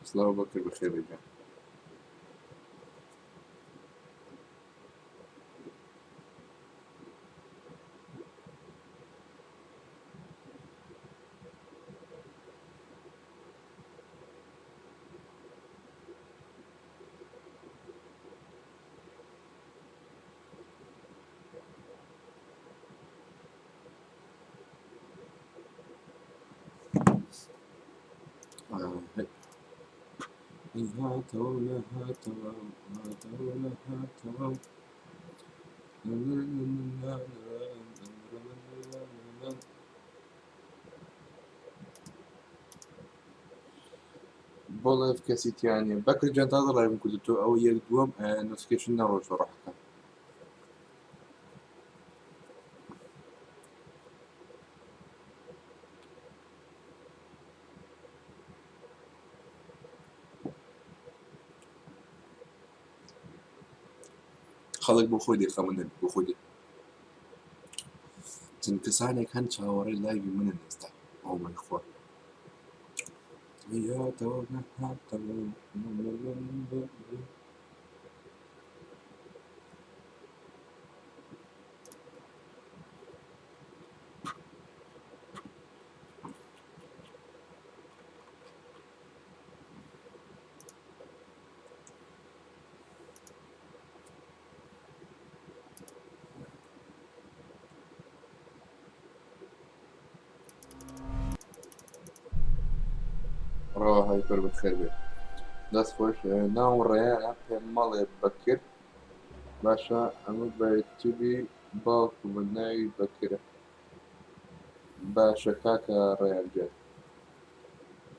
صلاة بكر بخير رجع. هيك هاتوا لا هاتوا هاتوا لا هاتوا والله في كاسيت يعني بكر جانت هذا لا يمكن تو أو يردوم نوتيفيكيشن نروح صراحة خلق بخودي خمن بخودي تنكساني كان شاوري لايف من الناس أو من إخوان يا تونا هاتوا راه هايبر بالخير بيه That's for sure. Now Ryan أبي مالي بكر باشا أنا بيتبي باك ومناي بكرة باشا كاكا ريال جاي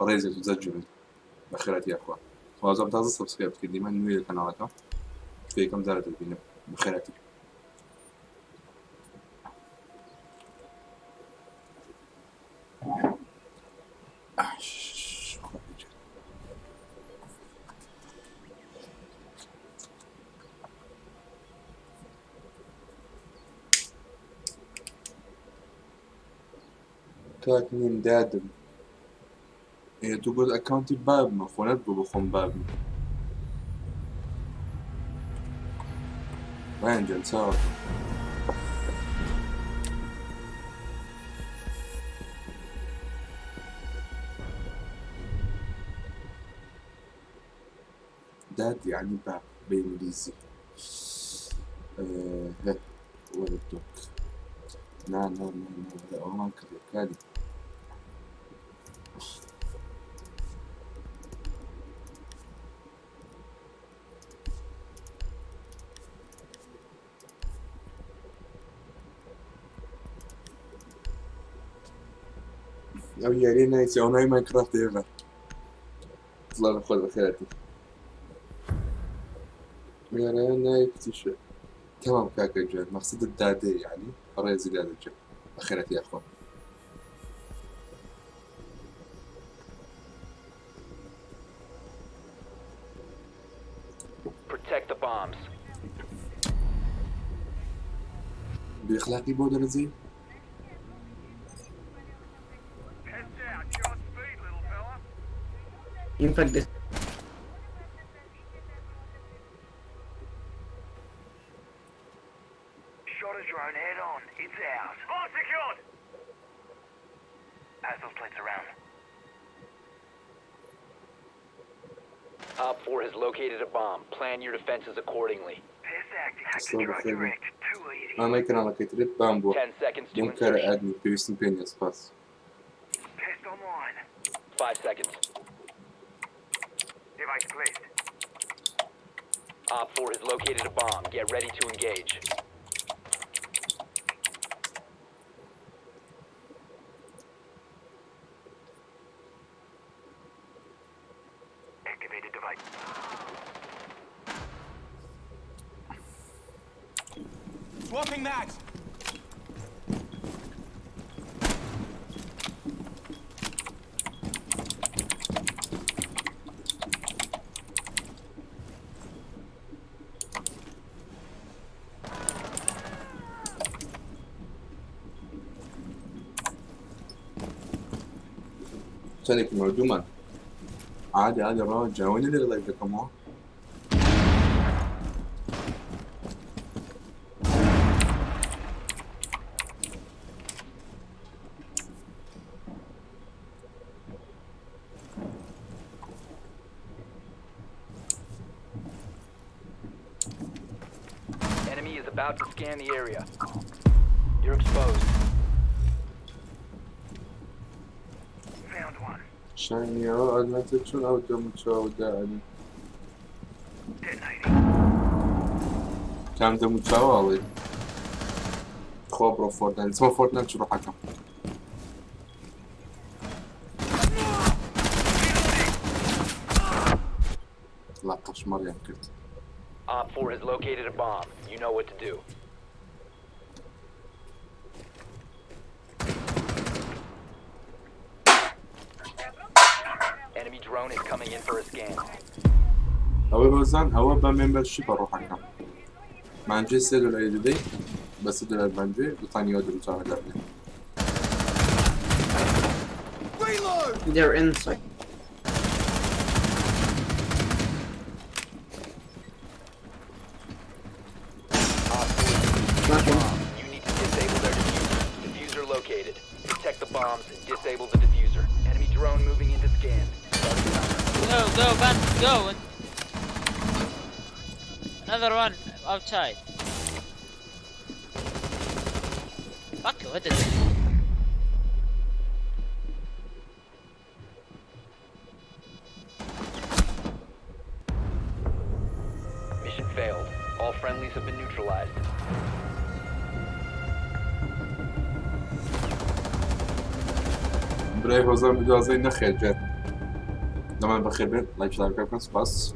ريزة تسجل بخيرات يا أخوان وأزم تازل سبسكرايب كدي من نويل قناتنا فيكم زارة البينا بخيراتي كاكنين دادم هي تقول أكاونتي باب مخونات بخون باب وين جلسات داد يعني باب بإنجليزي ها وين الدوك لا ما كذا أو يا رينا يسووني ماينكرافت إيفر الله يخلي بخيراتي يا رينا يكتشف تمام كاكا جان مقصد الدادي يعني قرية زيادة جان بخيراتي يا أخوان Protect the bombs. بإخلاقي بودر زين In fact, this Shot a drone head on. It's out. Bomb secured! Pass those plates around. Op 4 has located a bomb. Plan your defenses accordingly. Pest active. Hack Slow the drone the direct. Too easy. ما يمكن على كتريت بامبو 10 seconds to ممكن insertion. أدني بيوسن بين يسباس Pest online. 5 seconds. Device placed. Op 4 has located a bomb. Get ready to engage. Activated device. Swapping mags. ثاني مرجومان عادي عادي راجع، وين اللي غلبك كمان؟ Enemy is about to scan the area. You're exposed. Found one. شايني أو أدمتك شون أو دمتشاوداني Detonating. كان دمتشاوالي خبرة فورتنايت اسمه فورتنايت شو حكم لا قشمر يا كنت Op 4 has located a bomb. You know what to do. Enemy drone is coming in for a scan. أول بوزان أول بممبرشيب أروح حكم مانجي سيدو الأيدي بس سيدو البنجي بطاني يودي بتاعنا قبلي They're inside. Op 4 Last one. you need to disable their diffuser. Diffuser located. Protect the bombs and disable the diffuser. Enemy drone moving into scan. Starting timer. Go, man, go. Another one outside. Fuck, what is it? Mission failed. All friendlies have been neutralized. برای بازار بدوازه نخیر جد زمان بخیر بید لایک شدار کن سپاس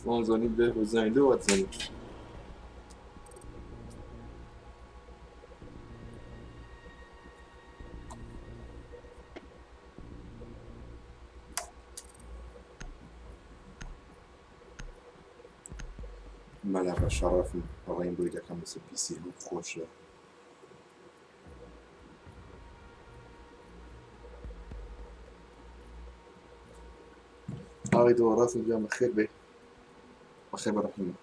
منظانی به بزنیده و اتزنی ملغ شرفی آقای این باید یکم مثل پی سی هم خوشه آقای دورات اینجا بخیر بی بخیر برحیمه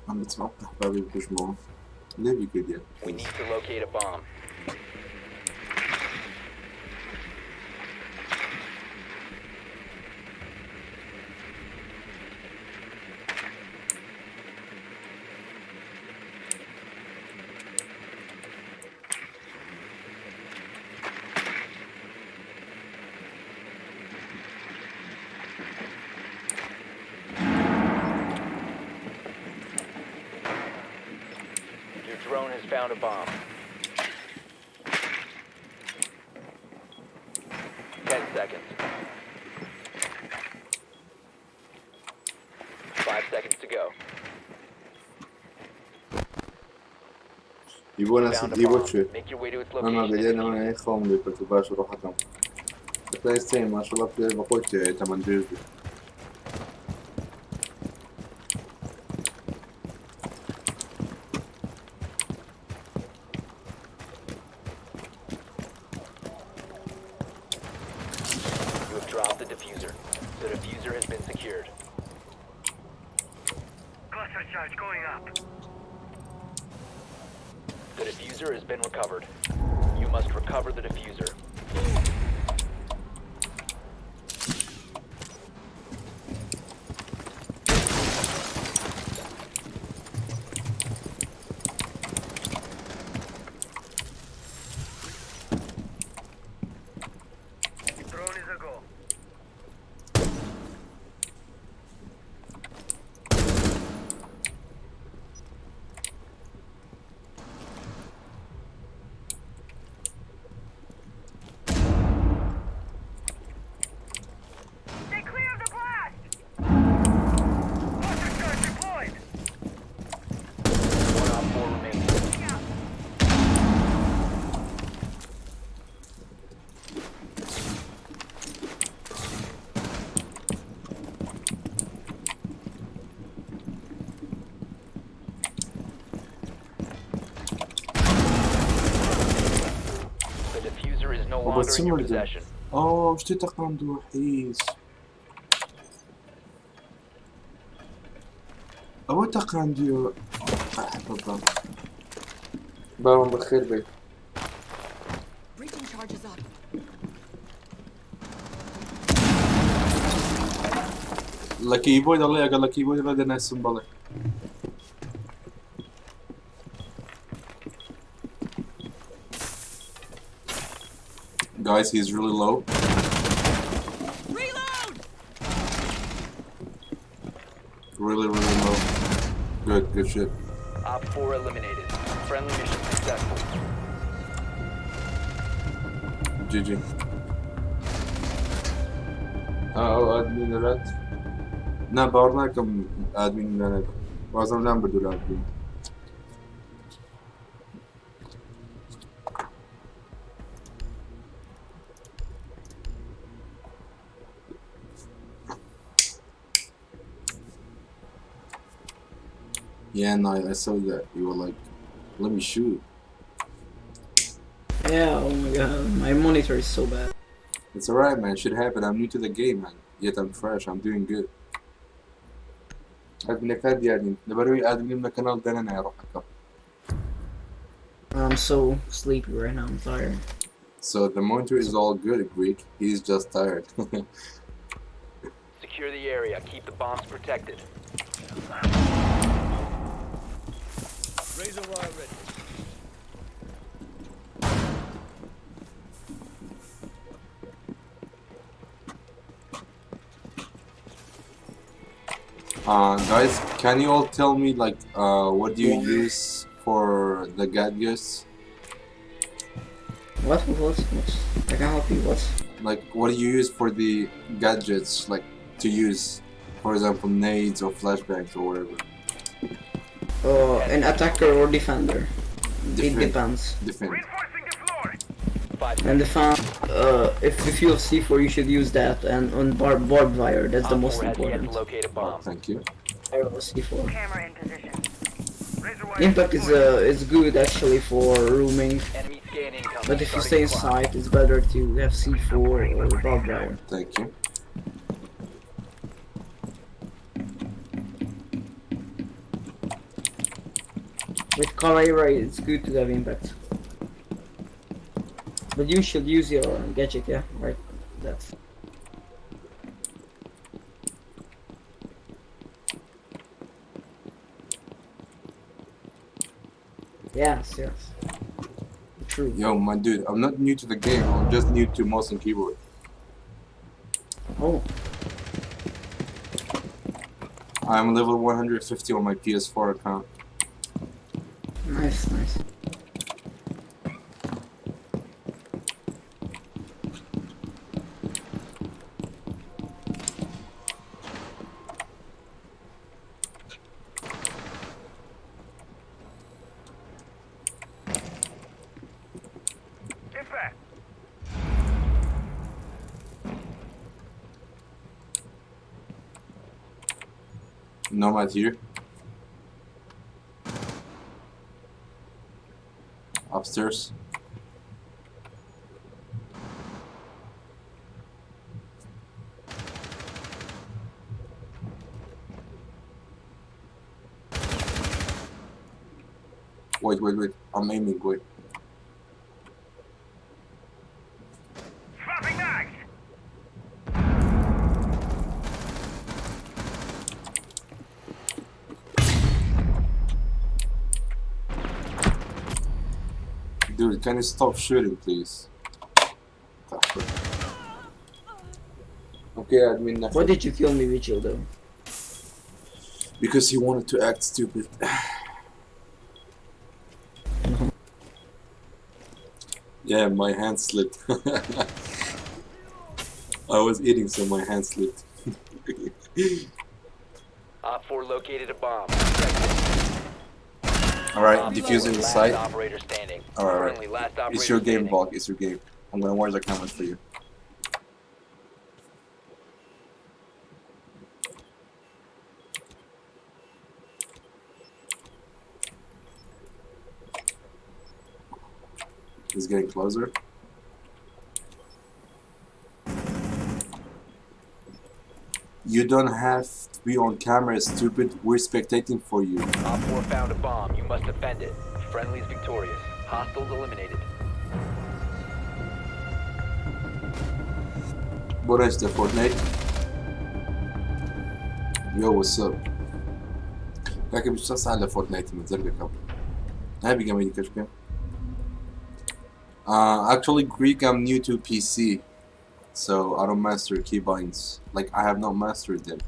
عم بتمعطح بابي بجمعه ليه بيقدر We need to locate a bomb. Your drone has found a bomb. 10 seconds. 5 seconds to go. يبغى ناس Found a يبغى bomb. شو Make your way to its انا location. قاعدين and انا defuse it. اخوهم اللي كنت باشا روحتهم بلاي ستيشن ما شاء الله بلاي بقولت 8 جيجا You have dropped the diffuser. The diffuser has been secured. Cluster charge going up. The diffuser has been recovered. You must recover the diffuser. Drone is a go. but longer in your similar to- possession. Oh, مش تتقن عنده حيس. أبو تقن عنده. تفضل. باهم بخير بي. Breaching charges up. Lucky boy الله يقال lucky boy هذا ناس مبالغ. Guys, he's really low. Reload! Really low. Good shit. Op 4 eliminated. Friendly mission successful. GG. ادمين رات. نه باور نکم ادمین نه. بازم نم بدون ادمین. Yeah, no, I saw that. You were like, let me shoot. Yeah, oh my god, my monitor is so bad. It's alright, man. Shit happen. I'm new to the game, man. Yet I'm fresh. I'm doing good. ادمين كاد يعني نبروي ادمين من القناة ده انا اروح اكمل. I'm so sleepy right now, I'm tired. So the monitor is all good, Greek. He's just tired. Secure the area. Keep the bombs protected. Razor wire ready. Guys, can you all tell me like what do you use for the gadgets? What? I can help you, what? Like what do you use for the gadgets, like to use, for example, nades or flashbangs or whatever? An attacker or defender. It Defend. depends. Defend. Reinforcing the floor. 5 And if you have C4 you should use that, and on barbed wire, that's the Op most 4 has yet important. to locate a Oh, bomb. thank you. C4. Camera in position. Razor wire Impact is good actually for rooming, Enemy scan incoming. but if you Starting stay clock. inside it's better to have C4 or barbed wire. Thank you. With Carrera it's good to have impact. But you should use your gadget, yeah, right? That's... Yes. True. Yo, my dude, I'm not new to the game. I'm just new to mouse and keyboard. Oh, I'm level 150 on my PS4 account. nice. Impact. Nomad here. Upstairs. Wait. I'm aiming, wait. Swapping mags. Dude, can you stop shooting, please? Okay, admin. Why did you kill me, Vigil, though? Because he wanted to act stupid. Yeah, my hand slipped. I was eating, so my hand slipped. Op 4 located a bomb. Protect Alright, it. Op 4 defusing the last site. operator standing. Alright. Friendly, last operator It's your game, standing. Bulk. It's your game. I'm gonna watch the cameras for you. He's getting closer. You don't have to be on camera, stupid. We're spectating for you. Op 4 found a bomb. You must defend it. Friendly's victorious. Hostiles eliminated. Bora işte Fortnite. Yo, what's up? لكن مش صح على فورتنايت من زرقة قبل. هاي بقى ميدي كشكة. Actually, Greek, I'm new to PC, so I don't master keybinds. Like, I have not mastered them.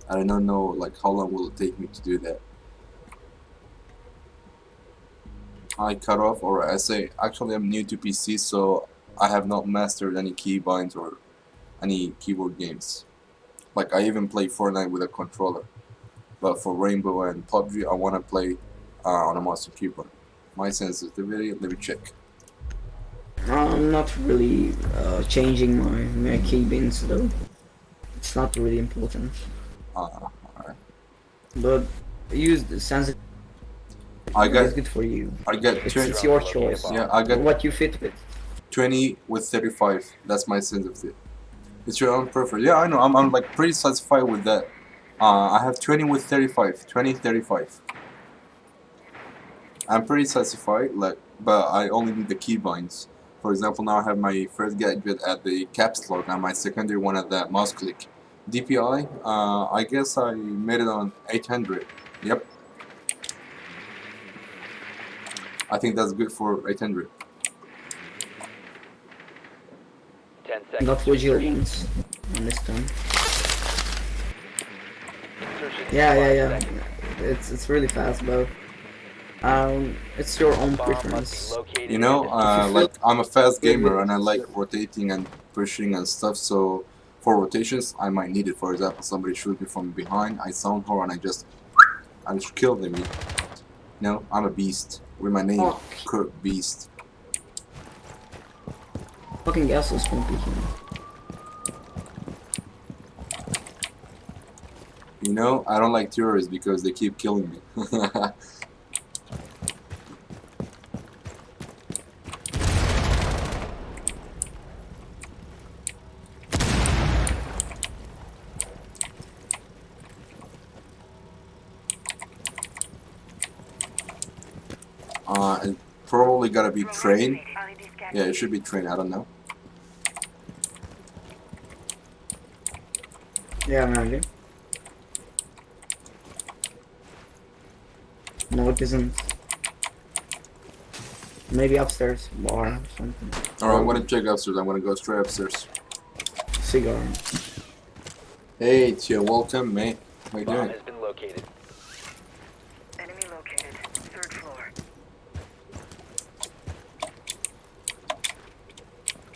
I don't know, like, how long will it take me to do that. I cut off, or I say, actually, I'm new to PC, so I have not mastered any keybinds or any keyboard games. Like, I even play Fortnite with a controller. But for Rainbow and PUBG, I want to play on a master keyboard. My sensitivity, let me check. I'm not really changing my key bins though. It's not really important. Alright. But use the sensitive. I It's got, good for you. I got It's 20, your choice. yeah, I got What you fit with. 20 with 35. That's my sensitivity. It's your own preference. Yeah, I know. I'm like pretty satisfied with that. I have 20 with 35. 20, 35. I'm pretty satisfied, like, but I only need the keybinds. For example, now I have my first gadget at the caps lock and my secondary one at the mouse click. DPI, I guess I made it on 800. Yep. I think that's good for 800. 10 seconds. Got what you want on this time. Insertion in Yeah, 5 yeah. seconds. It's really fast, but it's your own Bomb must preference. be located You know, and like I'm a fast gamer and I like rotating and pushing and stuff. So for rotations, I might need it. For example, somebody shoots me from behind, I sound her and I just kill them. You know, I'm a beast. With my name, Fuck. Kurt Beast. Fucking gas is pumping here. You know, I don't like terrorists because they keep killing me. It probably gotta be trained. Yeah, it should be trained. I don't know. Yeah, maybe. No, it isn't. Maybe upstairs, bar or something. Alright, I'm gonna check upstairs. I'm gonna go straight upstairs. Cigar. Hey, Tia, welcome, mate. How you bomb doing? has been located. Enemy located. 3rd floor.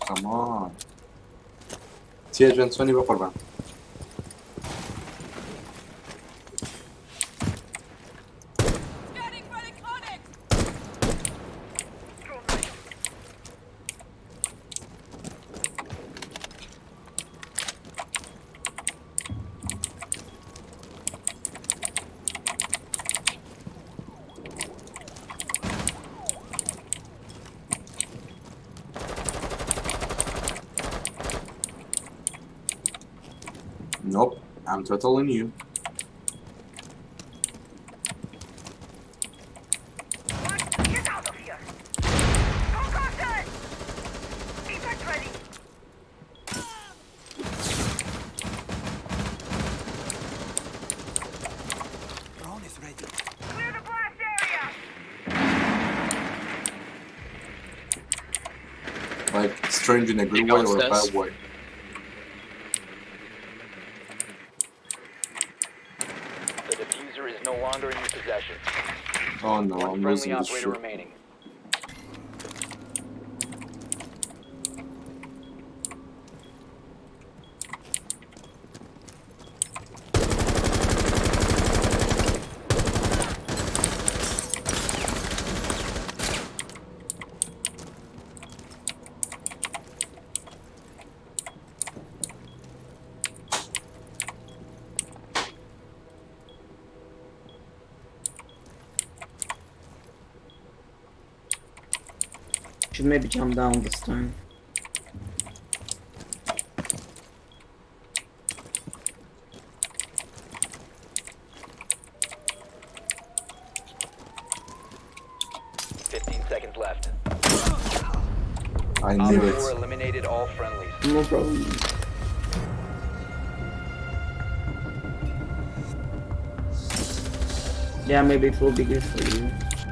Come on. Tia, جنسوني بقربان. Getting reconic! Nope, I'm totally new. Get out of here! Go, Carson! Effect ready! Drone is ready. Clear the blast area! Like, strange in a good way or a bad way. The diffuser is no longer in your possession. Oh no, One I'm friendly losing this operator shit. remaining. Should maybe jump down this time. 15 seconds left. I Op knew 4 it. eliminated all friendlies. No problem. Yeah, maybe it will be good for you.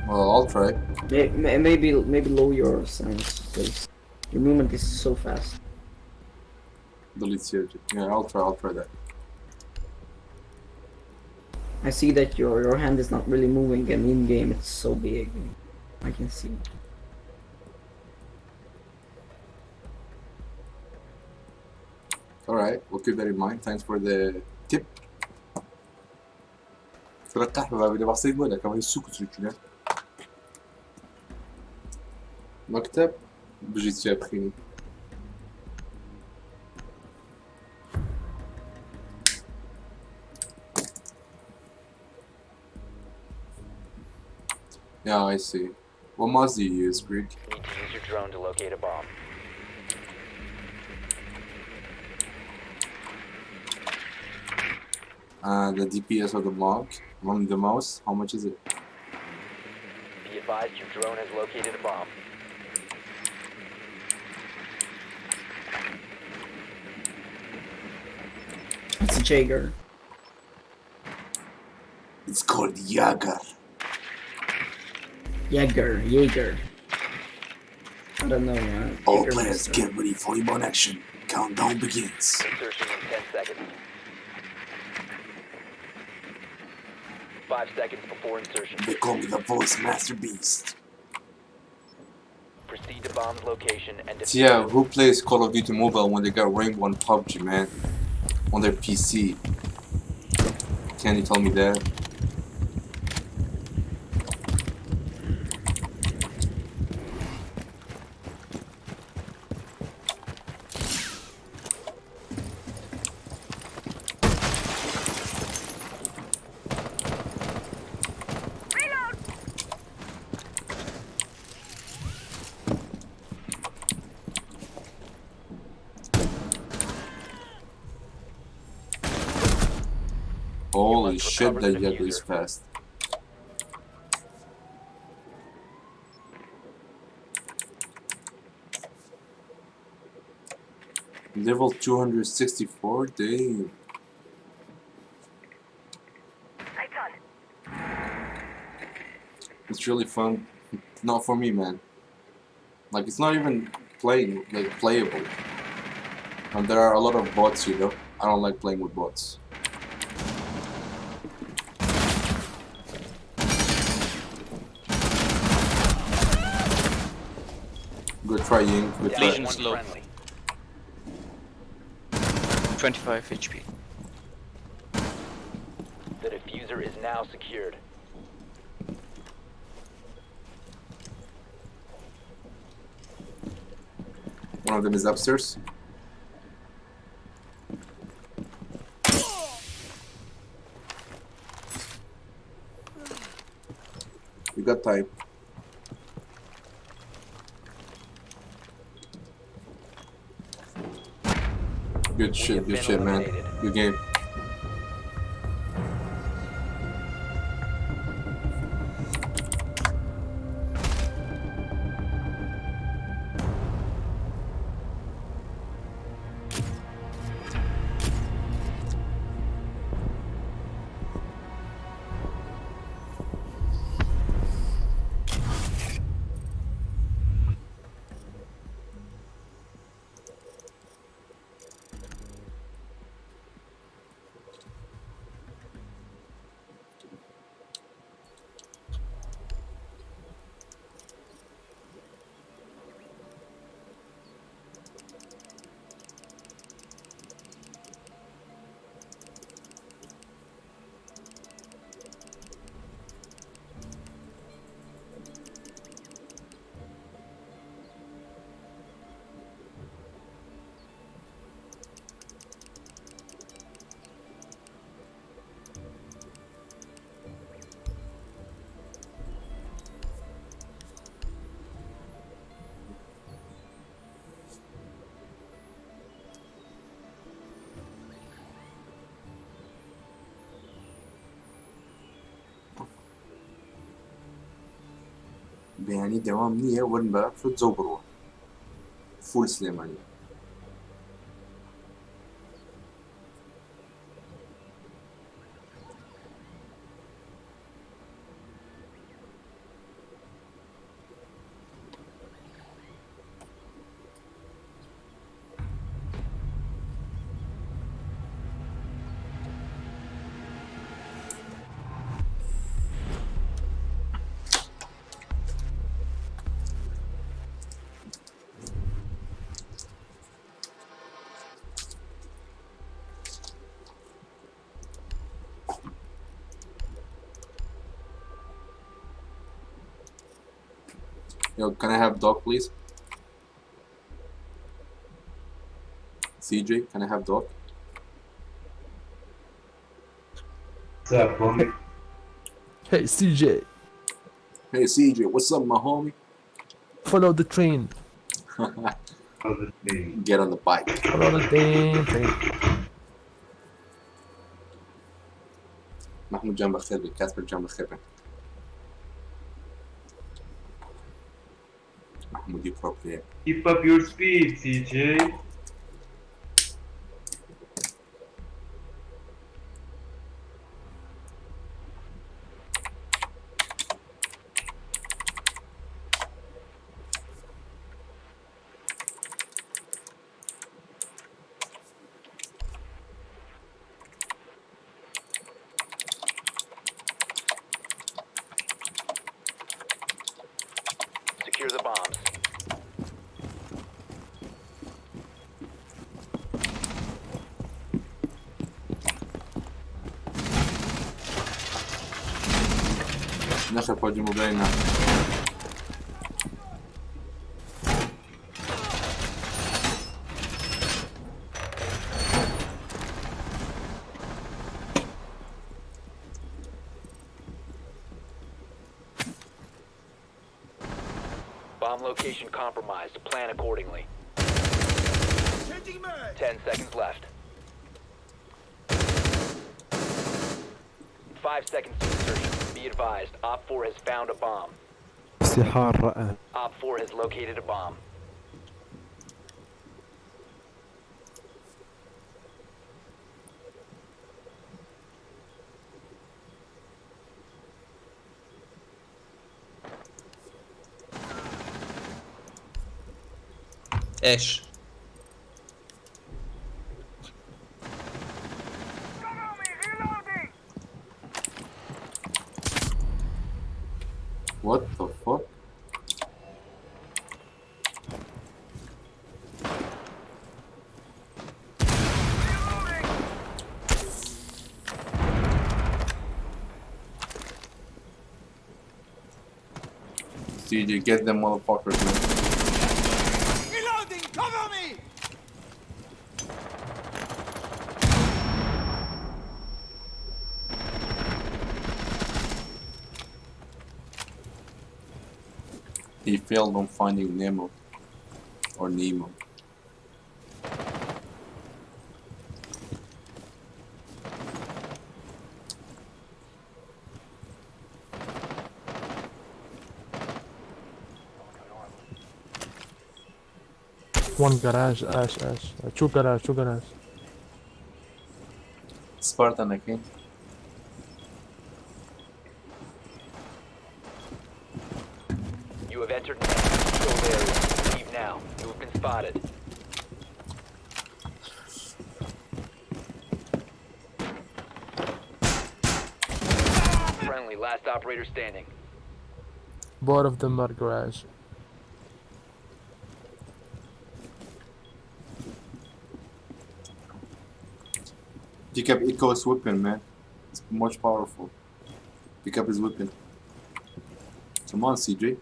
Well, I'll try. Maybe lower your sense, because your movement is so fast. Delete CRG. Yeah, I'll try that. I see that your hand is not really moving, and in game it's so big. I can see. Alright, we'll keep that in mind. Thanks for the tip. ترى القهوة بقى بدي بحصيك ولا كمان السوق تركنا مكتب بجيت شاب خيني Yeah, I see. What mods do you use, Greek? Need to use your drone to locate a bomb. The DPS of the mob, running the mouse, how much is it? Be advised your drone has located a bomb. It's a Jaeger. It's called Jaeger. Jaeger. I don't know, man. All Jaeger players Master. get ready for Immon action. Countdown begins. Insertion in 10 seconds. 5 seconds before insertion. They call me the voice master beast. Proceed to bomb's location and defuse. Yeah, who plays Call of Duty Mobile when they got Rainbow and PUBG, man? On their PC. Can you tell me that? Holy must shit, recover the that Jaeger is diffuser. fast. Level 264, damn. It's really fun. Not for me, man. Like, it's not even playable. And there are a lot of bots, you know. I don't like playing with bots. Good try, Ying. Good Down try. Legion one slow. friendly. 25 HP. The diffuser is now secured. One of them is upstairs. We got time. Good have been shit, man. eliminated. Good game. بيانی دەوام نییە ورن بە فرد زەو بڕوە فول سلێمانی Yo, can I have dog, please? CJ, can I have dog? What's up, homie? Hey CJ, Hey, CJ, what's up, my homie? follow the train. How's it been? Get on the bike. Follow the train. محمود جنب خربي كاسبر جنب خربي محمود يقرب ليه Keep up your speed, CJ. Secure the bombs. Nasza wchodzimy w lane. Bomb location compromised. Plan accordingly. 10 seconds left. 5 seconds to insertion. Be advised, Op 4 has found a bomb. انسحار رائع. Op 4 has located a bomb. ايش؟ What the fuck? CJ, get them motherfuckers, man. Reloading! Cover me! He failed on finding Nemo. Or Nemo. One garage, Ash. Two garage. Spartan again. You have entered an controlled area. Leave now. You have been spotted. Friendly, last operator standing. Both of them are garage. Pick up Echo's weapon, man. It's much powerful. Pick up his weapon. Come on, CJ.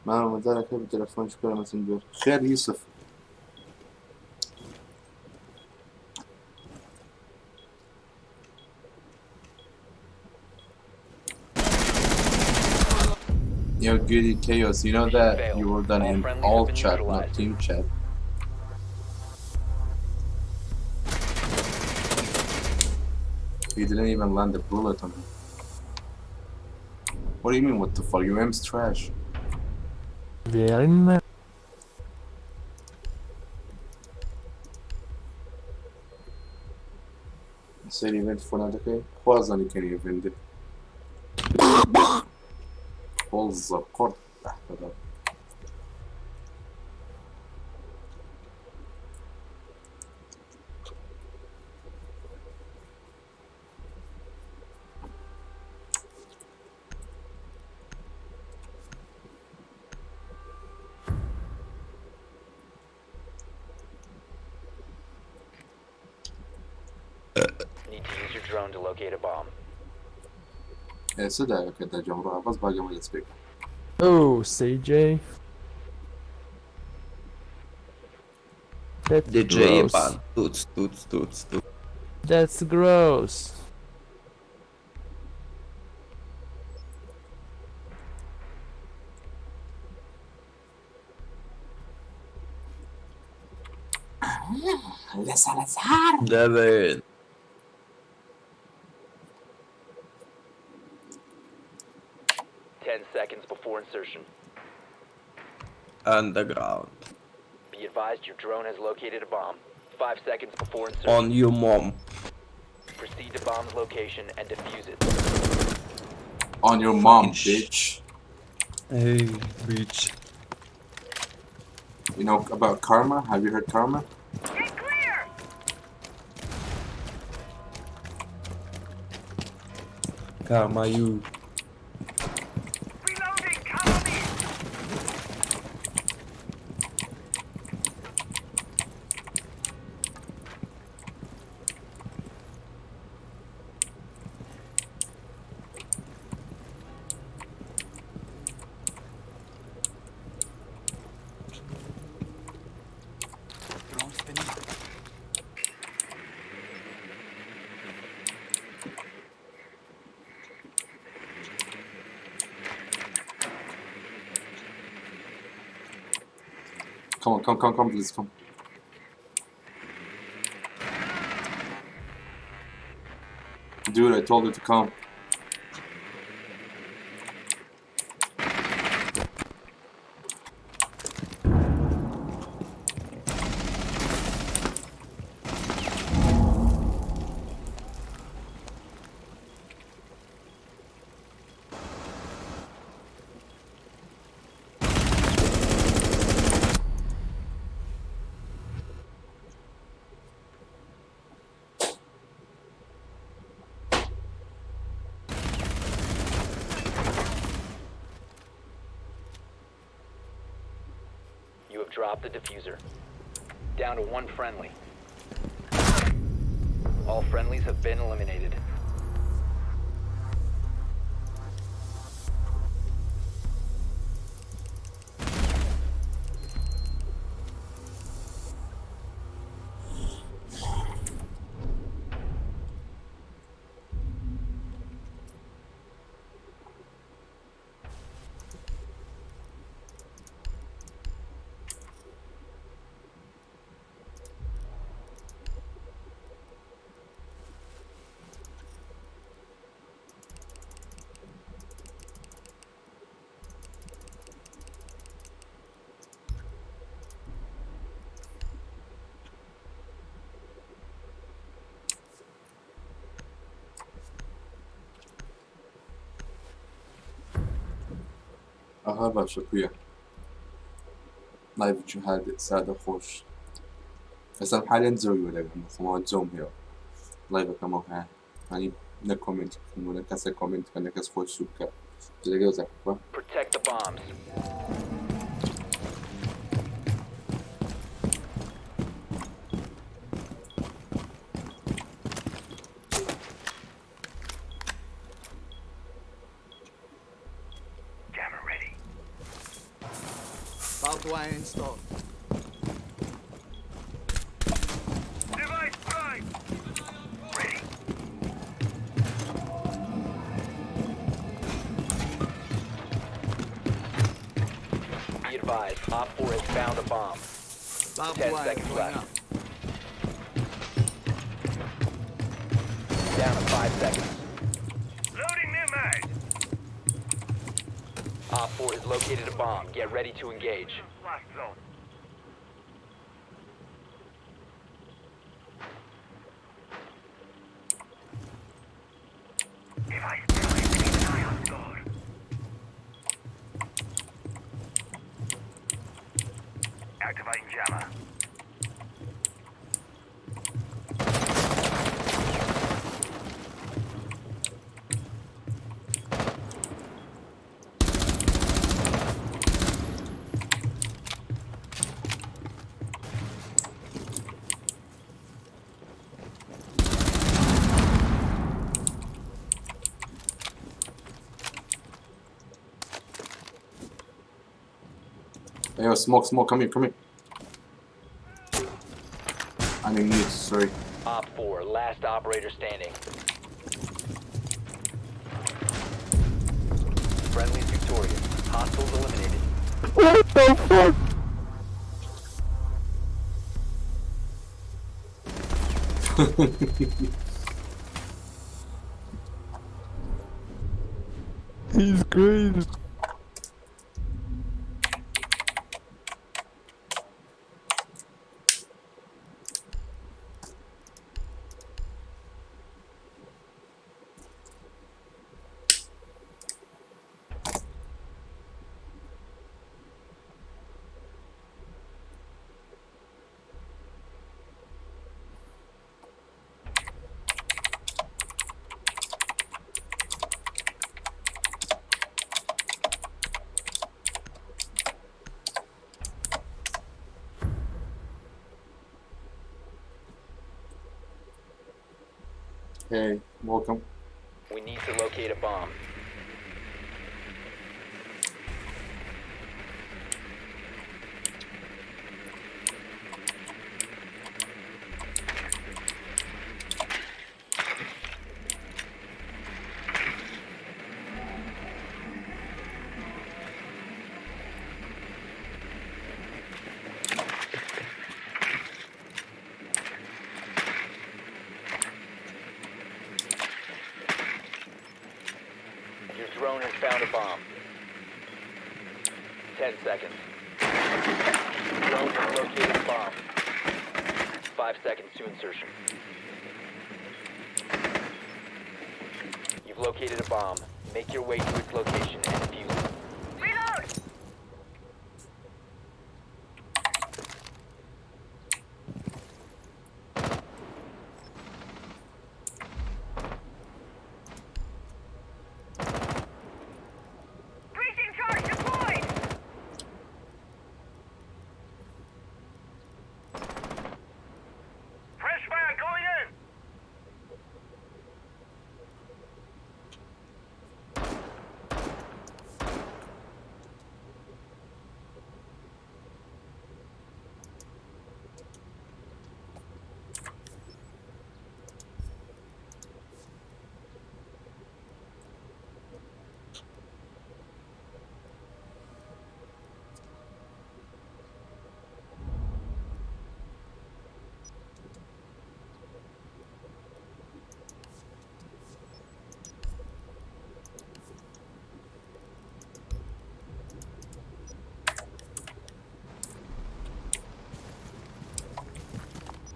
ما ذلك بالتلفون شكرا ماسنجر خير يوسف Yo, Goody Chaos, you know that you were done in all chat, not team chat. He didn't even land a bullet on him. What do you mean, what the fuck? Your aim's trash. Very nice. Se ele vende fornado aqui, quase não queria vender. Bolsa, corta. Perdão. Need to use your drone to locate a bomb. Essa daí é que tá jumbo, mas bagulho mais big. Oh, CJ. That's DJ, gross. pá, tudo. That's gross. Devin. 10 seconds before insertion. Underground. Be advised your drone has located a bomb. 5 seconds before insertion. On you, mom. Proceed to bomb's location and defuse it. On your mom, Fucking bitch. Hey, bitch. You know about karma? Have you heard karma? Get clear! Karma, you. Reloading, cover me! Drone spinning. Come, please, come. Dude, I told you to come. You have dropped the diffuser. Down to 1 friendly. All friendlies have been eliminated. Aha باشا تویه لايف جهاد سادة خوش بس حاليا زوي ولا خمات زوم هيو لايف كما ها يعني نكومنت كنا كاسة كومنت كنا كاس خوش سوكا تلاقيه زاك با Protect the bombs. Camera ready. Barbed wire installed. Device prime. Ready? Be advised, Op 4 has found a bomb. Barbed 10 wire seconds going left. up. down to 5 seconds. Loading new mag. Op 4 has located a bomb. Get ready to engage. Blast zone. Device deployed. Keep an eye on door. Activating jammer. Hey, yo, smoke, come here. I'm in mute, sorry. Op 4, last operator standing. Friendly's victorious. Hostiles eliminated. What the fuck? He's crazy. Hey, welcome. We need to locate a bomb. Your drone has found a bomb. 10 seconds. Drone has located a bomb. 5 seconds to insertion. You've located a bomb. Make your way to its location and defuse it. Reload! Breaching charge deployed! Fresh fire going in!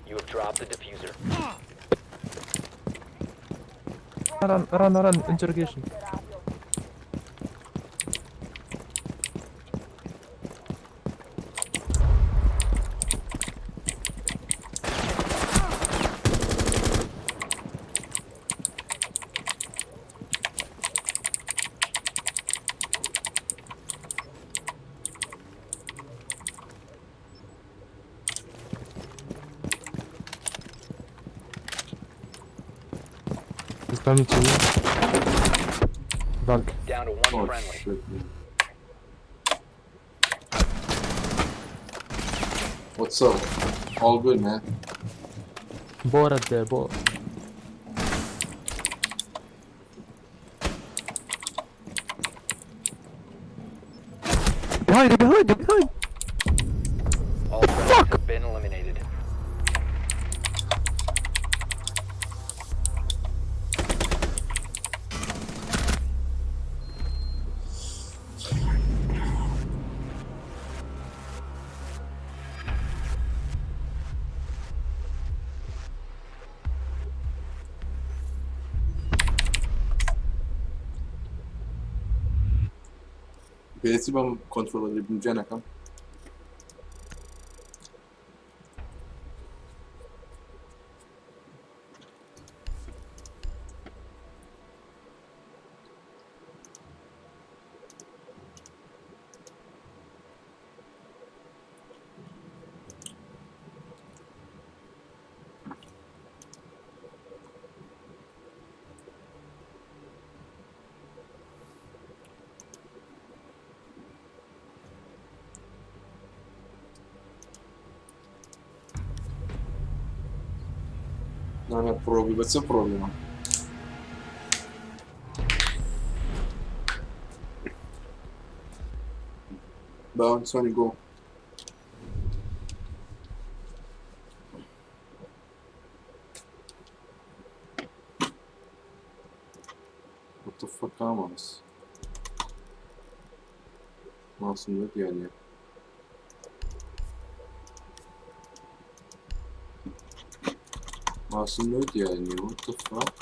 You have dropped the diffuser. Run, interrogation. He's coming to you. Back. Down to one Oh, friendly. shit, man. What's up? All good, man. Ball at there, ball. Behind! All friendlies have been eliminated. PS mam kontrolować budziana kam. Надо пробовать, все пробуем. Bound, Sony, go. What the fuck Amos? Masum yok yani. Masum yok yani. What the fuck?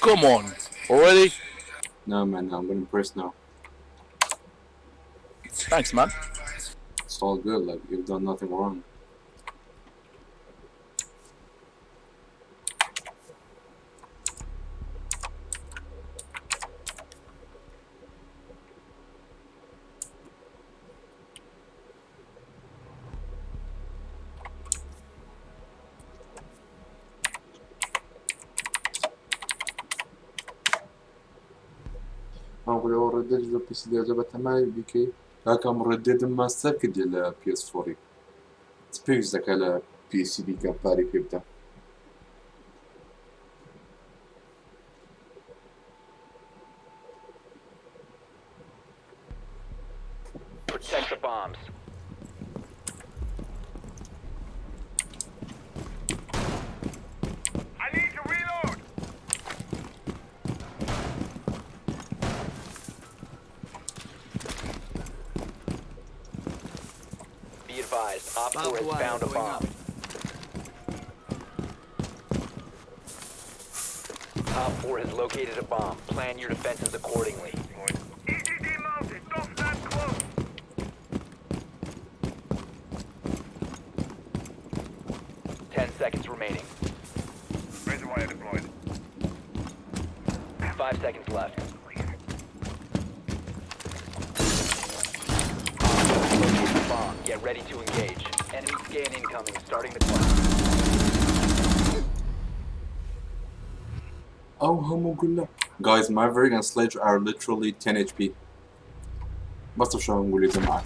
Come on. Already? No man, I'm gonna press now. Thanks, man. It's all good, like you've done nothing wrong. volevo reddere la PC della mai BK كان مردد ماستر ديال PS4 سبيكس داك على PC اللي كان باري كيبدا Protect the bombs. I need to reload. Be advised, Op 4 has found a bomb. Op 4 has located a bomb. Plan your defenses accordingly. EGD mounted. Don't stand close. Seconds remaining. Razor wire deployed. 5 seconds left. Bomb. Get ready to engage. Enemy scan incoming. Starting the clock. Oh همون guys Maverick and Sledge are literally 10 HP بس شو نقول لكم معك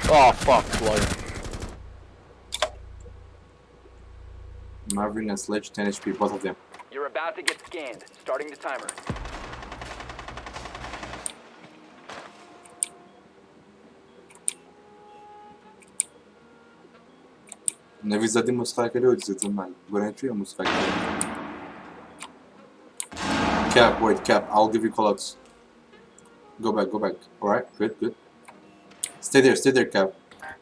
Oh, fuck, Lawyer. Maverick and Sledge 10 HP both of them. You're about to get scanned. Starting the timer. نبي زادي مسخاك اللي وجزت زمان قرنتي مسخاك Cap, wait, Cap, I'll give you call-outs. Go back, alright, good stay there, Cap.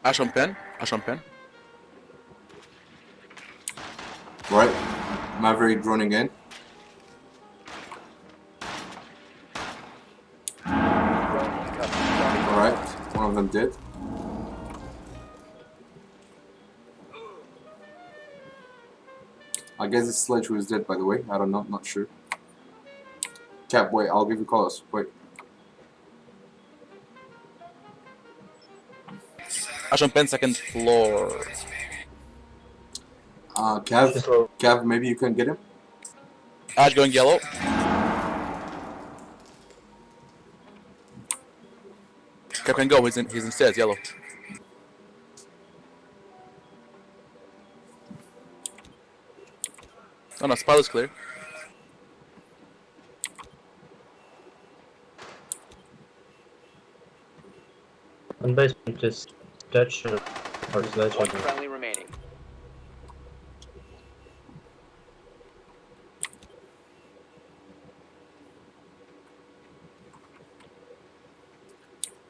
Ash on pen. Right, Maverick droning in. Drone incoming. Starting Alright, one of them did. I guess it's Sledge who is dead, by the way. I don't know, not sure. Cap, wait, I'll give you call-outs. Wait. Ash on pen, second floor. Cav, maybe you can get him? Ash going yellow. Cap can go, he's in stairs, yellow. Oh no, spot is clear. On basement is Dutch or Sledge. one friendly remaining.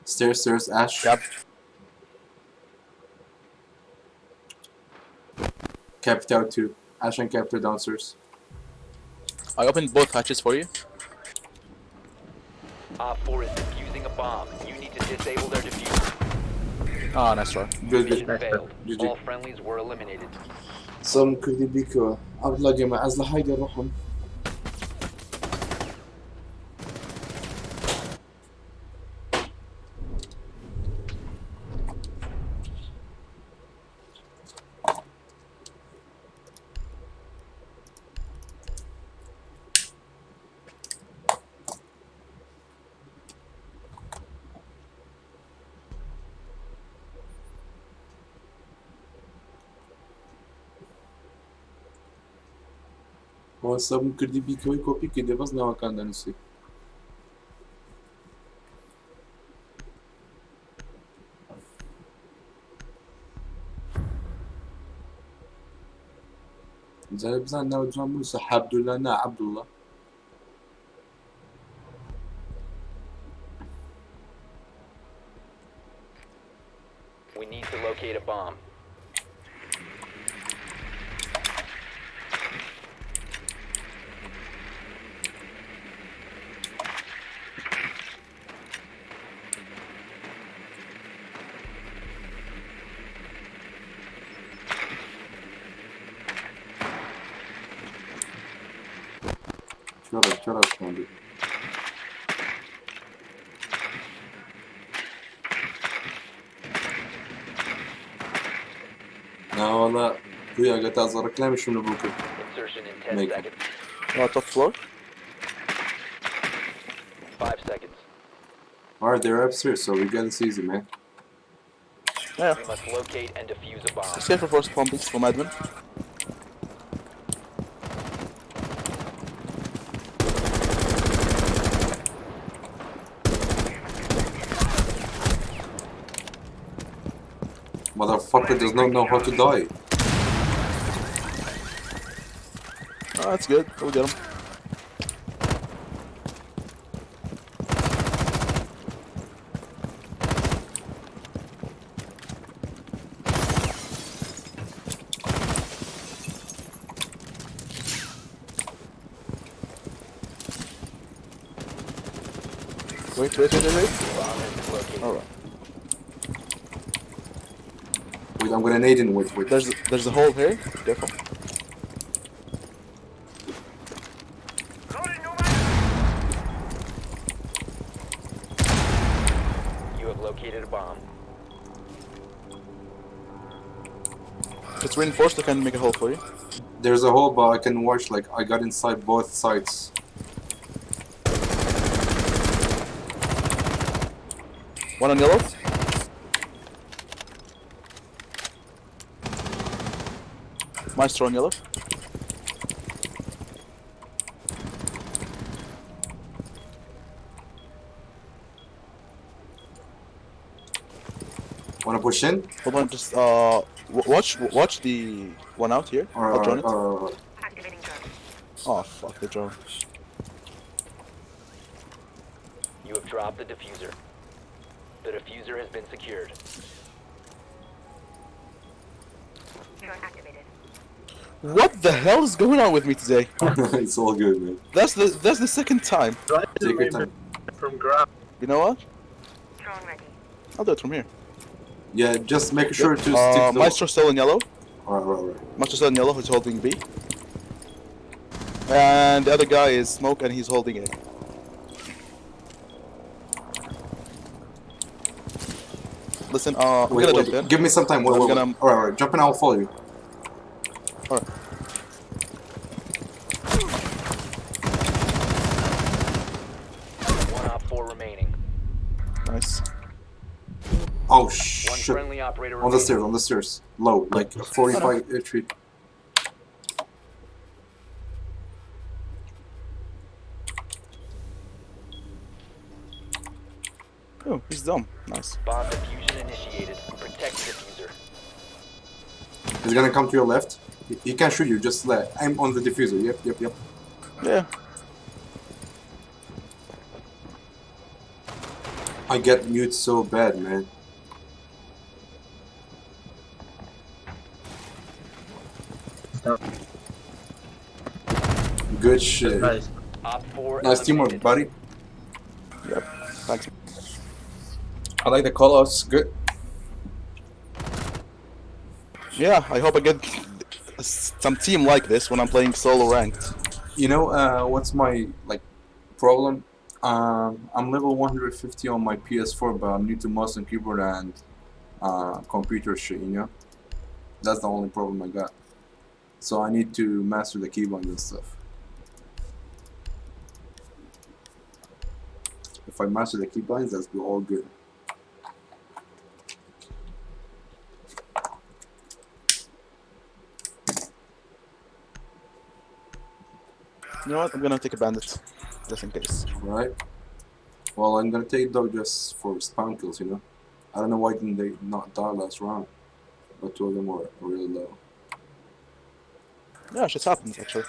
Stairs, Ash. Yep. Captor 2. Ash and Captor downstairs. I opened both hatches for you. Op 4 is defusing a bomb. You need to disable their diffuser. Ah, nice try. Good. Mission failed. GG. All friendlies were eliminated. Some could be cool. عبد الله جماعة أزل هايدي روحهم. वो सब कड़ी भी कोई copy के दे बस ना वकांदा नसी زي بزان ناو جامو عبد الله نا عبد الله We need to locate a bomb. شرف كان لا والله ويا قلت أزر كلام شنو بوكل Insertion in 10 Make it. seconds. Top floor. 5 seconds. Alright, they're upstairs, so we got this easy, man. Yeah. We must locate and defuse a bomb. Safe for first pumping from admin. Motherfucker does not know how to die. Oh, that's good. We'll get him. Wait. Bomb has been located. Alright. Wait, I'm gonna nade in with. There's a hole here. Careful. You have located a bomb. It's reinforced. I can make a hole for you. There's a hole, but I can watch, like, I got inside both sides. One on yellow. Maestro on yellow. Wanna push in? Hold on, just watch the one out here. I'll join it. Activating drone. Oh fuck the drone. You have dropped the diffuser. The diffuser has been secured. Drone activated. What the hell is going on with me today? It's all good, man. That's the second time. Take your time. From ground. You know what? Drone ready. I'll do it from here. Yeah, just make sure to stick to the... Maestro still in yellow. Alright. Maestro still in yellow. Who's holding B. And the other guy is smoke, and he's holding A. Listen, I'm Wait, gonna wait, jump in. give me some time. I'm Wait. gonna- Alright, jump in, I'll follow you. Alright. One op 4 remaining. Nice. Oh One shit. friendly operator On the remaining. stairs. Low, like 45 HP. Oh, he's dumb. Nice. Bomb diffusion initiated. Protect the diffuser. He's gonna come to your left. He can't shoot you, just aim on the diffuser. Yep. Yeah. I get mute so bad, man. Stop. Good shit. Nice. Op 4 Nice teamwork, eliminated. buddy. Thanks. I like the callouts. Good. Yeah, I hope I get some team like this when I'm playing solo ranked. You know, what's my like problem? I'm level 150 on my PS4, but I'm new to mouse and keyboard and computer shit. You know, that's the only problem I got. So I need to master the keybind and stuff. If I master the keybinds, that's all good. You know what? I'm gonna take a bandit, just in case. Right. Well, I'm gonna take dog just for spam kills. You know, I don't know why didn't they not die last round, but two of them were really low. Yeah, shit happens actually.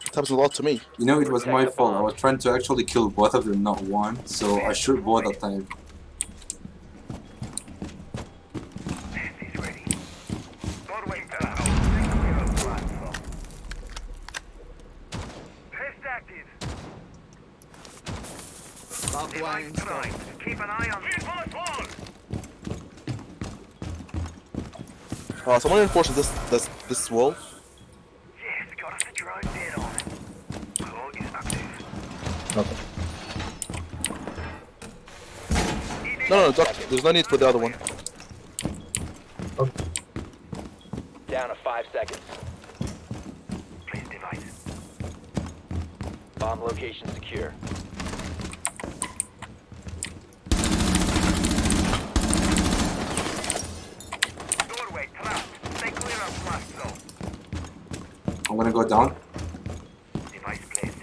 It happens a lot to me. You know, it was my fault. I was trying to actually kill both of them, not one. So I shoot both at the time. He's ready. Broadway fell. Take clear of platform. Test active. Barbed wire Device installed. primed. Keep an eye on reinforced wall. Someone reinforces this wall. Yes, got us the drone dead on. Wall is active. Okay. No, there's no need for the other one. Down to 5 seconds. Please device. Bomb location secure. Doorway trapped. Stay clear of blast zone. I'm gonna go down. Device placed.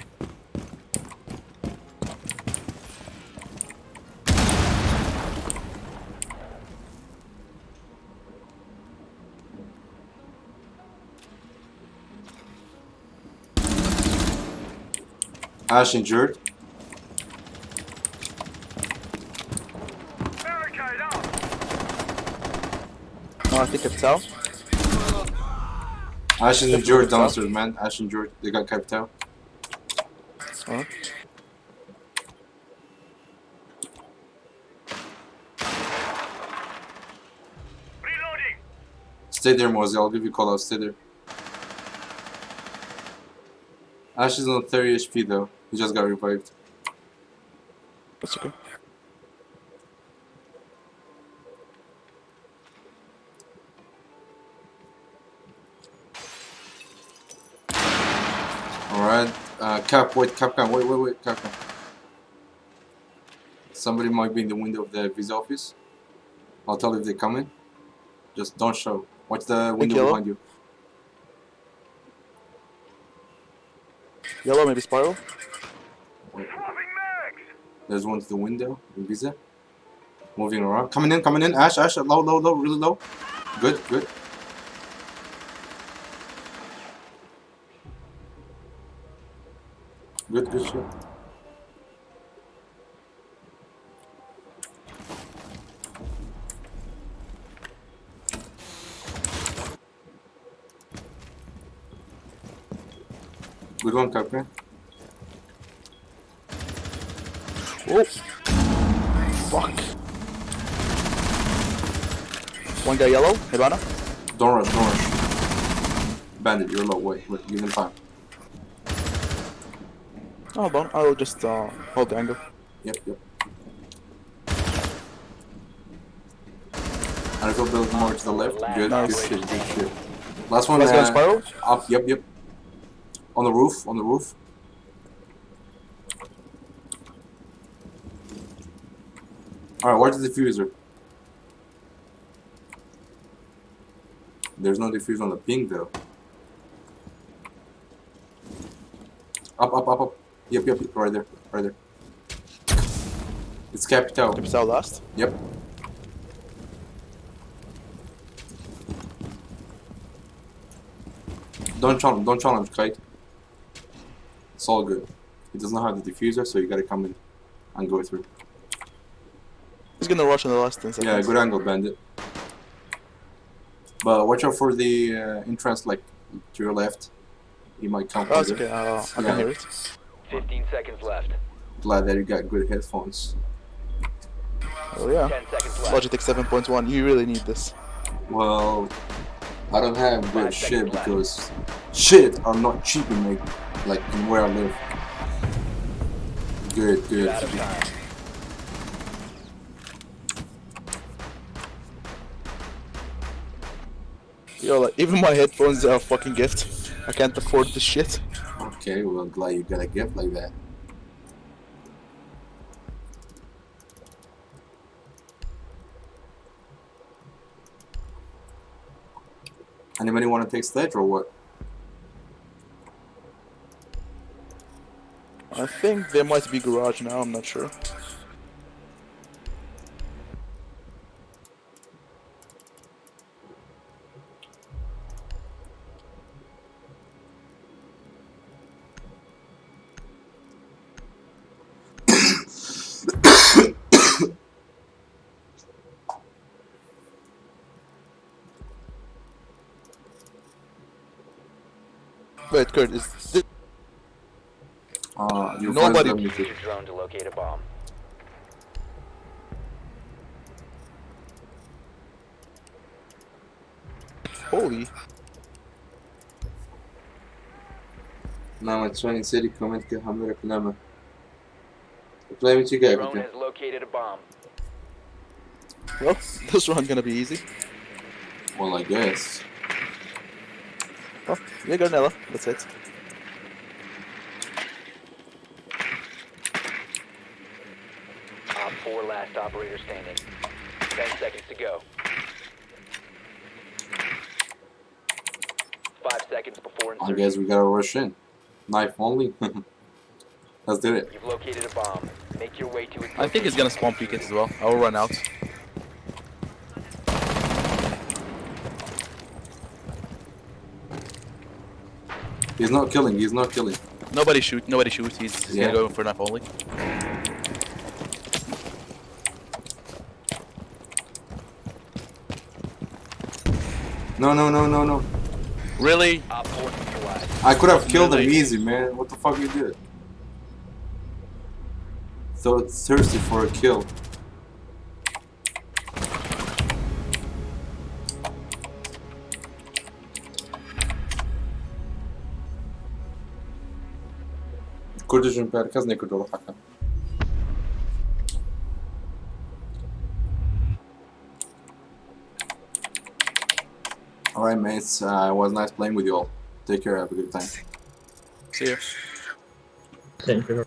Ash injured. Barricade up. No, I think it's out. Ash is injured downstairs, man. Ash injured. They got kept out. Huh? Reloading. Stay there, Mosey. I'll give you a call out. Stay there. Ash is on 30 HP though. He just got revived. That's okay. Alright. Capcom, wait, Capcom. Somebody might be in the window of the visa office. I'll tell you if they come in. Just don't show. Watch the window yellow. behind you. Yellow, maybe spiral. Wait, Swapping mags. there's one to the window in visa. Moving around. Coming in. Ash, low, really low. Good. Good shit. Good one, Captain. Oh! Fuck! One guy yellow, Hibana. Don't rush. Bandit, you're low. Wait, give him time. Oh, bon, I'll just hold the angle. Yep. And if we build more to the left, good, Nice. good shit. Last one, Last guy spiral? up, yep. On the roof. Alright, where's the diffuser? There's no diffuser on the ping though. Up. Yep, right there. It's Capital. Capital last. Yep. Don't challenge, Kite. It's all good. He does not have the diffuser, so you gotta come in and go through. He's gonna rush in the last 10 seconds. Yeah, good angle, Bandit. But watch out for the entrance, like to your left. He might come. Oh, it's further. okay. I Yeah. can hear it. 15 seconds left. Glad that you got good headphones. Oh yeah. 10 seconds left. Logitech 7.1. You really need this. Well, I don't have good 5 shit seconds left. because shit are not cheap in like in where I live. Good, good. Out of time. Yo, like even my headphones are a fucking gift. I can't afford this shit. Okay, well, I'm glad you got a gift like that. Anybody want to take stage or what? I think there might be garage now. I'm not sure. Wait, Kurt, is this... Your Nobody- friends Use your drone to locate a bomb. Holy. نعم تشاني سيري كومنت كحمل ركلامة. Play with you guys. Drone has located a bomb. Well, this run gonna be easy. Well, I guess. Oh, yeah, Garnella. That's it. Op 4 last operator standing. 10 seconds to go. 5 seconds before I insertion. guess we gotta rush in. Knife only. Let's do it. You've located a bomb. Make your way to its I think he's gonna spawn peek it as well. I will run out. He's not killing. He's not killing. Nobody shoot. Nobody shoot. He's Yeah. gonna go for knife only. No, no, no, no, no. Really? Op 4 neutralized. I could have killed him Really? easy, man. What the fuck you did? So it's thirsty for a kill. كردجن باركز نكرد روحك. Alright mates, it was nice playing with you all. Take care, have a good time. See ya. Thank you.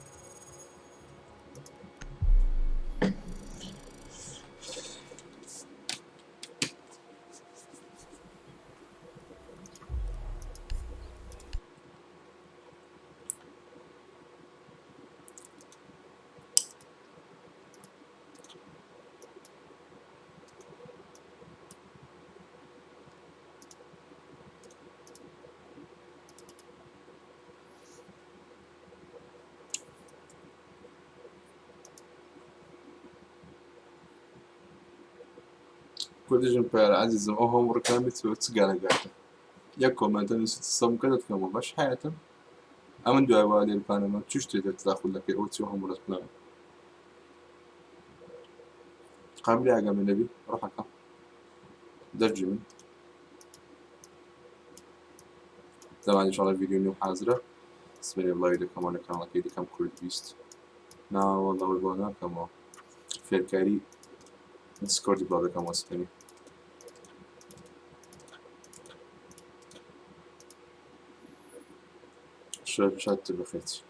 كردجن بار عزيزم أوهم ركامي تسجل قاعدة. يكو ما أنت نسيت الصم كذا كم باش حياتهم. أمن دوا والي البانما تشتري تدخل لك أوتي وهم ركامي. قابل يا جماعة النبي روحك. درجي من. طبعا إن شاء الله الفيديو نيو حاضرة. بسم الله يديكم أنا كان لك يديكم كورد بيست. نا والله والبنا كمان. فيركاري. ديسكورد بلا كم واسبني. شات بخيت.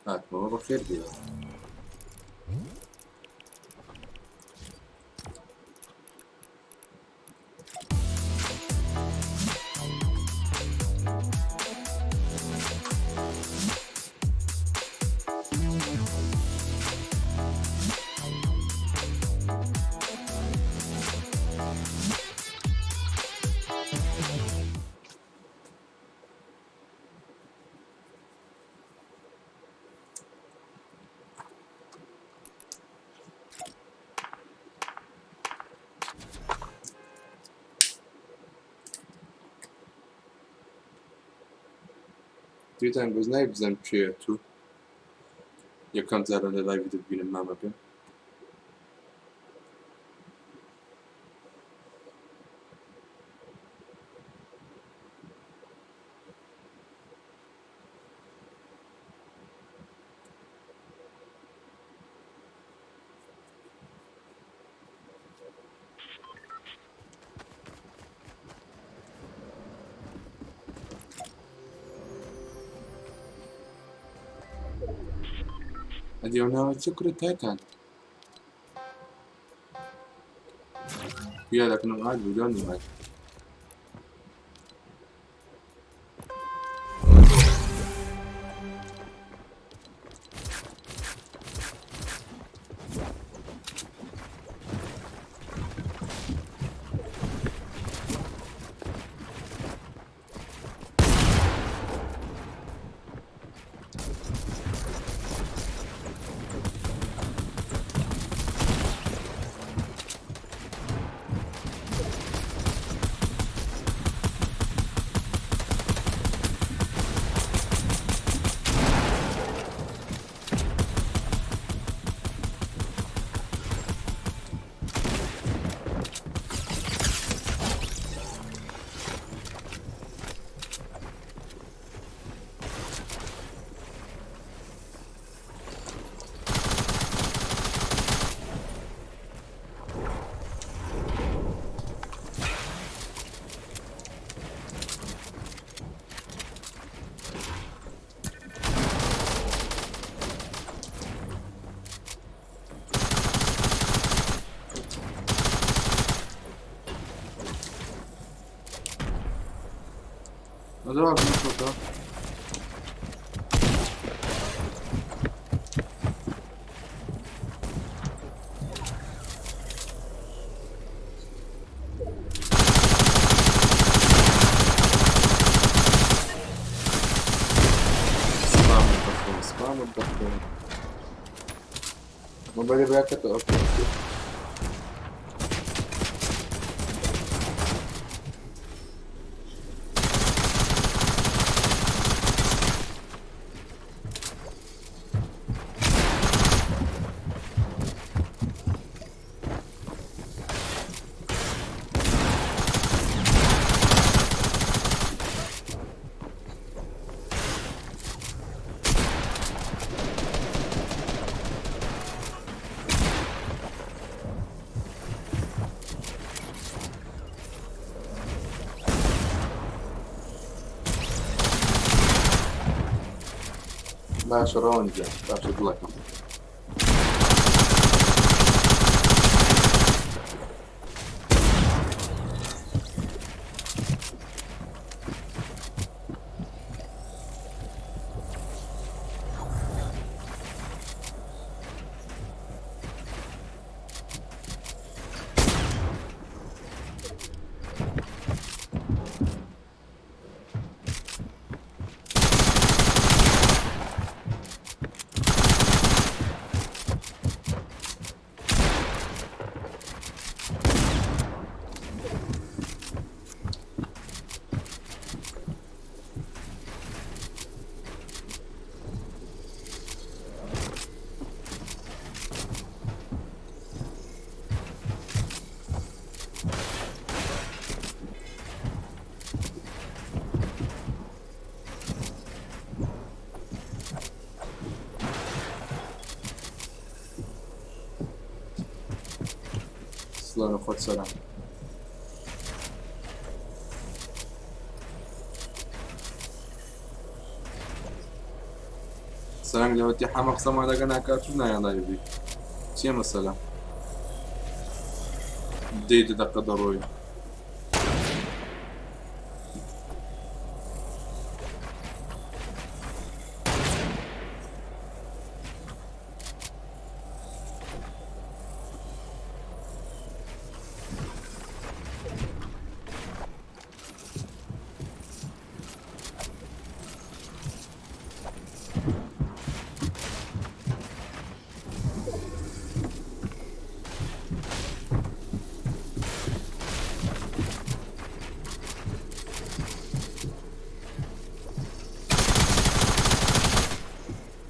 هات بابا خير كده. Twitter nie bzem przyjaciół. Jak kan zaraz live to benim mapę. Hadi ona sekretären. Ja, da kan man aldrig göra något. No dobra, no to. Spamy taką. No będzie jaka to okej. Nasz rondzie, zawsze dleką. Слава Хоцера. مثلا لەوەتی حەمە قسەمانەکە ناکات و نایەڵایبی چیە مەسەلا دێ دەقە دەڕۆی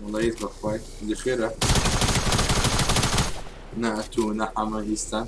والله يطلق خواي اللي خيره نعتو نحمة هيستان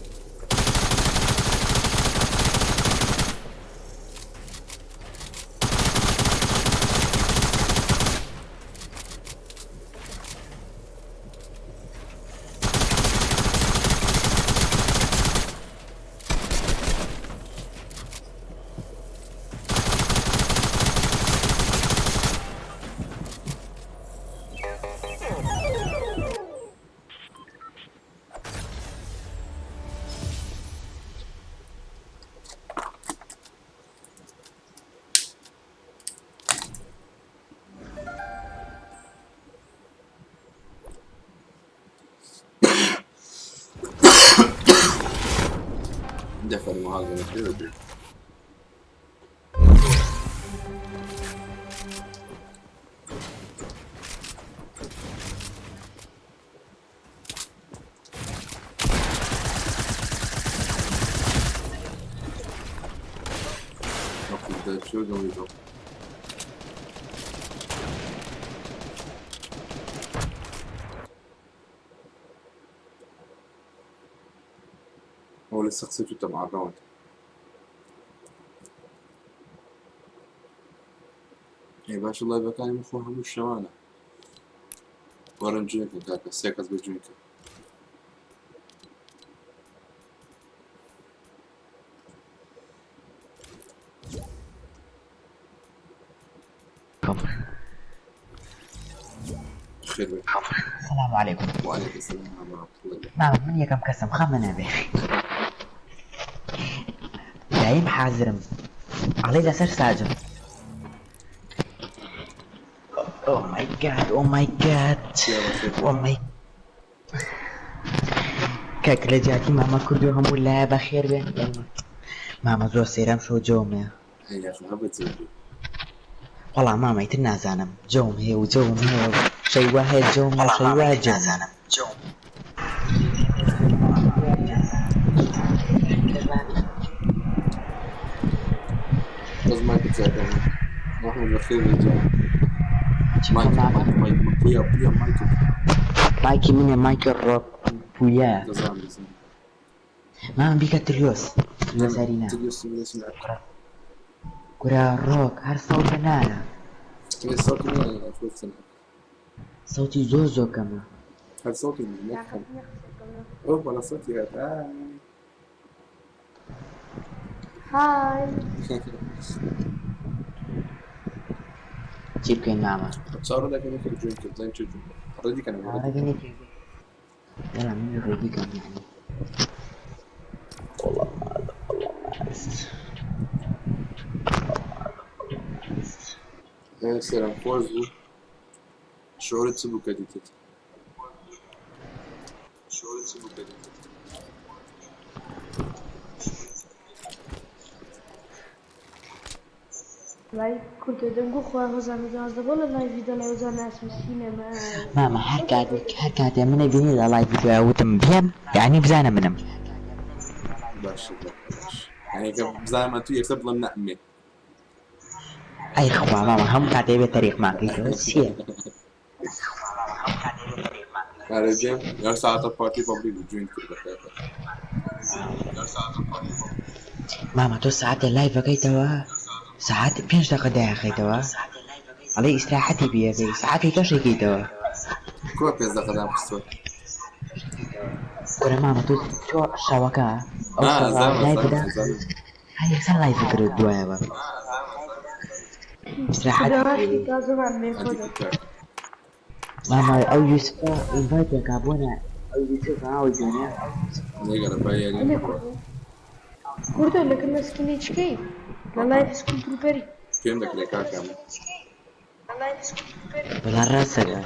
دفع المعالجة كده شو قوي ده هو لسه خسرته تبع الراوند يا باشا الله يبقى كان مخوها مش شمالة ورا جوينكا كاكا سيكاز بجوينكا خير بك السلام عليكم. وعليكم السلام ورحمة الله. نعم من يكم كسم خمنا به دايم حازرم علي لسر ساجم. Oh my god, oh my god, oh my. كاك لجاتي ماما كردو هم ولا بخير بين ماما زور سيرام شو جوم يا هي خربت والله ماما يتنازانم جوم هي وجوم هي شي واحد جوم يا شي واحد جوم بس ما كنت ساعتها ما هو بخير رجال مايكي من مايكي الروك وياه ما بيك تليوس مسارينا كرة الروك هر صوت نانا صوتي زوزو كمان هر صوتي نفهم اوه ولا صوتي هاي جيب كين نعمة صار لك انا في الجوينت زين تشوف اوريدي كان يلا مين اوريدي كان يعني والله ما سلام فوزو شعور تسبوك ديتت شعور تسبوك ديتت لايك كنت دنگو خواه هزانه جازده بولا لايك ویدیو لوزانه اسم سینما ماما هر كاتي من بيني لا لايك فيديو وتم بيم يعني بزانا منم باش يعني زي ما تو يكسب لم نأمي اي اخوة ماما هم كاتي بطريق معك يتوسيا رجال يا ساعة البارتي بابلي بجوين كده ماما تو ساعات اللايف كيتوا ساعات 5 دقائق كيتوا علي استراحتي بيا بي ساعات كاشي كيتوا كوا 5 دقائق بس كره ماما تو شو شبكة او لايف ده هاي سان لايف كره دوايا استراحتي ماما أو يوسف invite يا كابونا أو يوسف عاوز يعني ليه قال باي اللي يعني كورتو اللي كنا سكيني تشكي لا يحسكم بالبري كم لك لك كامل ولا راسك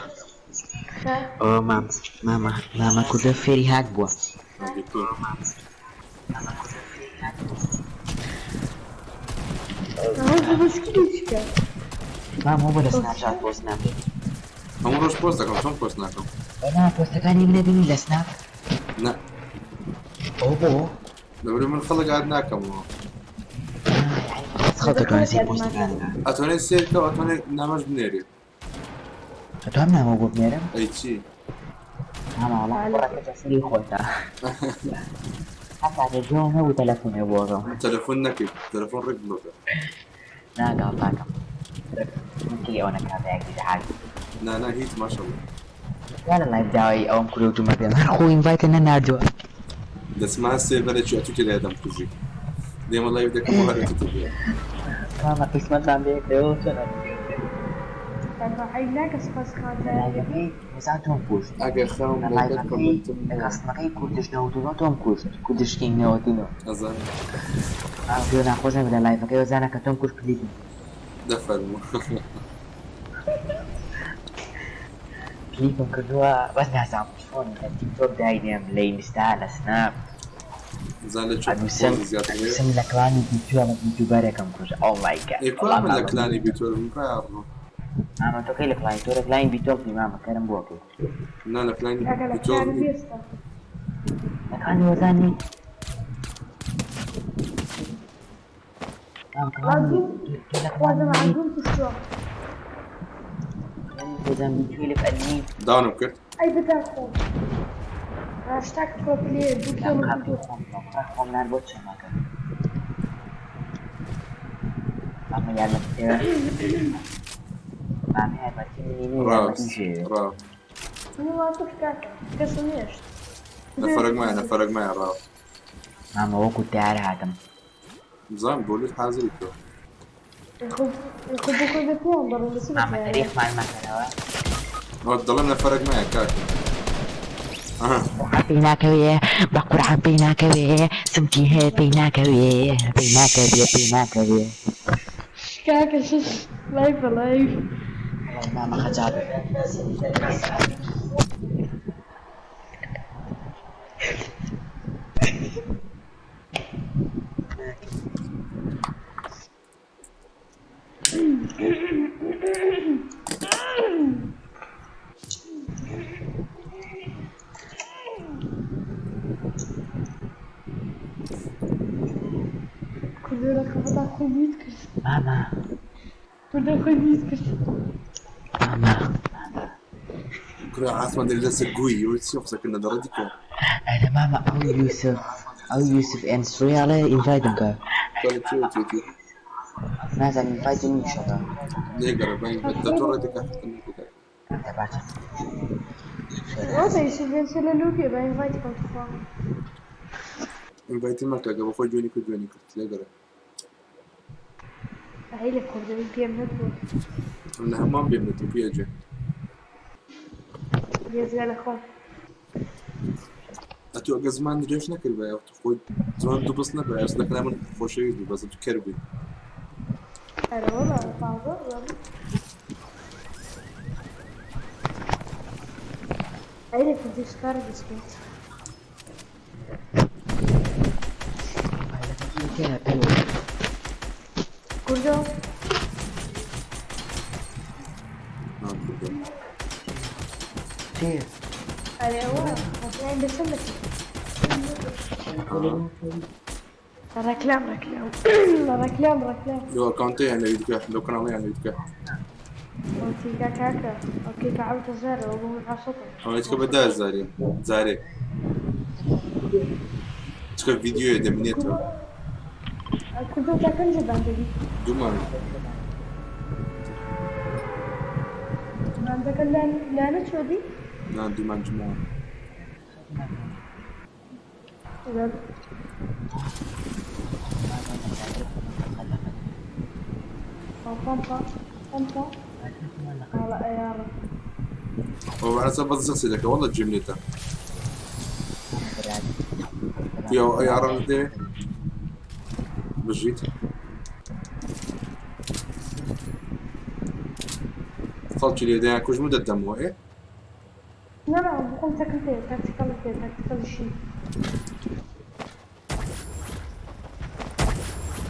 أو ماما كده فيري هاك بوا هذا سكيني تشكي ماما هو بس سناب شات بوست نعم هم روش بوستكم شلون بوستناكم؟ أنا بوست كان يبني بني لسناب لا أوه لو من خلق قعدناكم خلطك أنا سيب بوست كان اتوني سيركا واتوني نامج بنيري أتوهم موجود ميرم اي شي ماما والله مرة كده سري خوتا حتى على الجوم هو تلفون أبوه تلفوننا كيف؟ تلفون رجله لا قاطعكم ممكن أنا كذا كذا حاجة لا هيت ما شاء الله لا لا يبدأ أوم كروتو ما بين أخو إنفايت إننا نادوا ده اسمها السيرفر شو اتو كده دم كوزي ديما الله يبدأ كم هذا تتبع ماما قسمت عم بيك لو شنو عيناك اسفاس خان مساعدهم كوش اجا خام لا يفكر أصلا كودش نودو توم كوش كودش كين نودينو اظن أنا خوزنا من اللايف كيو زانا كتوم كوش كليب دفع المو كليبهم كلها بس ناس عم تشوفون التيك توك دايما لي مستاهل سناب زال تشوف أدوسم لك لاني بيتوبر كم كوش أو ماي جاد ايه كل من لك لاني بيتول من بعرفه ماما تو كيلك لاين تو لاين بيتول في ماما كلام بوكي لا لك لاني كان بيتول بيستا كان وزاني لازم عندهم تشوف وزان بيتولي في قلبي داون بكرت اي بتاخذ هاشتاج بروبلي كم خم نار بوتش ما كان ماما يلا كده ماما هاي بتجيني راس راس انا ما تفكر كسميش فرق معي راس ماما هو كنت عارف هذا زين بقول لك حاجه لك يخبوا كل بيتهم برا اللي ماما تاريخ مع المكان هو ضلنا فرق معي كاكي بيناك وياه بقرع بيناك وياه سمتيها بيناك وياه بيناك وياه كاكا شش لايف ماما خجاب كلنا خبطة خوي كرت ماما كلنا خوي كرت ماما كل عاصمة اللي لسه قوي ويتشوف سكننا دردكم أنا ماما أو يوسف إن سوري على إنفايتنك طيب شو تيجي ماذا إنفايتني شباب ليه قربين دردك تبعت هذا يصير سلالوكي باين فايتكم تفاهم انفايت المكة قبل خوي جوني كنت ليه قرب هاي لك كردوي بي ام نتورك من همام بيمنتو بي اجي يزال اخوان اتو اقزمان ريش نكر بقى خوي زمان دو بس نبقى بس لكن امن خوشي بس كربي انا والله فاضل هاي لك كنت اشتري بسكيت كردو كيف ايوه هتلاقي بسمك ركلام لو اكونتي يعني يدك لو كان يعني يدك وانتي كاكا اوكي كعبت الزر وابو محصطة انا يدك بدا زاري تشوف فيديو دمنيتو كردو تاكل جدا عندك دومان عندك لا شو دي لا دومان جمعة بامبا على يا رب وأنا سبت زلزلك والله جملته فيها أي عرض ده بجيت صوت لي ده كوش مدة دمو إيه não, بكون tactical شيء.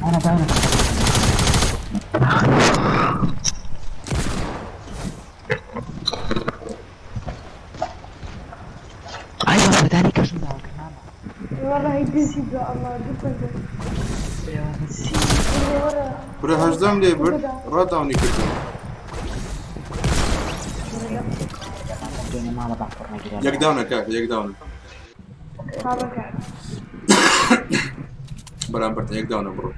أنا أيوة فتاني كشف والله يدزي بقى الله جدا برا هجدم لي برد رادوني كده يك داونا برامبرت يك داونا برو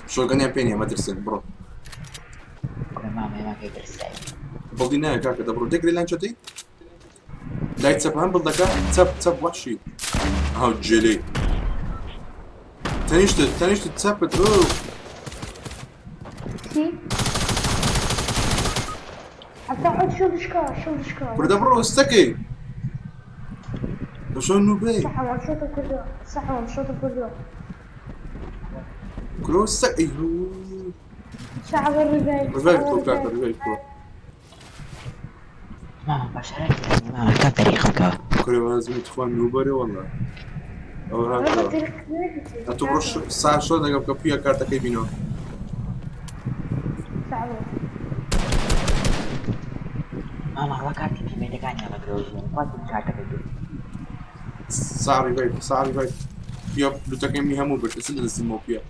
شو قنيا بيني ما ترسل برو ما كيدر السعي بلدينا كاكا ده برو دقري لانشتي لا يتسب هم بلدكا تسب وحشي هاو جيلي تانيش تتثبت سي حتى شو الاشكال بردا برو استكي شو النوبي صح ولا شوط الكردو كلو استكي صح الريفايف ريفايف ماما بشرك ماما كم تاريخك كلو لازم يدخل نوبري والله او هذا تبرش الساعة شو ده قبل فيها كارتا كيبينو ماما وقعت في ميدان على جروزين قد كارتا كيبينو ساعة ريفايف فيها بلوتاكين ميها مو بس اللي اسمه فيها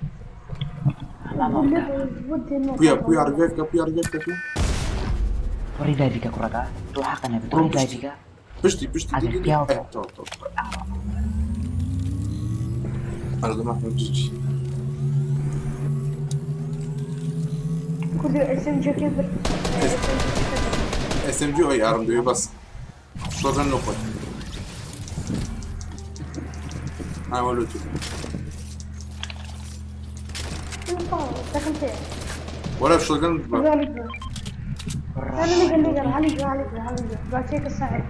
فيها ريفايف وريفايفك كرة تو حقنا بدون ريفايفك بشتي هذا فيها أنا ده ما أحب جيجي كل SMG كبر SMG أي عرم دوي بس شو ذا نقطة هاي ولوتو ولا شو ذا علي بعطيك الساعة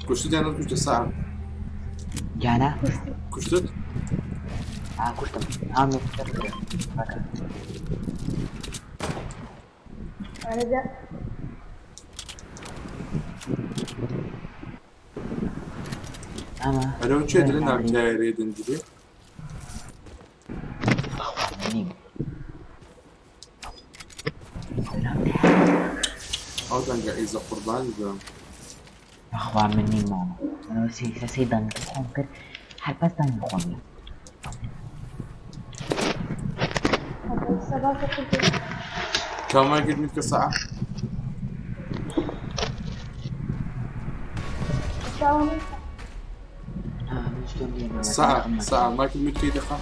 كشتي أنا كنت ساعة جانا كشتت كشتم عامل أنا ده أنا وش أدري إنها بتاعي دندري أو تنجا إذا قربان إذا أخوة مني ماما أنا سيدان كخون كر هل بس دان يخون كم ما قد متك ساعة ساعة ما قد متك دقيقة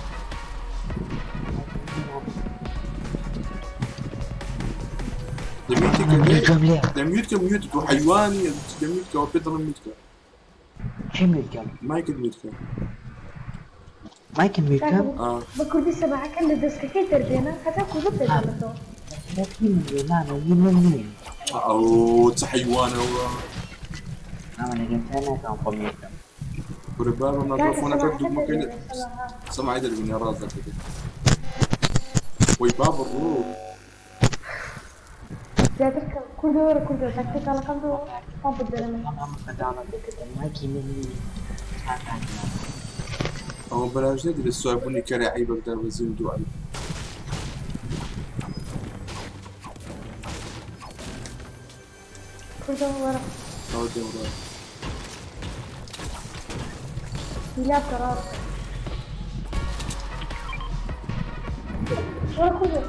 دميتك وحيواني دميتك وبيضر ميتك شو ميتك؟ مايكل ميتك مايكل ميتك؟ بكردي سبعة كان دستكي تربينا حتى كذبت جالتو لكن يونانا يمني أو تحيوان هو أنا لكن أنا كان قميص بربابا ما ضافونا كدو ممكن سمع عيد اللي راسك كده وي بابا الروح جاتك كل تكتيك على قلبه ما بدنا أو بلاش ندري السؤال بني كراعي بقدر وزين دوالي كل ورا أو دورة لا قرار ورا كله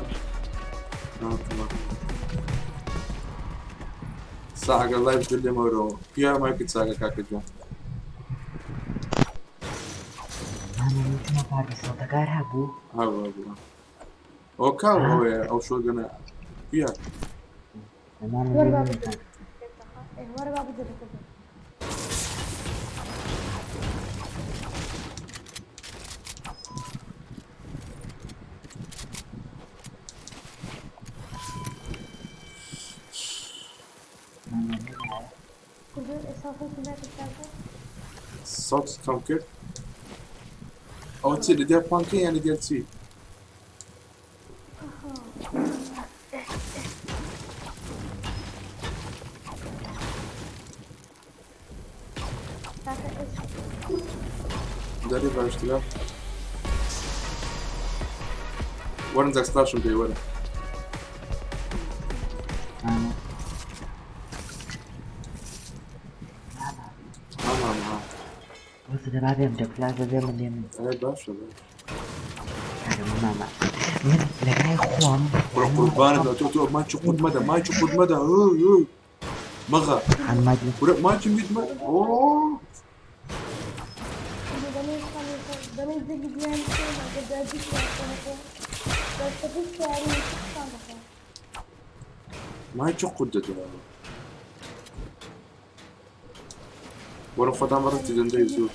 تمام ساعة الله يبدل لي مرو يا ما يمكن ساعة كاكجا أنا ممكن أبغى صوتك أرهبو هوا أو كاو هو أو شو جنا فيها ورا بابا بدل صافي سمعت الكلام. صوت كم كيف؟ أو تي اللي ديال بانكي يعني ديال تي. داري باش تلعب. وين ذاك ستاشن بي وين؟ بص ده بعد يوم جاب لعبة زي ما اليمن. ايه باشا. هذا ماما. من لقاي خوام. قربان لو تو ما تشوف مدى ما تشوف مدى مغا. عن ماجي. ورق ما تشوف مدى. اوه. ما تشوف قدته. ورا خدها مرة تدندي يزور.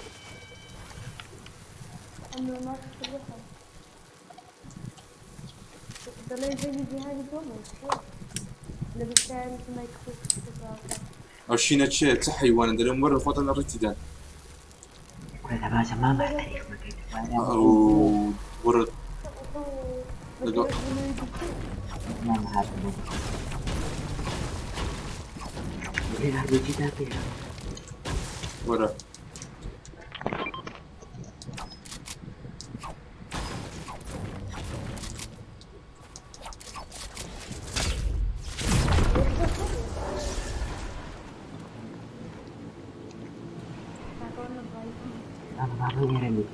أشينا تشي تحيوان دري مرة خدها مرة تدان. هذا ما زمان ما تاريخ ما كنت. أو ورا. لقى. ما هذا مو. ليه هذا جدا فيها. ورا. ما بغير اللي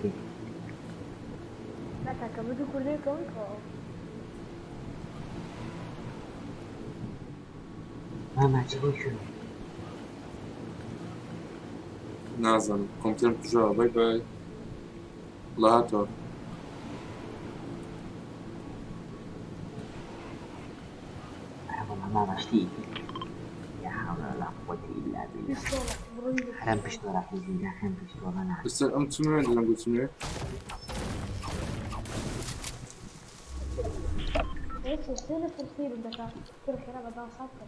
لا تكملوا كلكم. ما تسوي شو. نازل كومتين بجوا باي باي. لاتو. ما مشتي. يا حول ولا قوة إلا بالله. حرام بشتورة حزين حرام بشتورة أنا. بس أنت سمعت اللي قلت سمعت. ايش السنة في الخير ده كل خير بدأ صفر.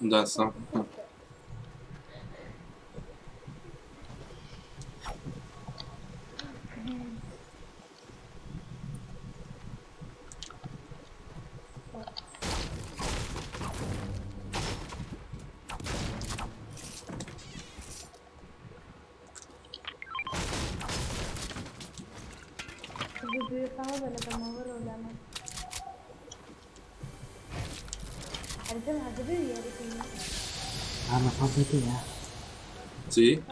ده صح. أنا صبيتي يا. تي؟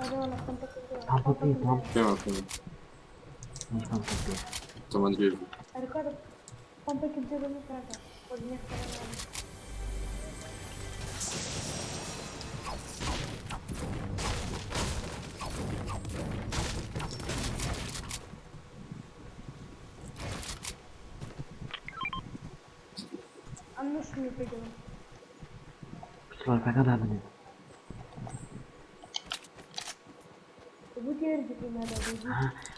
صبيتي توم. كم كم؟ مش صبيتي. تمن ريال. شو الفكرة مني؟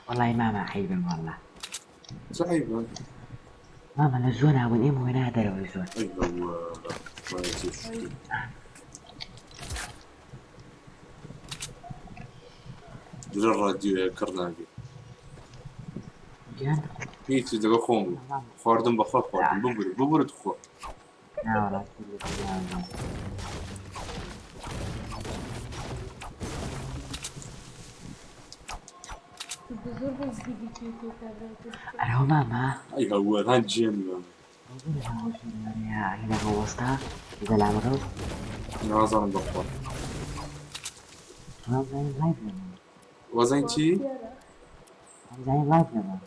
والله ماما حيبا والله. صحيح. ماما نزونا والإيم وين هذا لو نزون. أيوة كويس. دير الراديو يا كرناجي. جان. هيتي دقا خوم. خواردن بخار خواردن ببرد خوا. لا والله. أنا هو ماما. أيوة هو هانجين. يا هنا غوصتها إذا العمرو. نازل بخار. ما زين لايف لما. وزين شي؟ زين لايف لما.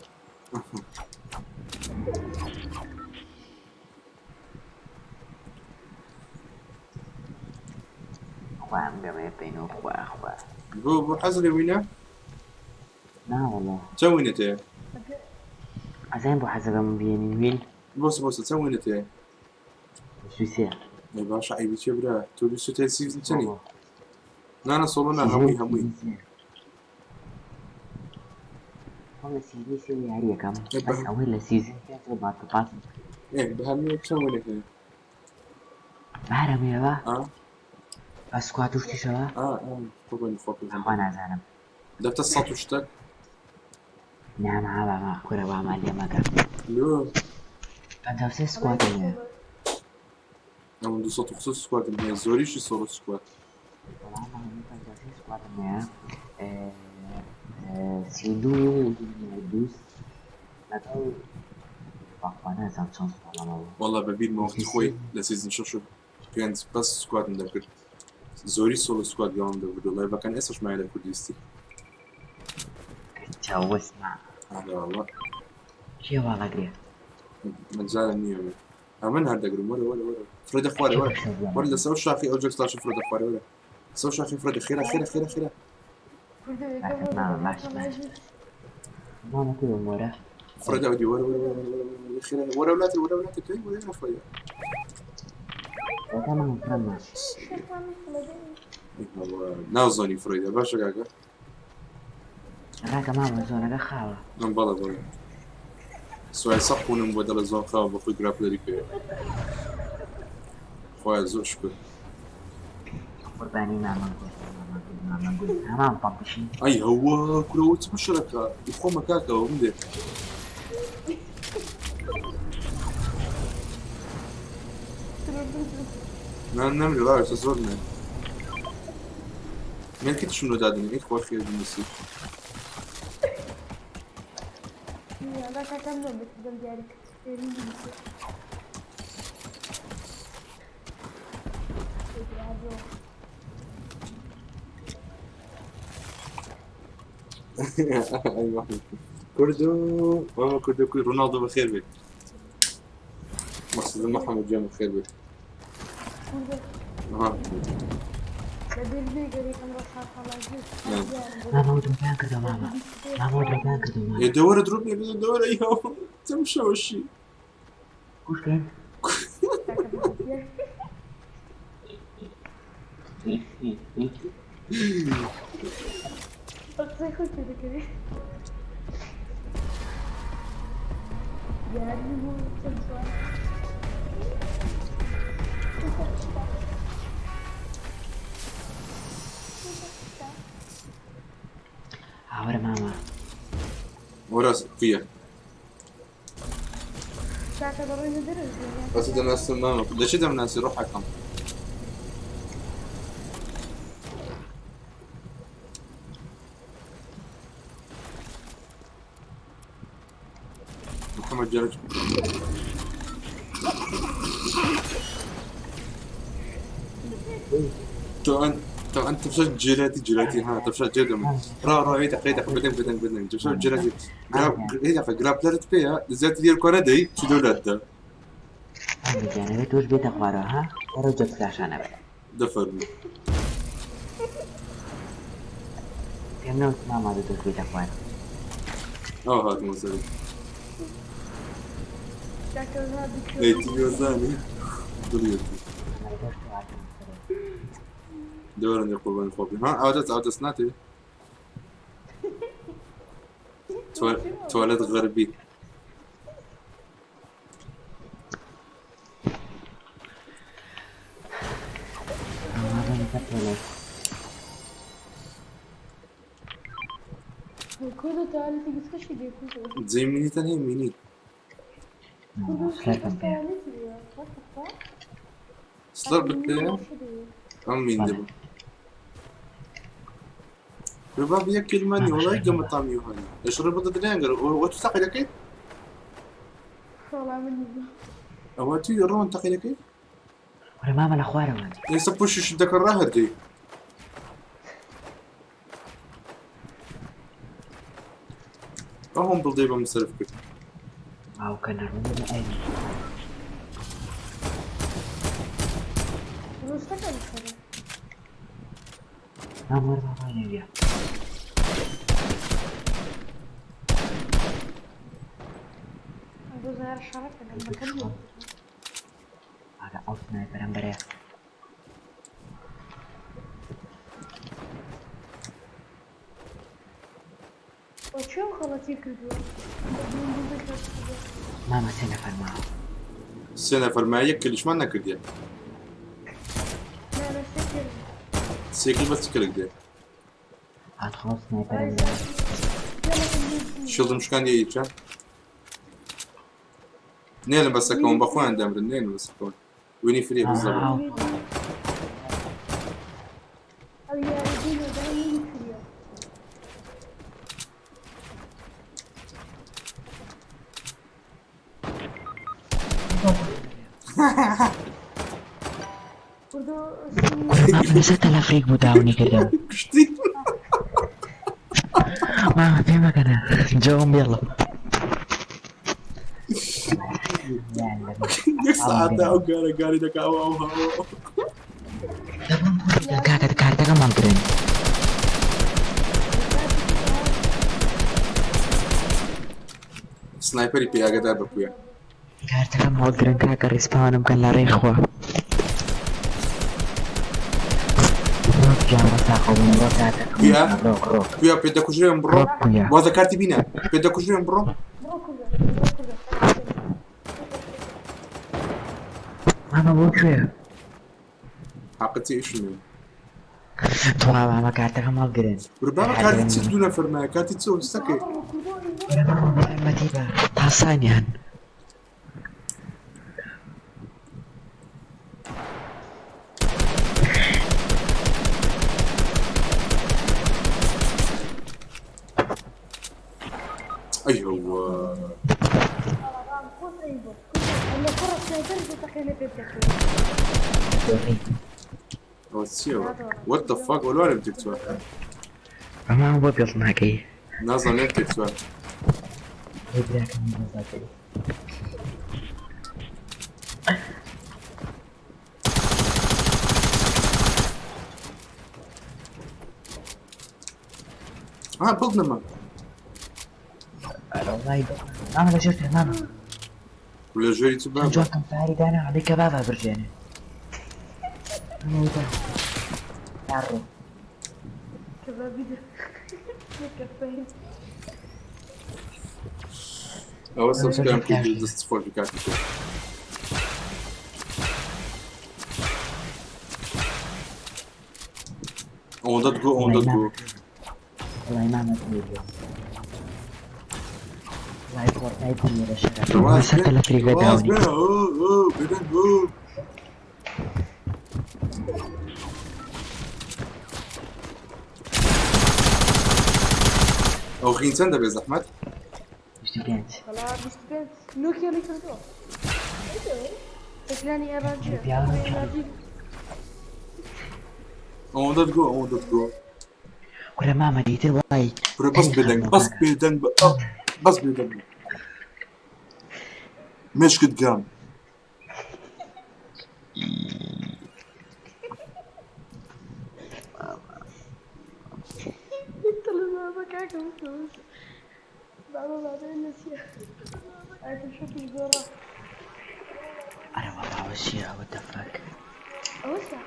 أخوان قبل بينو أخوان. بو حزري وينه؟ لا والله. تسوي نتي؟ زين بو حزري من بيني وين؟ بص تسوي نتي؟ شو يصير؟ يا باشا عيب تبرا تولي ستة سيزن تاني. أنا صورنا همي. والله سيزن عليه كم؟ بس أول سيزن كان بعد تباص. إيه بهمي تسوي نتي؟ بعرف يا با. اسكوات وشتي شوا طبعا فوق اخوانا زانم دفت الصوت وشتك نعم عابا ما كورا وعمل لي مكا لا انت وسي سكوات يا انا عنده صوت خصوص سكواد اللي هي زوري شي صوت سكواد والله ما انت وسي سكوات يا سيدو دوس لا تو اخوانا زان شانس والله والله ببيد ما وقت خوي لسيزن شو كانت بس سكواد مذكر زوري سولو سكواد يوم ده والله ما كان اسمش معي لكردستي جو اسمع هذا والله شي والله قريب من زال النية من هذا قريب ولا فريد اخواري ولا سوي شاخي اوجك ستاش فريد اخواري ولا سوي شاخي فريد خيره ما نقول ورا فريد اودي ولا خيره ولا ولاتي كاين ولا فريد تمام تمام ناوزوني فريد باشا كاكا راك ما بزون راك خاوه بلا سواء صحون مبادلة زون خاوة بخوي جرابلري كي خويا زو شكر قرباني ما نقول تمام طبشي اي هو كل وقت مشركة يخو مكاكا ومدير نعمل لا تزورنا ما كنت شنو دادني ايه خويا خير بالنسي هذاك كان بالنسبة ديالك ايوه كردو ماما كردو رونالدو بخير بك مقصد محمد جام بخير بك ماما ودو مكان كردو ماما يدور اضربني بدون ايوه تمشى وشي وش كان؟ ورا ماما ورا فيها بس ده ناس ماما ليش ده الناس يروح حكم محمد جرج تو انت تفشل جيلاتي ها تفشل جدا را عيدك بدن تفشل جيلاتي جرابلرت فيها زيت ديال كندي شو دولات انا بيت وش بيت اخباره ها ورجع فلاش انا بقى دفرني كملت ماما بيت وش بيت اخباره هات مثلا ايتي يوزاني دوليتي دورني قربان خوبي ها عودت سناتي توالد غربي زي ميني تاني ميني سلر بالبيع مين دبا رباب ياكل ماني والله يقام طعم يوهاني اشرب ضد دينجر وتساقي لك والله من اواتي يرون تقي لك ورا ماما الاخوار وين يسبوش شدك الراهر دي هم بالضيبه مسلف كده او كان رمضان اي ماما بابا يا ظاهر الشرف لما كمل هذا اوت سنايبر امبارح وشو خلصي كده ماما سنفر معه السنة فرماية كلش ما نكد يعني لا لا فكر سيكل بس كلك دي عاد خلاص سنايبر هاي يلا شلت مش كان يجي اثنين بس اكون باخوان دامر اثنين بس اكون ويني فري بالضبط ما 6000 ريك مداوني كده ما في مكان جاهم يلا ساعتها قال لك او كارتا كم ممكن سنايبر يبي اقدر بكويا كارتا كم ممكن كاكا ريسبان ممكن لا ريخوا كويا بيدا كوجرين برو وهذا كارتي بينا بيدا كوجرين برو ماما بوكويا حقتي ايش منو تو ماما كارتا كم ممكن ربما كارتي تسدونا فرما كارتي تسوي سكي ما تيبا تحصاني هن ايوه وات ذا فاك ولا بتكتب ما هو بيض معك ايه نازل لين تكتب بلدنا ما والله ماما شفت ماما ولا جري تبع جوكم فارد انا عليك بابا برجعني موتا تعرف كبابي ده كفايه او سبسكرايب كل دست فور كارتي on that go والله ما تقول والله فورتنايت من الشارع ما سكر الفريق داوني بدنا نقول او خين سنده يا احمد مش تبينت خلاص مش تبينت نوكيا اللي تردوه تكلاني يا رجل on that go ولا ماما ديت الواي بس بدنك مش قدام انت اللي مكانك مفلوس بعمل بعدين نسيها عارف شوف الجرة انا والله وشيها وات ذا فاك اوسع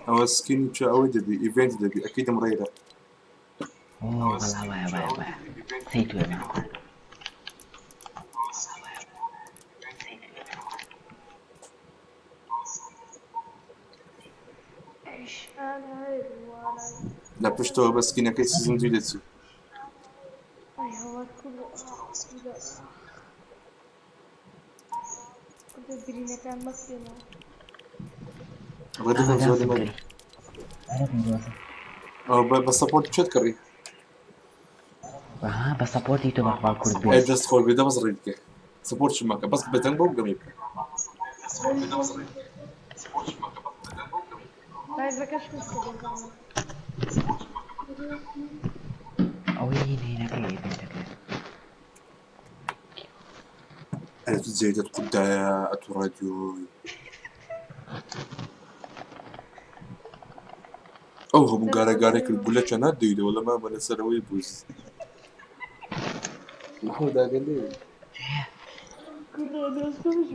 او سكين تشا او دبي ايفنت دبي اكيد مريضه اوه والله واي نسيتو يا ماما ايش انا هاي لا بشتو بس كنا كي سيزون جديد اي هو كله كده برينا كان مكينا غادي نزول مالي او بسبورت تشات كري بسبورت يوتيوب اخبار كل اي بيت دست خول بيدا بس ريدك سبورت شماك بس بتنبو قريب عايز اكشف الصدر وين هنا في بنتك انا تزيد القدايا راديو او هم قارك البولات انا ديده ولا ما انا سروي بوز محمود قال لي كله انا مش كله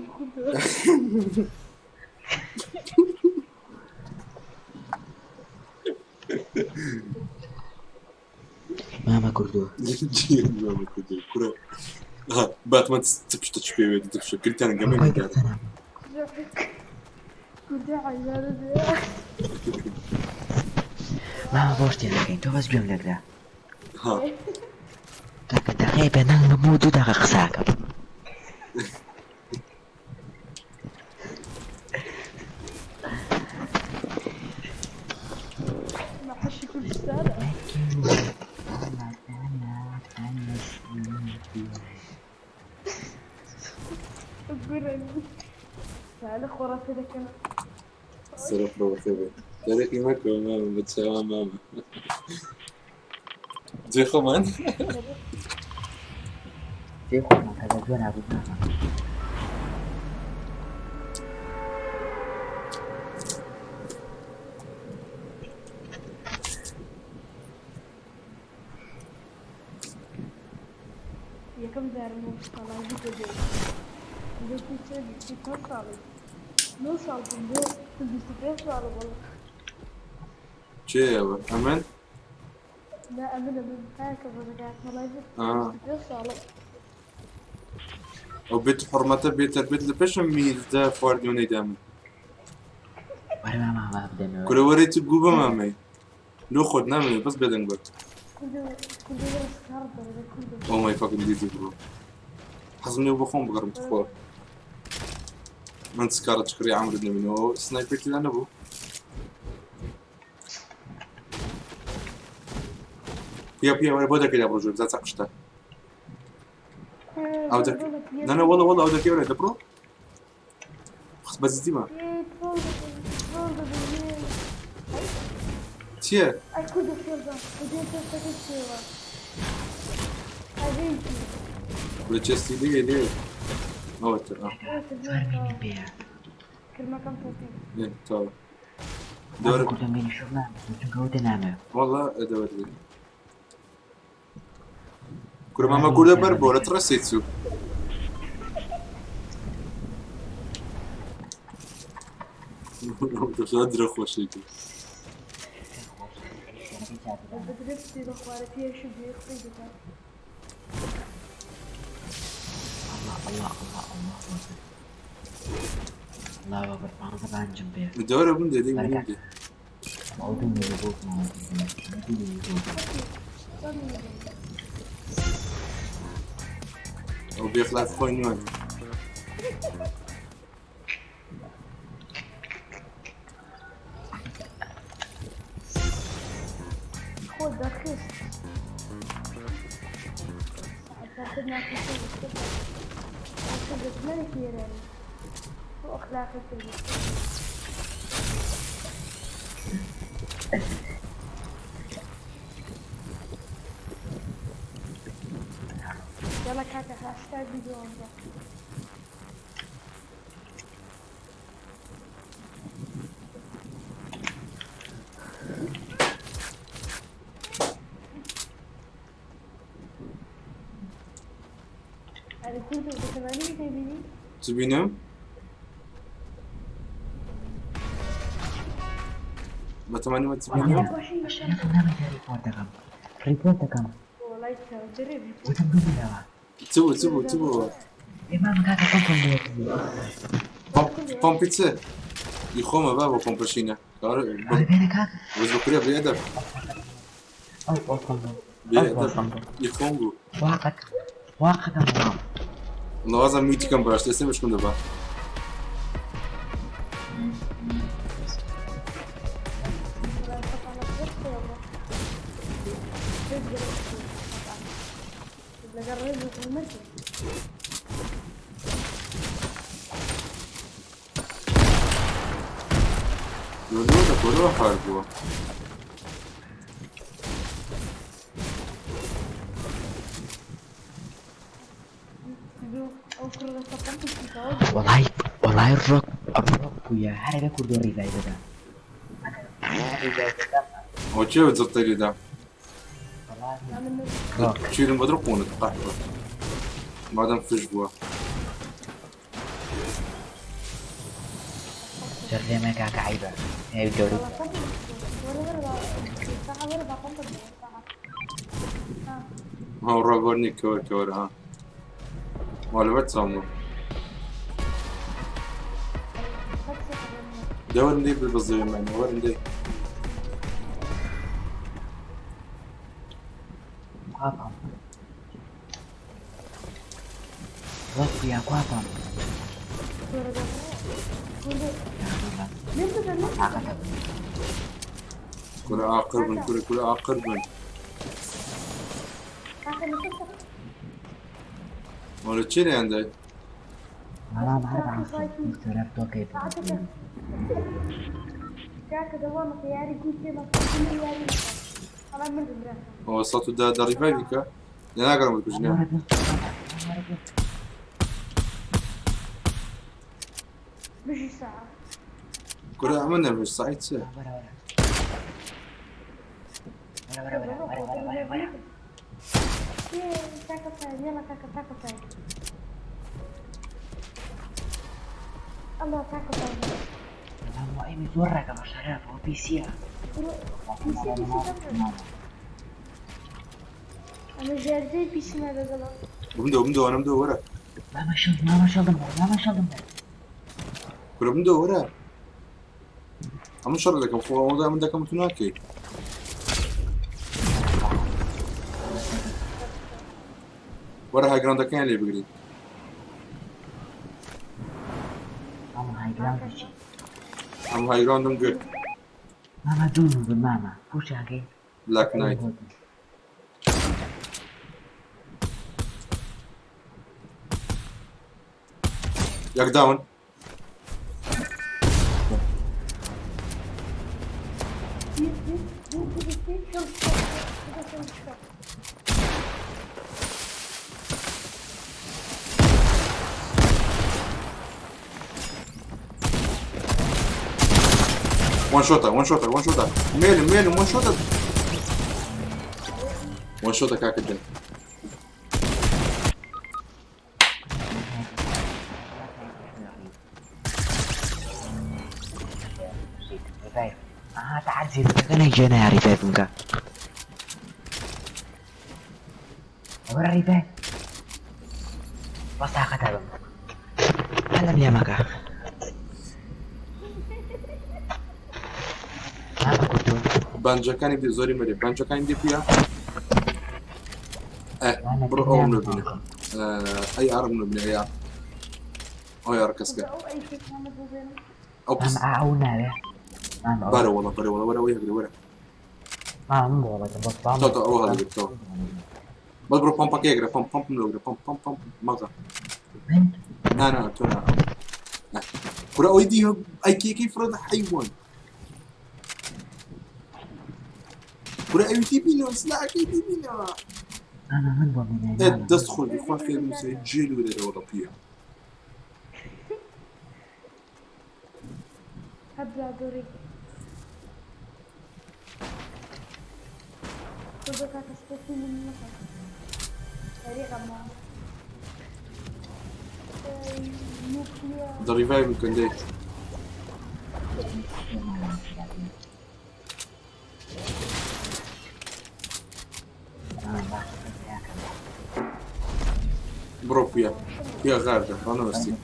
ماما كردو ماما كردو كرة باتمان تبش تشبيه ودي تبش كنت انا قبل كنت عيالة Mama bos dia lagi, tu bos bilang dah. Ha. Tak kata hey benang nemu tu dah kesakap. ما حش كل السنة أقول تعال خرافي لك أنا صرف روحي تاريخي مكة ماما بتساوى ماما زي خمان Dia kau nak ada dua nak buat. يا كم دار نوصل على الفيديو إذا كنت توصل نوصل بندور تلبس توصل والله شي يابا أمان لا أبدا هكذا رجعت ملاجئ توصل وبيت حرمته بيت البيت لبشم ميز ده فاردوني دام Baru mama benda. كل وريت بجوبة مامي لو خد نامي بس بدن قلت كنت سكرت ولا كنت او ماي فاكن ديزي برو حزمني وبخون بقرب تخور من سكارت شكري عمرو بن منو سنايبرتي انا بو يا ولا بودك يا برجو بزات قشطه عودك انا والله عودك يا ولد برو خص بس ديما تيه Откуда сюда? Где ты хотела? Оденьте. ولتشستي ليه موت Это Suara mimpi ya. كلمة كم تطيب. ليه تو Aku دور udah main sholat, macam kau udah nama. والله دور لي كل ما اقول بربو لا ترسيتسو تصدر خوشيتو بدرستي الأخبار فيها شو بيخطيها. Allah. Allah berpangkat jumpa. الدورة بندي دي بندي Mau tu mulu buk mau. Nanti mulu. او بيخلع في خوينوان خود دخيص. تاخذنا في شيء كذا. أخذت ملك يراني. وأخلاقي كذا. يلا كاكا هاشتاج فيديو عندك. هذا كله بثمانية تبيني؟ تبينهم؟ بثمانية ما تبينهم؟ Aku nama dari report kamu. والله يتدرب. Udah dulu dah. تبو Memang kakak kau lihat. بوم بيتزا يخوما بابا كومباشينا Bagaimana kakak? وزبكريا بيأدب Oh, potong. بيأدب يخونغو Wakat kamu. الله لازم ميتي كم براش تسمع مش كم دبا يقولوا كلها حاربوا Wallahi rock punya. Hari aku 2 ribu dah. وشو تزبط لي ده Rock. تشيل المضرب تقطع بعدين فجوا Jadi mereka kakak iba. Jauh. ها راغوني كور ها ولا بتسمو ده وين دي بالزي معنا وين دي Kwapam. Waktu ya kwapam. كل عاقر كل عاقر ولا تشيلي عندي Malah marah langsung. Sudah tuh kayak هو صوته ده ريفايفيكا لا اقرب لك جنيه مش ساعة كل عملنا مش سعيد ساعة الله تاكل Mau ini suara kalau saya mau PC ya. انا جاردين بيسنا هذا بمدو انا مدورة Mama şaldım. كل مدورة أنا شر لك أخو موضوع من ذاك متناكي ورا هاي جراند كان اللي بقري Mama high ground sih. I'm high ground I'm good Mama dulu mama. Push lagi. Black Knight ياك داون وان شوتر ميل وان شوتر كاك الدين تعال كان يجينا يا ريفايف مكا. ورا ريفايف. بس هاكا تابع. هلا يا مكا. بانجا كان يبدي زوري مري بانجا كان يبدي فيها برو او نبني اي عرب نبني اي عرب او يا ركسكا او بس معاونا يا برا والله ولا ويهقري ورا والله بس تو او هذا تو بس برو بامبا كيغري بام نوغري بام ماذا انا تو كرة اويدي اي كي فرد حيوان كرة اي تي بينا سلاح كي تي بينا انا من بومين تدخل اخوان في المسجل ولا الاوروبيه هبدا دوري كذا كاستفيد من المكان طريقه ما The revival can do. برو فيها غاردة انا نفسي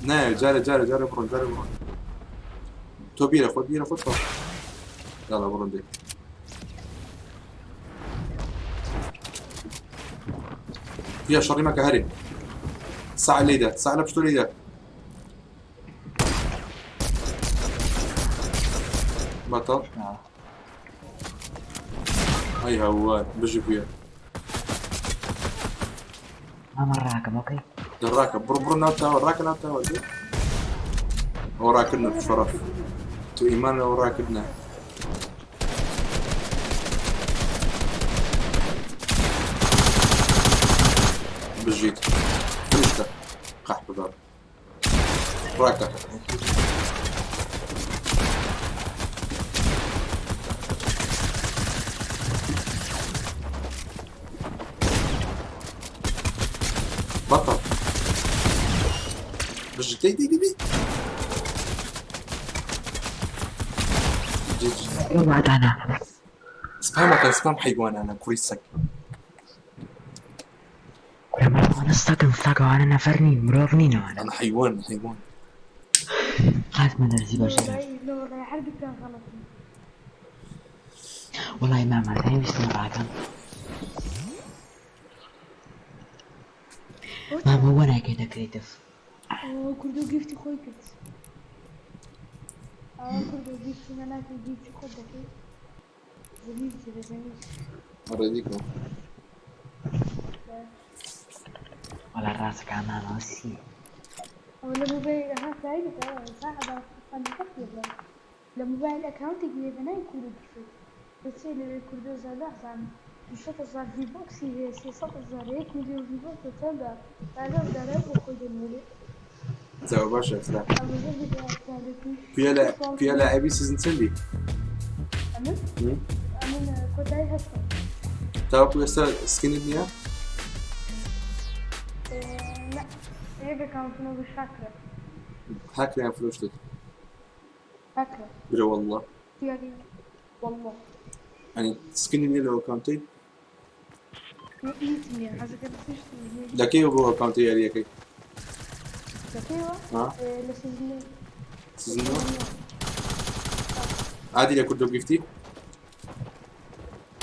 نه جاري برو تو بيرا خد يلا برو دي فيها شري مكا هري ساعة ليدا ساعة لبشتو ليدا بطل اي هوان بجي فيها ماما الراكب اوكي الراكب برو ناوتا الراكب دي هو راكبنا بشرف تو ايمان هو راكبنا بجيت فرشته قحط دار راكب بطل بجيت دي يوعد انا سبام حيوان انا كويسك لما انا استقم وانا نفرني مروفني انا حيوان قاسمة نرزي لا باشا والله لا والله حرقك كان غلط. والله ماما لا يمشي معاكم ماما وانا كده كريتيف كردو جيفتي خوي كنت كردو جيفتي انا في جيفتي خدك زميل كده زميل أريدكم. ولا راسك يا ماما وسي لما باين ها سعيدة ساعة أنا كثير لما باين الأكاونت يجي أنا يكون بفيت بس اللي كردو زاد أحسن مش صار في بوكسي هي سياسات صار هيك مليون في بوكس تبع هذا ضرب وخذ المولد تاو باشا سلام. فيها لاعبي سيزن تسلي. أنا كنت هاي هسه. تاو كويسة سكين النيا. لا هيك كان في نوع شاكرة. هاكر يعني فلوس لك. شاكرة. بلا والله. يعني والله. يعني سكين النيا لو كانتي. ميتني حاجة كده تشتري. ده كيف هو كانتي يا ريكي. كيف؟ لسيزنين. سيزن عادي اللي كردو جيفتي؟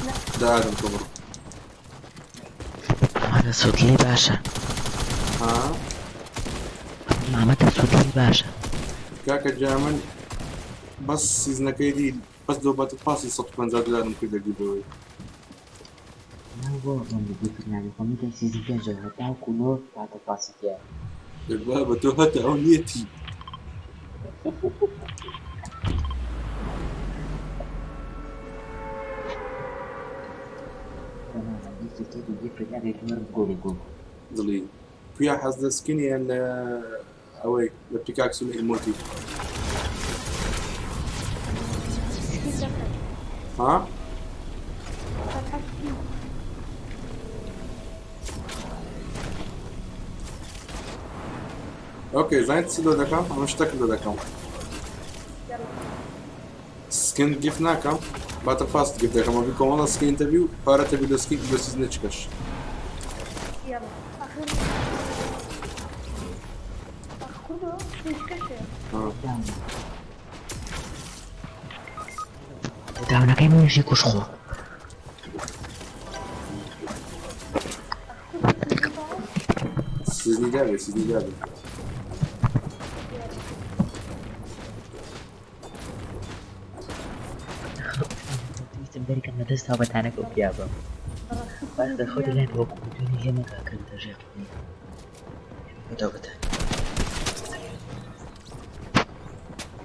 لا. ده آدم كبر. ماما صوت لي باشا ها؟ ماما صوت لي باشا كاكا جامن بس سيزن كيدي بس لو بتفاصل صوت من زاد لازم كده جيبوي. لا هو من بيجي يعني كم سيزن كان جوا تاو كله بعد فاسيتيا الباب توهت أوليتي. ضلي فيها حظ سكيني ان اوي البيكاكس الموتي. ها؟ اوكي زين تسيلو دكام انا مش تاكلو دكام سكين جيف ناكام باتر فاست جيف دكام ابيكم والله سكين انترفيو فارت ابي سكين بس نتشكش يلا اخر كله نتشكش دعونا كيما يجي كشخو سيزني جابي تبارك الله دست هابط عنك وكيابا بعد خود لعب وكودوني هنا كان ترجع بدأت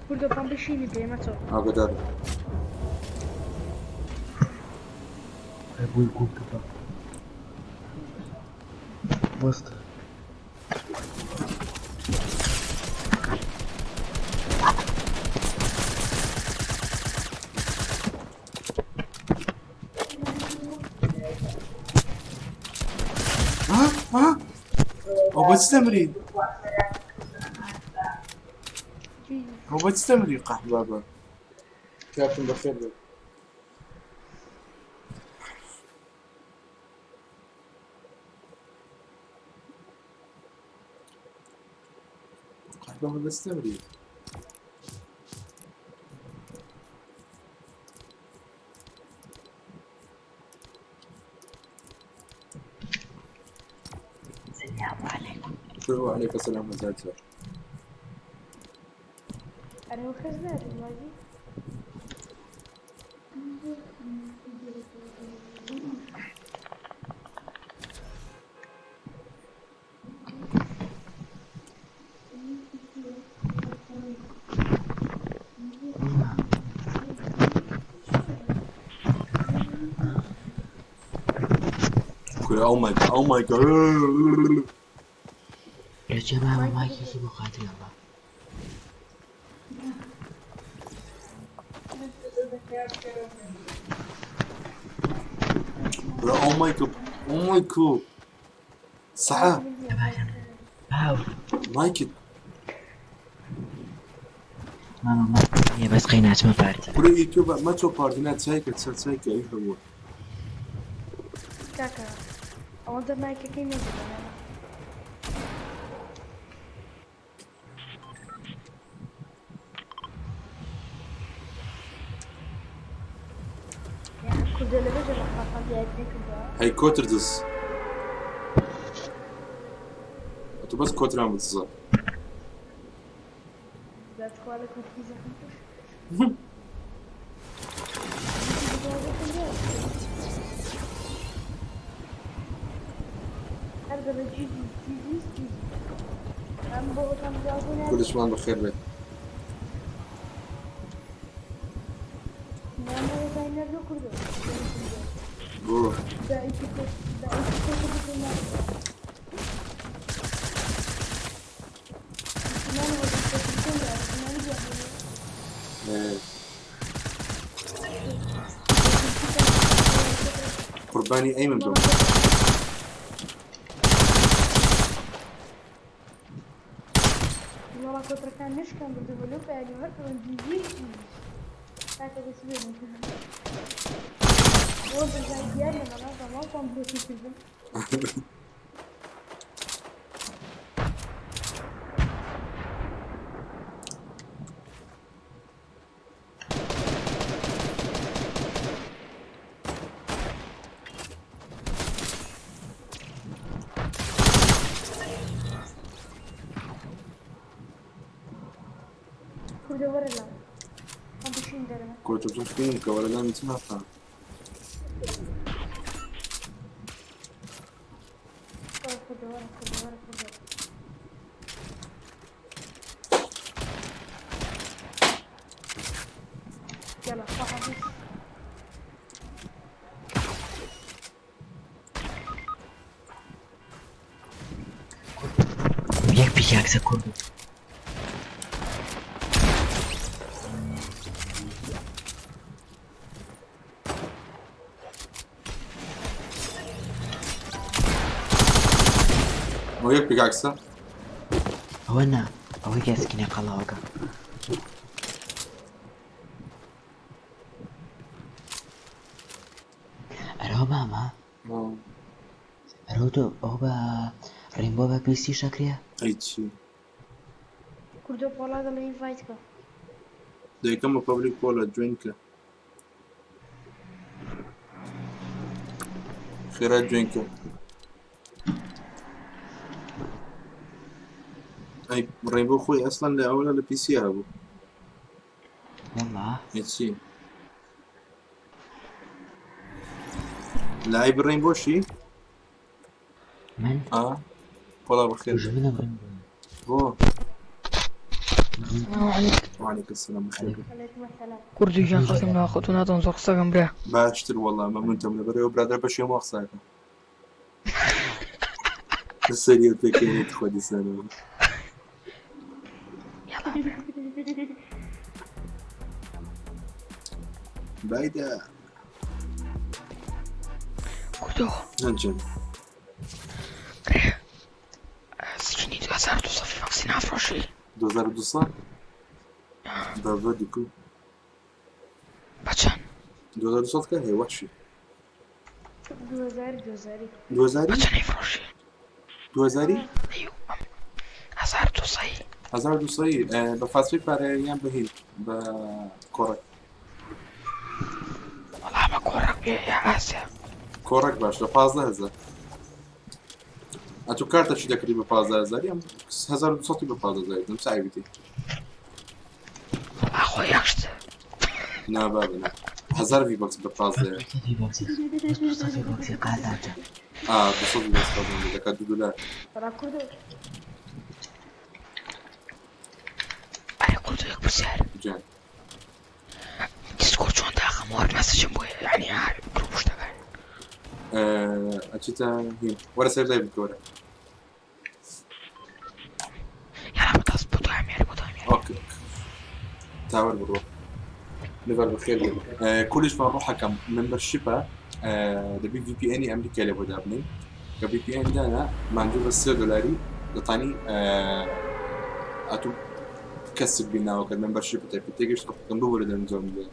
كله كان بيشيني بيمته قدر أبوي يقول كذا وسط ها هو بتستمري قاح بابا كابتن بخير قاح بابا بتستمري السلام عليكم وعليكم السلام ورحمة الله. انا وخزنات الواجي Oh my god. يا جماعة ما يجي مقاتل الله Oh my god. صح. واو لايك ماما هي بس قينات ما بارد برو يوتيوب ما تو باردينات سايكل ايه هو كاكا اود مايك كيميا كردو اللي بيجي بخاف دي عندك كردو هي كوتر دز تو بس كوتر عم بتصير ذات خوالك متفيزة خمسة هرجع بجيجي جيجي عم بقول عم جاوبوني كل شوي بخير بيت ما ديزاينر لو كردو برو ده انت كنت قرباني ايمن جو والله كنت كان كان بديفلوب يعني هكا ونجيب هكا بس هو زي ديالنا معناتها ما كان بروتيكيزم كردو ورا لا ما بيشين درنا كنت بتشوفين ولا لا متنافع كردو ورا يلا صاحبي Jak pijak za kurdu. ما يكفيك عكسه هو أنا أو هي سكينة قلاقة. أرو ماما أرو تو أو با ريمبو با بيسي شكريا. اي شيء كردو بالا قال لي فايتك ده كم بابليك ولا درينك خيرات درينك اي رينبو خوي اصلا لاول البي سي ابو والله. يتشي لاعب الرينبو شي من؟ والله بخير وجمنا بريمبو. اوه السلام عليكم. وعليكم السلام بخير عليكم السلام كردو جان خاصم لا خطونا تنزق سقم برا. باشتر والله ممنون من بريو برادر بشي ما خساك السريع تكيني تخدي سنة بايدة كردو هنجن سجني 2000 تصفي ماكسين عفرشي 2200 دابا ديكو باتشان 2200 كان هي وحشي دوزاري 2000 باتشان يفرشي 2000 ايوه 1000 تصفي 1200 بفاسفي باريان بهيل بكورك والله ما كورك يا آسيا. كورك باش 15000 اتو كارتا شي تقريبا 15000 يم 1200 ب 15000 مساعدتي والله أخوي يكشت. نا بابا 1000 في بوكس ب 15000 في بوكسي. في بوكسي قاعدة. بصدق بس قصدي اذا كان دولار ترى كردو أنا كردو يكبر سعر. جان ديسكورد شو عندها خمار مسج بوي يعني جروب اشتغل. اتشيتا هي ولا سير زي بالكورة يلا بتظبط وعمير اوكي تعال بنروح نفر بخير كلش بنروح كم ممبرشيبا ده بي في ان امريكا اللي بدابني كبي في ان ده ما عنده بس $10 لطاني اتو تكسب بينا وكان ممبرشيب تاعي بتيجي كم دور ده نظام ده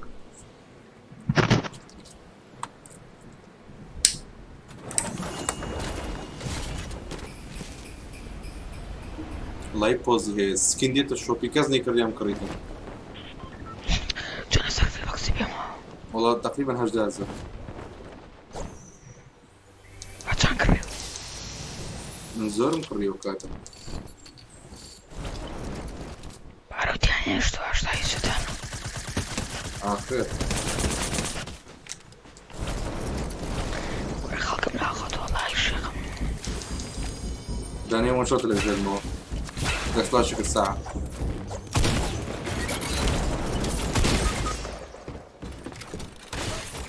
الله يبوز هي سكين ديت الشوبي كازني كريم كريتو شو نسال في الوقت بيوم. والله تقريبا هجدازة من زور مقري وكاتب بعرف يعني что есть это. خير. والخلق ملاقط والله الشيخ. داني وان شوت اللي جلمو. داشتاشك الساعة.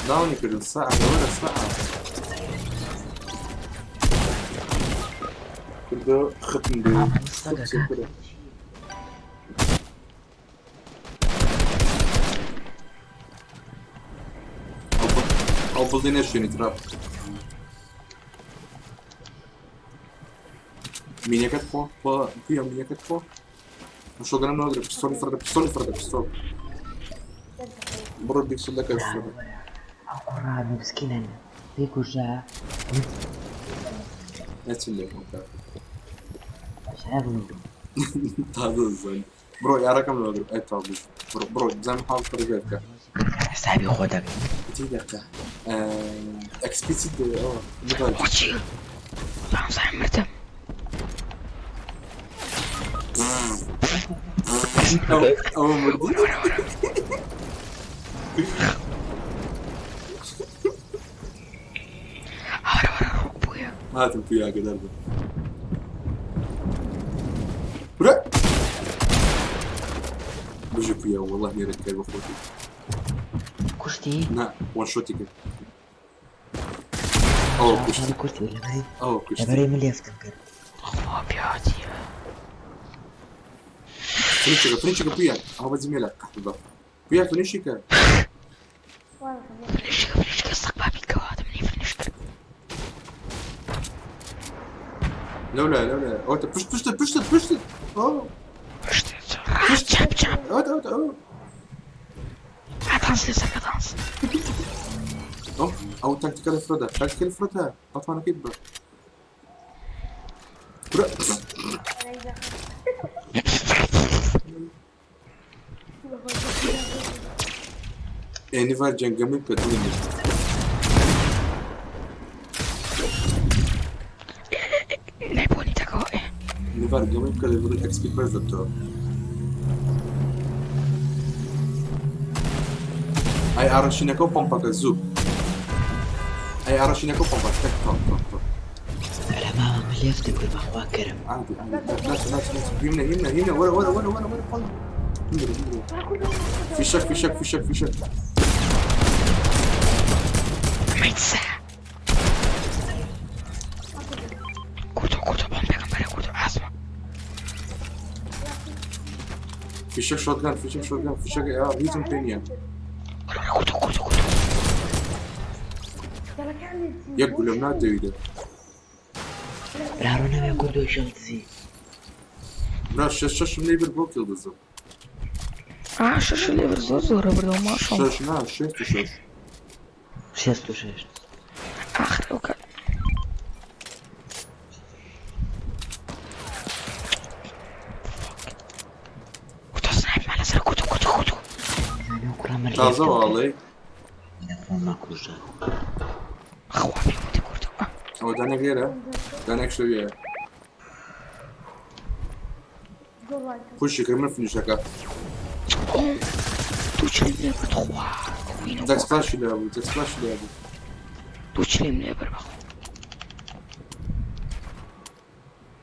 داوني كل الساعة ولا الساعة. كله ختم دي. او بلدين شنو تراب. مين يكتفو؟ فيها مين يكتفو؟ مش قادر انا اضرب بستول. برد ديك سلك الفرد. قرآن مسكينا فيك وجاء لا تسلك مكان. مش عارف هذا الزين. برو يا رقم لو اضرب اي طابق. برو زي ما حاول طريقتك. حسابي خدك. تيجي اكسبيسيد مثال. وجهي. والله صحيح مرتب. او مردي. ورا ابويا. هات ابويا قدر. برا. بجي ابويا والله اني ركب اخوتي. كشتي؟ لا وان شوتي كده. اوه كشتي. كشتي ولا بري؟ اوه كشتي. بري من اللي يفتكر. ابيض. فنيشك ابويا. هو زميلك احمد. ابويا فنيشك. فنيشك استقبال بالكوادم مني فنيشك. لولا. اوه بشت. اوه. جاب. اوه. ادانس لسه ادانس. او تكتيكال فردا. اطفانا كده. يعني فارجن جميل كتوني. لعبوني تكوي. نفر جميل كده يقول الاكس بي بيرز بتاعه. اي ارشينكو بومبا كزوب. تك. لا ما اللي يفتكر بأخوان كرم. عادي. هنا ولا في شك. ما يتسع. كوتو بومبا كمبري كوتو اسمع. في شك شوت جان في شك ريزن بينيا. كوتو. يقول لهم لا تريد. رارونا بيقول له شغلتي. لا شش من ليبر بوكيل بالضبط. شش اللي برزوزورة برضو ما شاء الله. شش. آخر اوكي. كوتو سنايب على سر كوتو. يعني وكرام اللي تازه والله. ما كوجا. خوابي مودي كوتو. او دانا غيره. دانا شويه. خش كرمل في نشكا. توچلیم نبرد خواه. داكس فلاش لعبو. توچلیم نبرد بخو.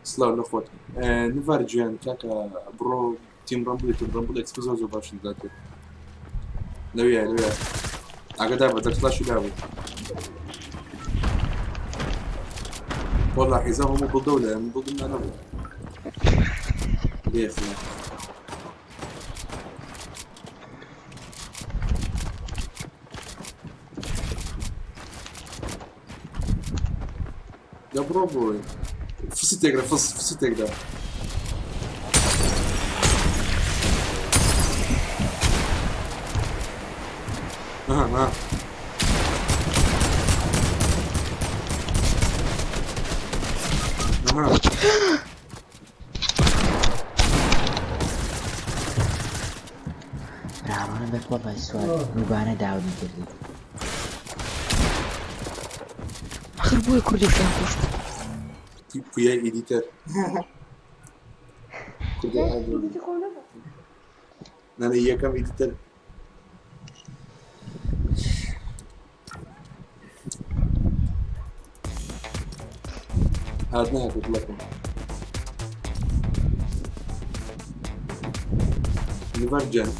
سلاو لخوت. نفرجيان كاكا برو تيم رامبل اكسبوزوزو باشن ذاته. لويا. اقدر داكس فلاش لعبو. والله حزام مو بالدولة من ضمن انا. ليه اخي؟ يا برافو فصي تقدر ها رارونا بك والله السؤال ربعنا دعوة نجري. آخر بوي كردي فيها كشت. kuya editer. Kuya ليش adu. بدي تقول Nana iya kam editer. هذا قلت لكم. نفرجن.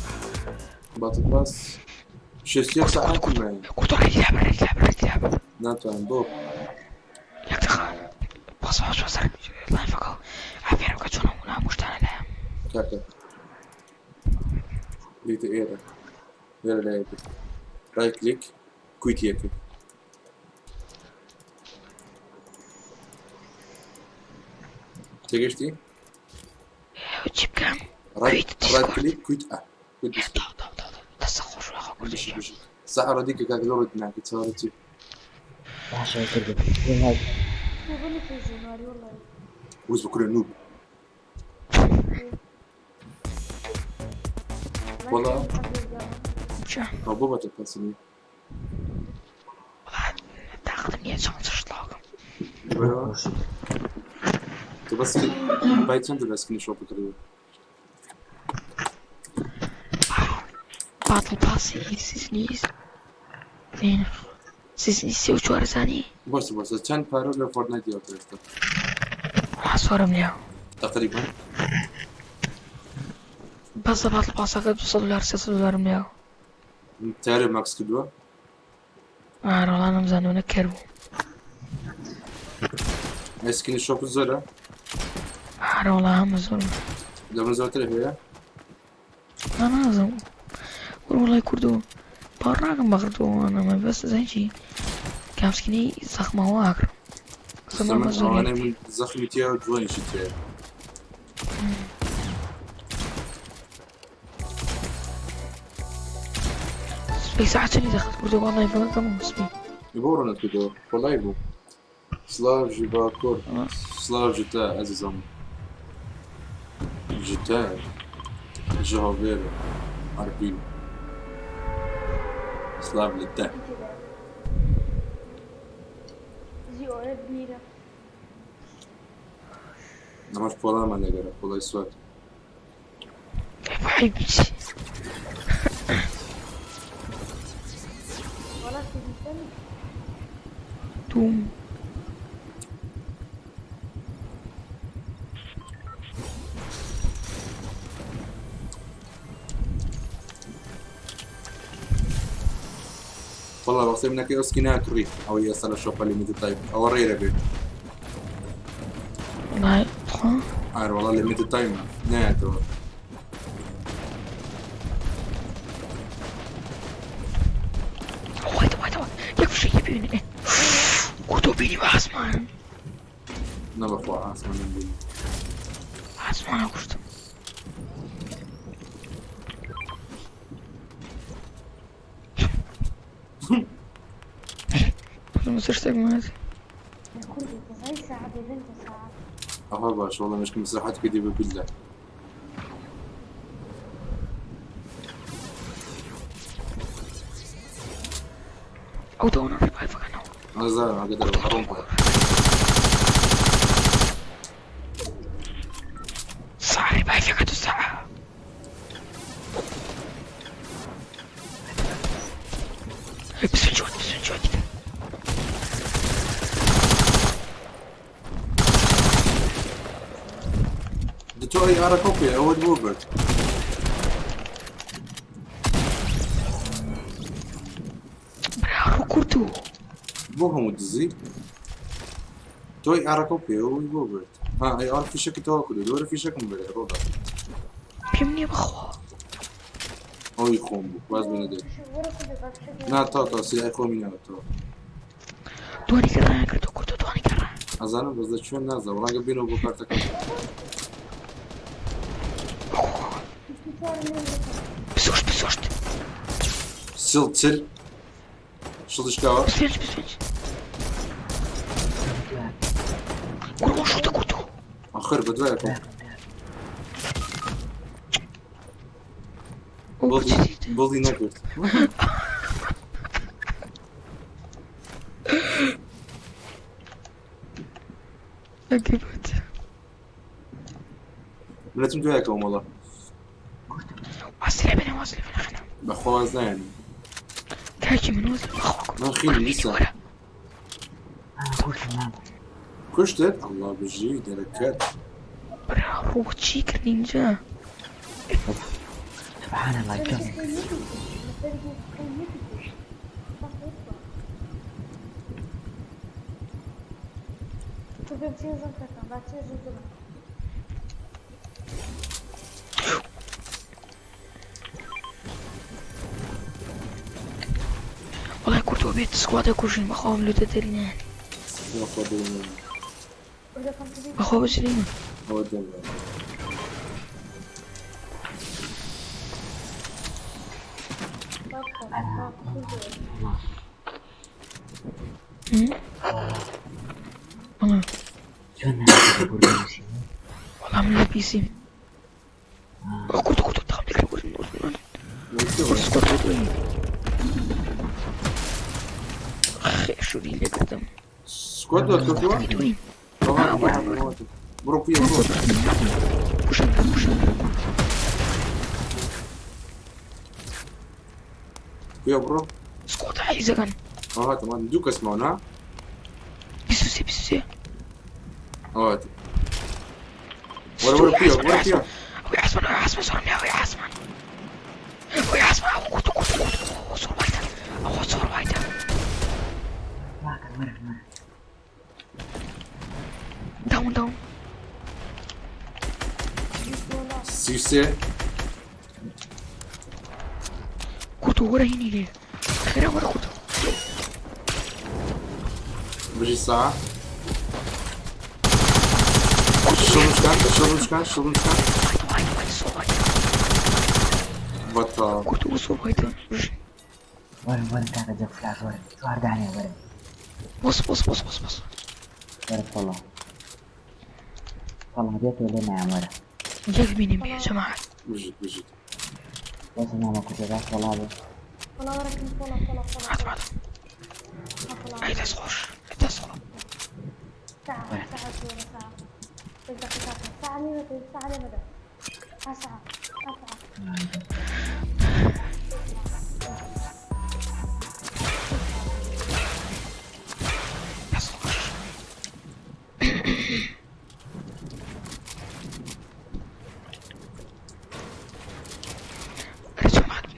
باتل باس. شو يصير ساعات معي؟ قلت له يلعب ناتو عندو. يا دخل بص الله يفقه عارفين كتشونا ولا مشتاق لها كاكا. ليت ايرا. غير لاعب. رايت كليك. كويت ياكل. تيجي وتجيب كام رايت كليك كويت كويت بس. تسخر شو اخو كل شيء ساعة رديك كاك لورد معك تصورتي. عشان كذا وين هاي يقول في الجنواري والله. وز بكره نوب. والله ربما تكسني. تاخذ 100 شانس اشتراك بس بايت سنتر بس كني شوف كده. باتل باس سيسني وشو ارزاني بس كان بارو فورتنايت يا ترى. صورة مليح تقريبا. بس باتل باس اخذ $6 $6 مليح تعرف ماكس كدوه؟ والله انا مزاني ونكربو سكين شوب الزرع. والله هم زول لما زرت له هي. انا زول والله كردو باراكم بغردو انا ما بس زي شي كان سكني زخمة واقر زمان انا من زخمتي وجواني شتي. في ساعة شني دخلت كردو والله يفهم كم اسمي يبورنا كدوه والله يبو. سلاف جيبا كور. سلاف جتا عزيزم. جتا جهوفير عربين. سلاف لتا. زي أولاد كبيرة. نماش بولا ما نقدر بولا يسوات. حبيبتي والله تبي توم والله بصير منك اسكنها كري او يصل الشوب اللي ميد تايم او ريره بي. والله والله اللي ميد تايم ناتو. ويت يكفي شيء يبيني كردو بيني واسمان نبى فوق اسمان نقول. اسمان كردو ما صرت ماشي كل 9 ساعة ببنت ساعة. اهو باش والله مش مساحات كده بالله. او دونا في بايفك انا انا زي ما قدر حرام. صاحي بايفك الساعة بس في الجواد دتوي ارا كوبي هو البوبرت. برافو كردو بوهم ودزي. توي ارا كوبي هو البوبرت. اي ار في شكل تاكل دور في شكل مبلغ روضه. بيمني بخوا او يخوم باز بنادي. نا تا سي اخو مين تو. دواني كرا كردو دواني كرا ازانا بس شو الناس والله قبينه بكارتك. بسوشت سل شو تشكاوا؟ بسفنج كردو شو تكردو اخر بدراكم. بولي نكت. عجبت. لازم تواكلهم والله. واصل بنا واصل بنا خنا. بخوازنا يعني. تاجي من وصل أخوك. ما خيل لسه. كشتت الله بالجيد يا رجال. روح شيك نينجا. سبحان الله الجو والله كنت بيت سكواد كوجين بخوف لو تدرينا. بخوف بشرينا. هو ده. والله شو الناس يقولون والله من البيسي. كنت تخاف لك يقول كنت سكواد وين. أخي شو دي اللي قدام. سكواد ولا كوكو؟ وين؟ برو فيه برو. فيه برو. سكواد عايزة كان. تمام دوك اسمعنا. بيسوسي. ورا فيه. أبوي حسن صار مني أبوي حسن كنت صور وايدا داون سيسي. كنت ورا هني ليه خير ورا كنت بجي الساعة. شو مش كان بطل. كنت وصور وايدا ورا كان جاب فلاش ورا صار دعني ورا بص ورا والله جيت لنا يا ورا جاك مين يا جماعة. بجي بس انا ما كنت راح والله والله ورا كنت فلا هيدا صغر ساعة ساعة لي ساعة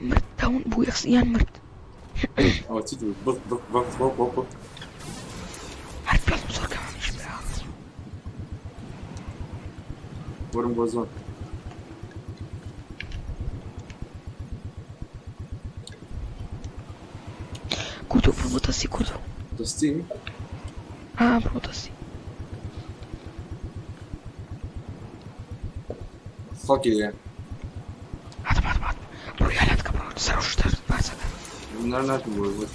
مرت داون بوي اخسيان مرت. تيجي بط عارف بلاد مصور كمان مش بقى. ورم بوزون. كودو بروتاسي كودو. تستيم. بروتاسي. فاكي بعد برو يالاتك برو تسرعوا شو ترد باسك. لا تقول وقت.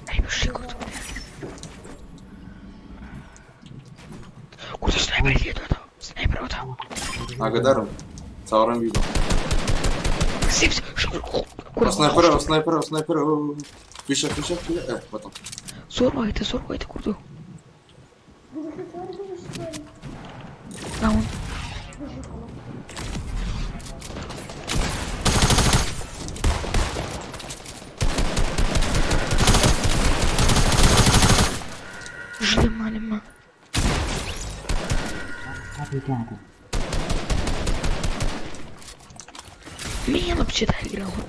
أي بشي كودو سنايبر يدو سنايبر اوتا. أقدرهم. صارم بيدو. سيبس شو سنايبر. فيش بطل. صور وايد كودو. داون. لما مين يلا بشد هاي هون.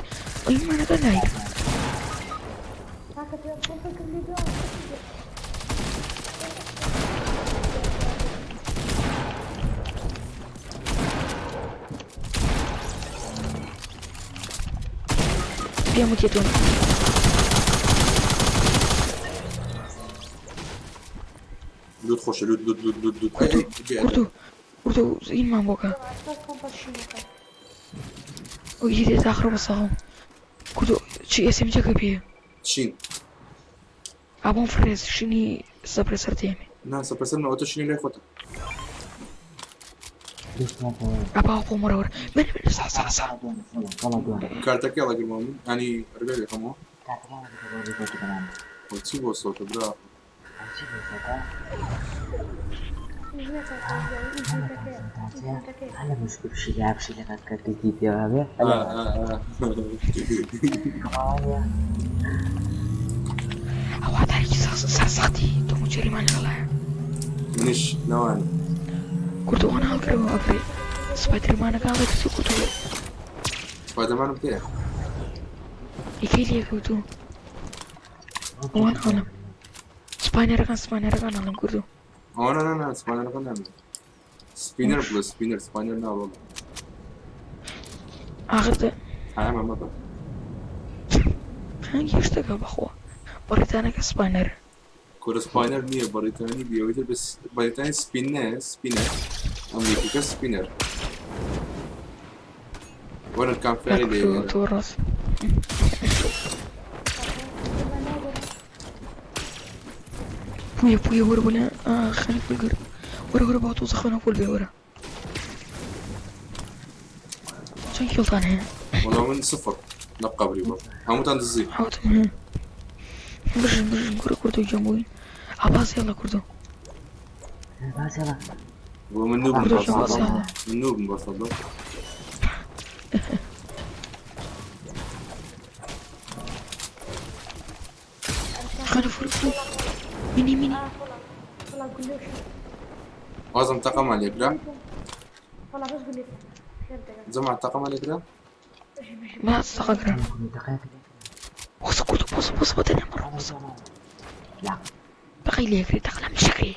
اي ما انا قال هاي. بيموت يتون. لود خوش لود. كردو زين ما بوكا. ويجي تاخر بصهم. كردو شيء اسم جاك بيه. شين. ابون فريز شني سبريسر تيمي. نعم سبريسر ما قلتش شين ليه خوته. ابا اقوى مرة ورا من صح كارتك يلا قبل مؤمن يعني رجع كمان وتسيب الصوت برافو أنا مش بمشي لعب شي لغاية كارت جديد يا غابة او هذا هيك صاحتي تو مجري ماني غلاها منش نوعا كردو انا اقري سبايدر مان قاعد يكتب كردو سبايدر مان بتاعي يكيلي كردو وانا علم سباينر كان علم كردو لا سباينر كان نعمل سبينر بلس سباينر نار والله اخر ده عام مضى هاي يشتكى بخوا بريطانيا كسباينر كور سباينر مية بريطاني بيويتر بس بريطاني سبينر أمريكا سبينر وانا كان فعلي دي تورث بويا ورا ولا خليك بالقرب ورا بعطو زخنا فول بي ورا شو يلطان هنا والله من صفر نبقى بريبا هموت عند الزيب حاوت برجن كردو جنبوين عباس يلا كردو ومن نوب مبصل خلينا فول ميني معظم طاقم عليك لا والله بس قول لي جمع الطاقم عليك لا ما استغرق بص كردو بص بدنا مرة بص لا بقي لي يكري تقلم شكري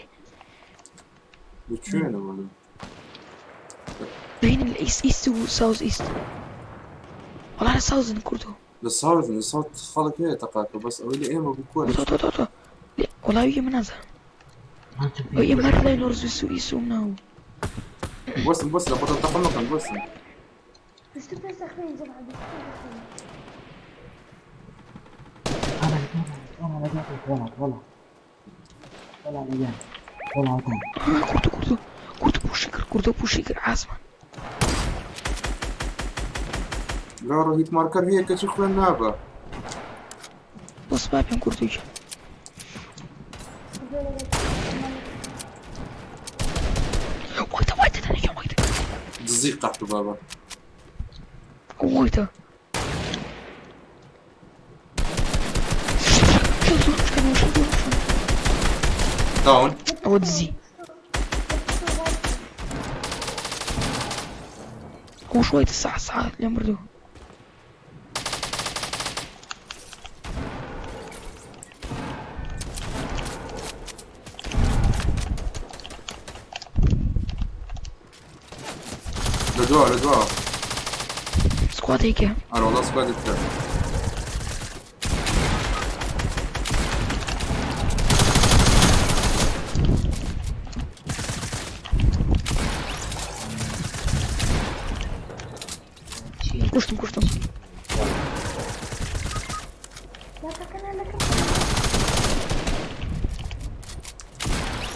بتشوينه ولا بين الايست وساوث ايست والله انا ساوث كردو الصوت خلق هي تقاطع بس أولي إيه ما بيكون والله يجي من هذا يجي من هذا نورز يسوي منه بس لابد تقلق بس مش تبي سخين زي بعد كردو بوشيكر عازما لا رهيت ماركر هي كشوف النابة بص بابين كردو يجي وايتا تاني يوم وايتا تزيق تحت بابا وايتا داون اودزي هو شوية الساعة اللي مردوه لدواء سكواد هيك أنا والله سكواد الثاني كشتم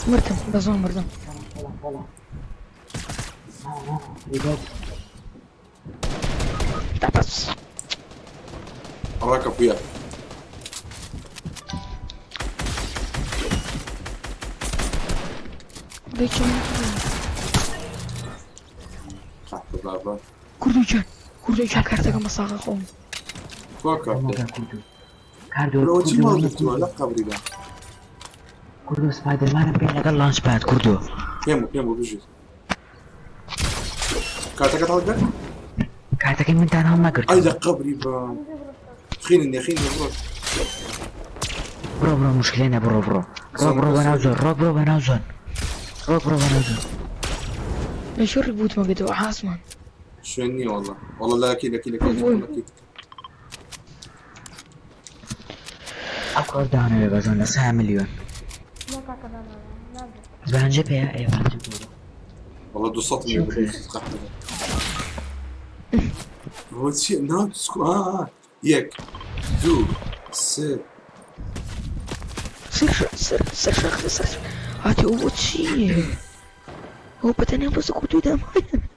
مرتم بزون مرتم لا بس أراك أبويا بيتشو تحت بابا كردوجان كارتك مساقة قوم فوكا كاردو لو تجي ما قلتوا لا قبري لا كردو سبايدر مان بين لك اللانش باد كردو كيمو بيجي كارتك تحت كارتك من تانا ما قلت أي لا قبري با خيني برو مشكلة برو بناوزن شو الريبوت ما قدوا عاصمان شو اني والله لا اكيد أكبر دانا يبغون 9 مليون بنجيب يا بنجيب والله دو صوت اللي بدوس قحطه هو شيء ناوت سكو يك دو سير سر هاتي أوت شيء هو بتاني بس كردو دام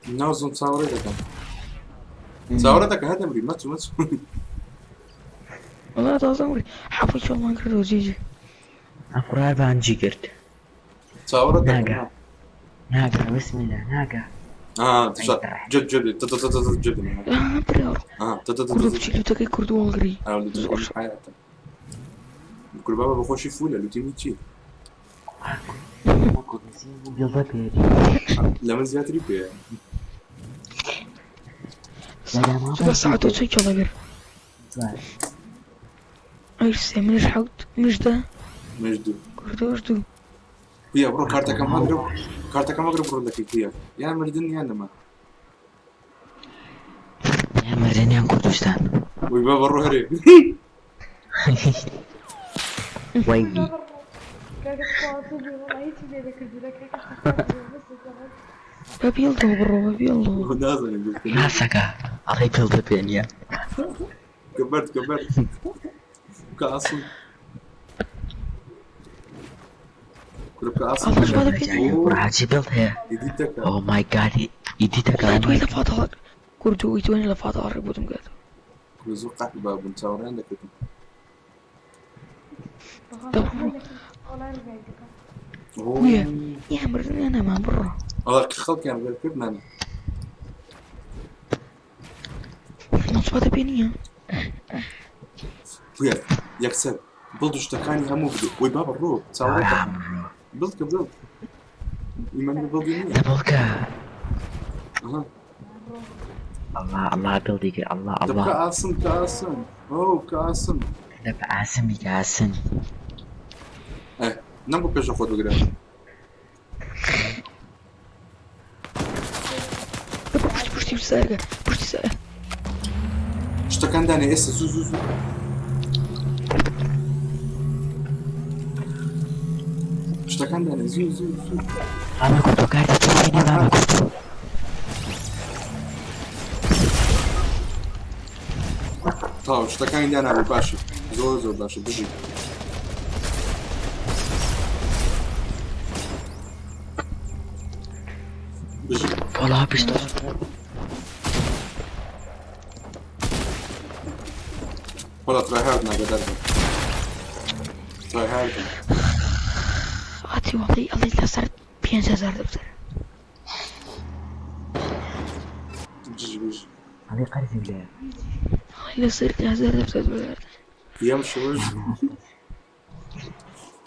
نازم تصاوري دكا تصاوري دكا هذا مري ماتو والله تازم عمري حافظ شو ما كردو جيجي أفرار بانجي قرد تصاوري ناقة دكا ناقة بسم الله ناقة تشا جد جد لا بريار كردو تت بشيلو تاكي كردو والغري انا ولد تقول حياتك كل بابا بخش فولا لو تيمي تشي بيضة بيري لما زيات ريبي لا لا ما بس عادو تسوي الله غير ايش منش حوت مش ده مجدو كردو اجدو ويا برو كارتك مغرب برو لك ويا يا مردني انا ما يا مرجاني عن كردستان وي بابا روح هري ويلي باب يلدو برو باب يلدو نازل ناسكا علي بيضة بينيا كبرت كاصل الله شو هذا بيدي راح بيض هي يديتك اوه ماي جاد يديتك وين لفاضة كردو وين لفاضة ربوتم قاعد وزوقع باب انت عندك ويا يا مرني انا ما برا والله خلق يعني غير كيف انا نص هذا بيني ويا يكسر بلدو اشتكاني همو بدو وي بابا الروب يا تصاورت عمرو بلد يمني بلدي دبلكا اها الله بيضيك الله تبقى كاسم اوه كاسم دب عاصم ياسم نمبر بيجا خذ وقرا بوشتي بسارقة بوشتي سارقة اشتكان داني اس زو اشتكان داني زو انا كنت قاعد تسمعني انا كنت طيب اشتكان داني ابو باشا زو باشا بيجي والله بيشتغل والله تراي هارد ما قدرت تراي هارد عطي والله الله صارت 5000 دفتر بيجي علي قرزي ولا الله صارت 1000 دفتر يمشي وجه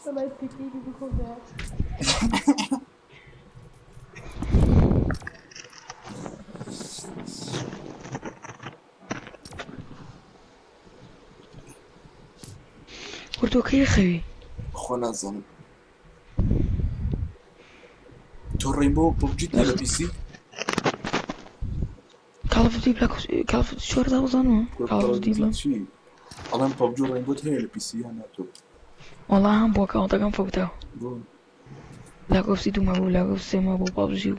طلعت كتير بخبز كردو كي خوي خونا زن تو رينبو بوبجيت على بي سي كال اوف دي بلاك كال اوف شو هذا وزانو كال اوف دي بلاك شي الله بوبجي رينبو هي على بي سي انا تو والله هم بوكا وانت كان فوق تاو بلاك اوف سي تو ما بو بلاك اوف سي ما بو بابجي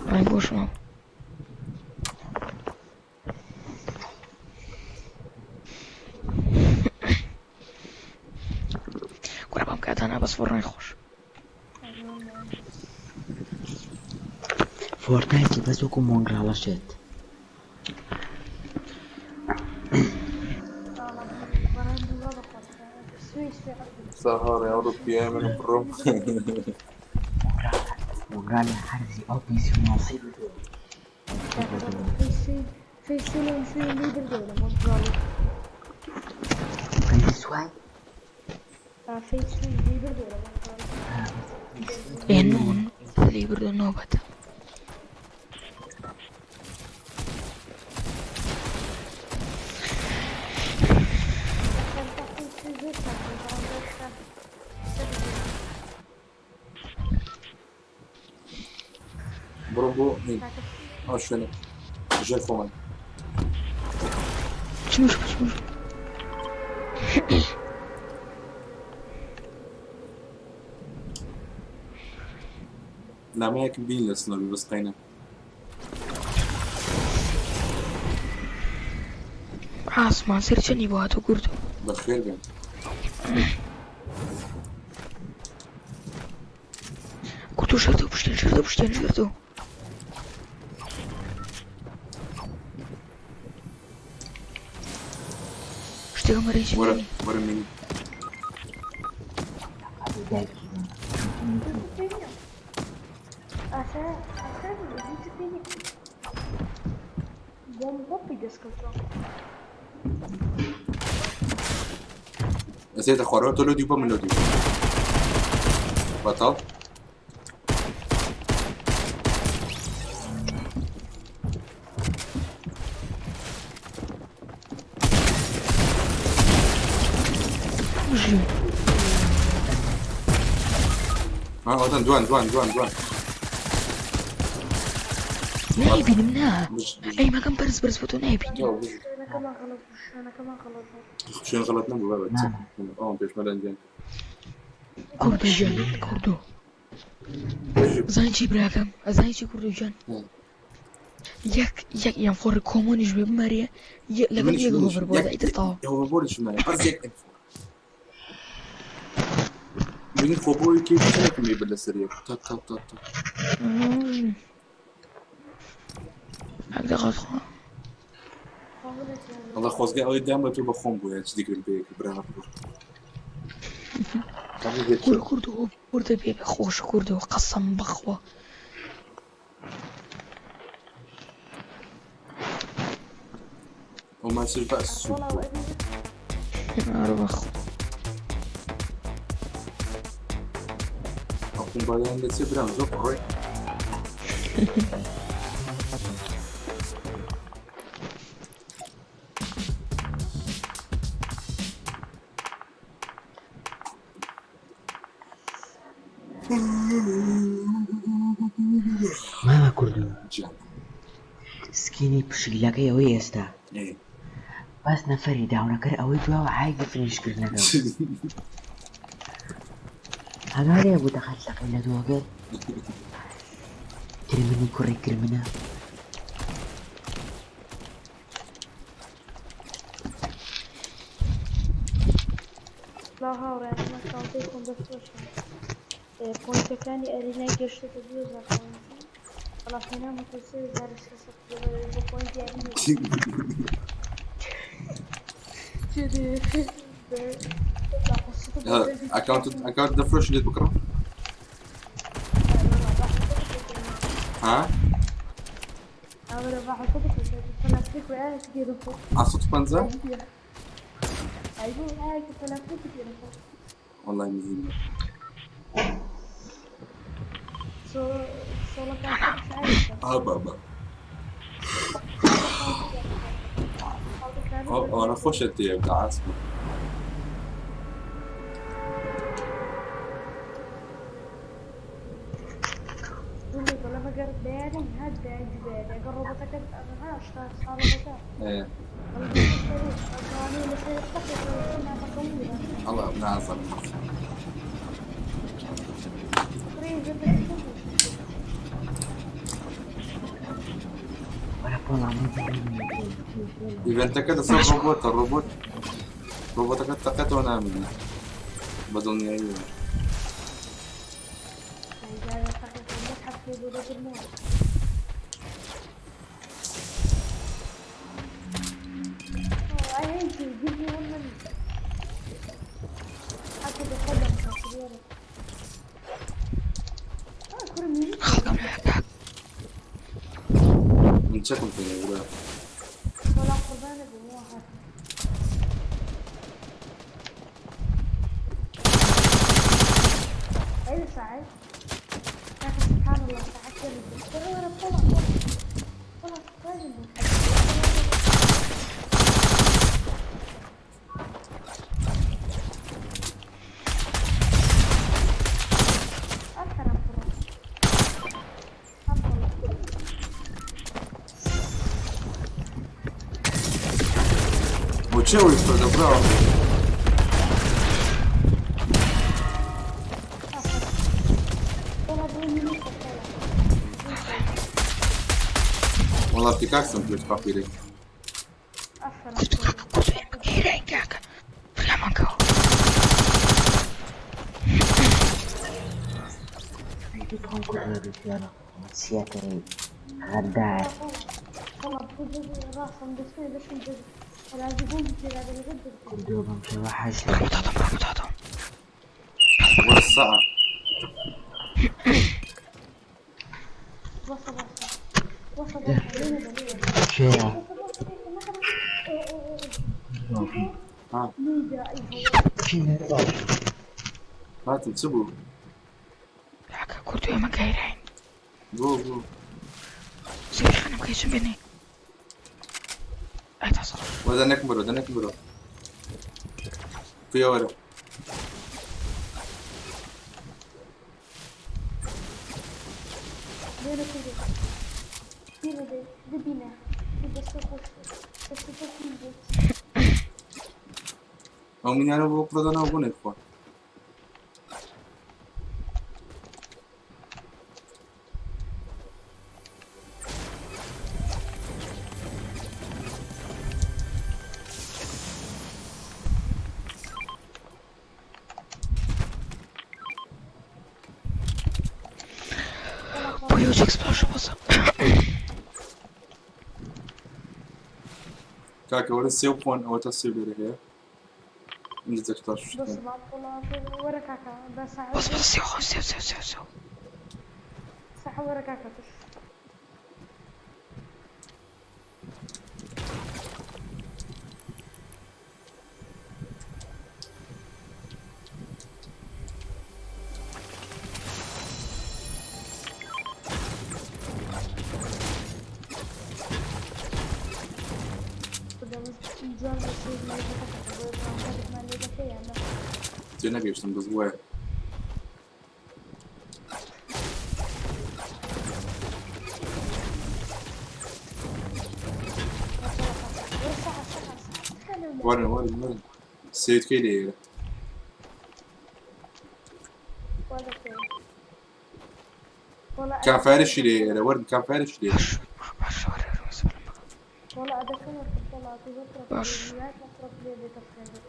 راي بوش ما قربام قاعد انا بس فرني خوش فورتنايت بس وكم مونغرا لشت سهر يا اوروبي من بروم مونغرا حرزي او بيسي نصيب فيصل في ليدر دولة مونغرا كان سواي فيصل ليدر دولة نون اللي يبردو النوبة برومبو هين شنو جاي فومان شنو لا ما هيك بين لسنا بس قينا عاصمة سيرشني بوهاتو كردو بالخير بين كردو شردو بشتين شردو اشتغل مريش ورا مني. Essaye de jugar todo lo tipo me lo digo. Batal. وطن دوان نايبي منها اي ما كان برز بوتو نايبي انا كمان غلط شنو غلطنا بابا بيش ملان كردو جان كردو زانشي براكم زانشي كردو جان ياك ينفور كومون يجبي بماريا لقد يقو هوفربورد اي تطاو هوفربورد شو معنى ارزيك انفور بين خوبوي كيف تلك مي بالسريع تا هكذا غلط والله خوزقي اوي دائما بتبقى خombo يعني تديك البيك براها كردو بيبي خوش كردو قسم بخوة وما يصير بقى السوق أربخ أقوم بعدين نسيب براها زوق روي ماما كردو سكيني بشكلك يا ويستا بس نفري داونا كر اوي دوا وعايز فينيش كرنا هذا ابو دخلتك ولا دوغل كرمني كوري كرمنا لا هاوري انا ما كنتيكم بس بوينت كاني ارينا قشطة تدوز خلاص هنا متصل دارس قصة بوينت يعني اكونت ذا فريش اللي بكره ها انا راح احطك فلافيك وقاعد كده عصوت بنزا ايوه قاعد فلافيك كده والله مزين صولا كان بابا انا خوش انتي بتاع عاصمة لما قرب بياني هاد عندي بياني قربتك انا اشتغل صار بكاء ايه الله نعظم إذا أنت كده صار الروبوت روبوتك اتقت وأنا أعمل بدون أيوه من شكل في الأولى ولا قربان بواحد أي ساعة لكن سبحان الله ساعات كذا وأنا طلع راجل Uczyły w to, dobra. والله ارتكاك سمبلت papíry. سياتي غدار والله بجد راسهم بس بجد ولا يجيبون كذا بجد كردو بمشي وحش ربطاتهم ولا الساعة وصل شيء ها شيء هات سيبوا لكن كردو ما قايرين جو سير خلنا مكيسون بيني اي تصرف وده نكبره في ورا بينا كده بينا ده بينا كده بس او من يعني بكره انا وبنك اخوان Huge explosion was up. كاكا ولا السيو فون او تسيب لي هي انت تكتاش بس بعض والله ورا كاكا بس سيو صح ورا كاكا بس Gene geçtim kız bu. Var. Seyit geliyor. كان فارش لي ورد كان فارش لي والله أدخلنا في الطلعة تذكر الفيديوهات نصرف لي بتفكير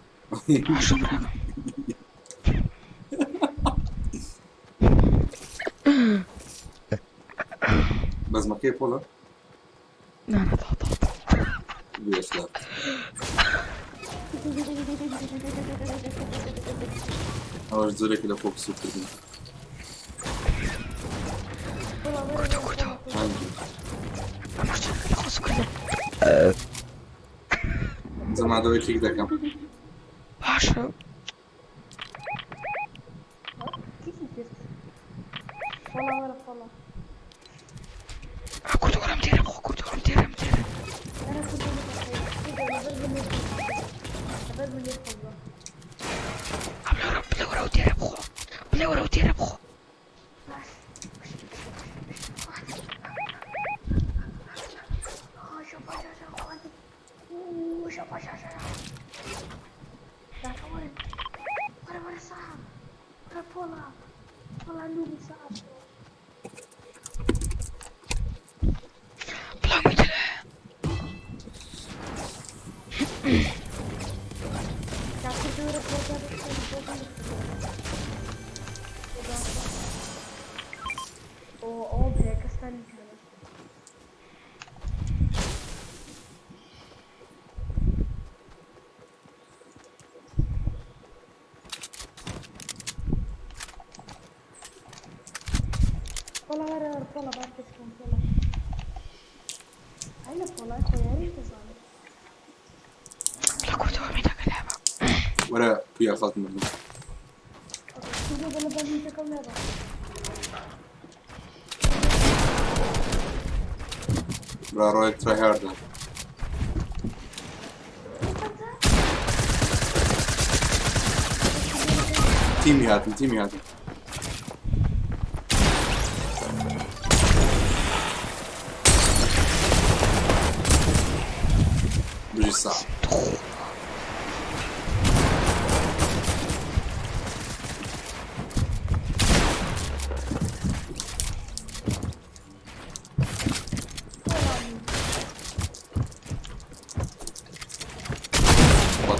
بس ما كيف ولا لا ليش لا أول زوري كده فوق السوق دي كردو خلاص كده زي ما عدوي كيك ده كم 10 والله كردو ولا مدير أنا كنت متخيل بلا ورا ودير ابخو ولا في أخذت منه برا رويك تراي هارد تيمي هاتم بيجي الساعة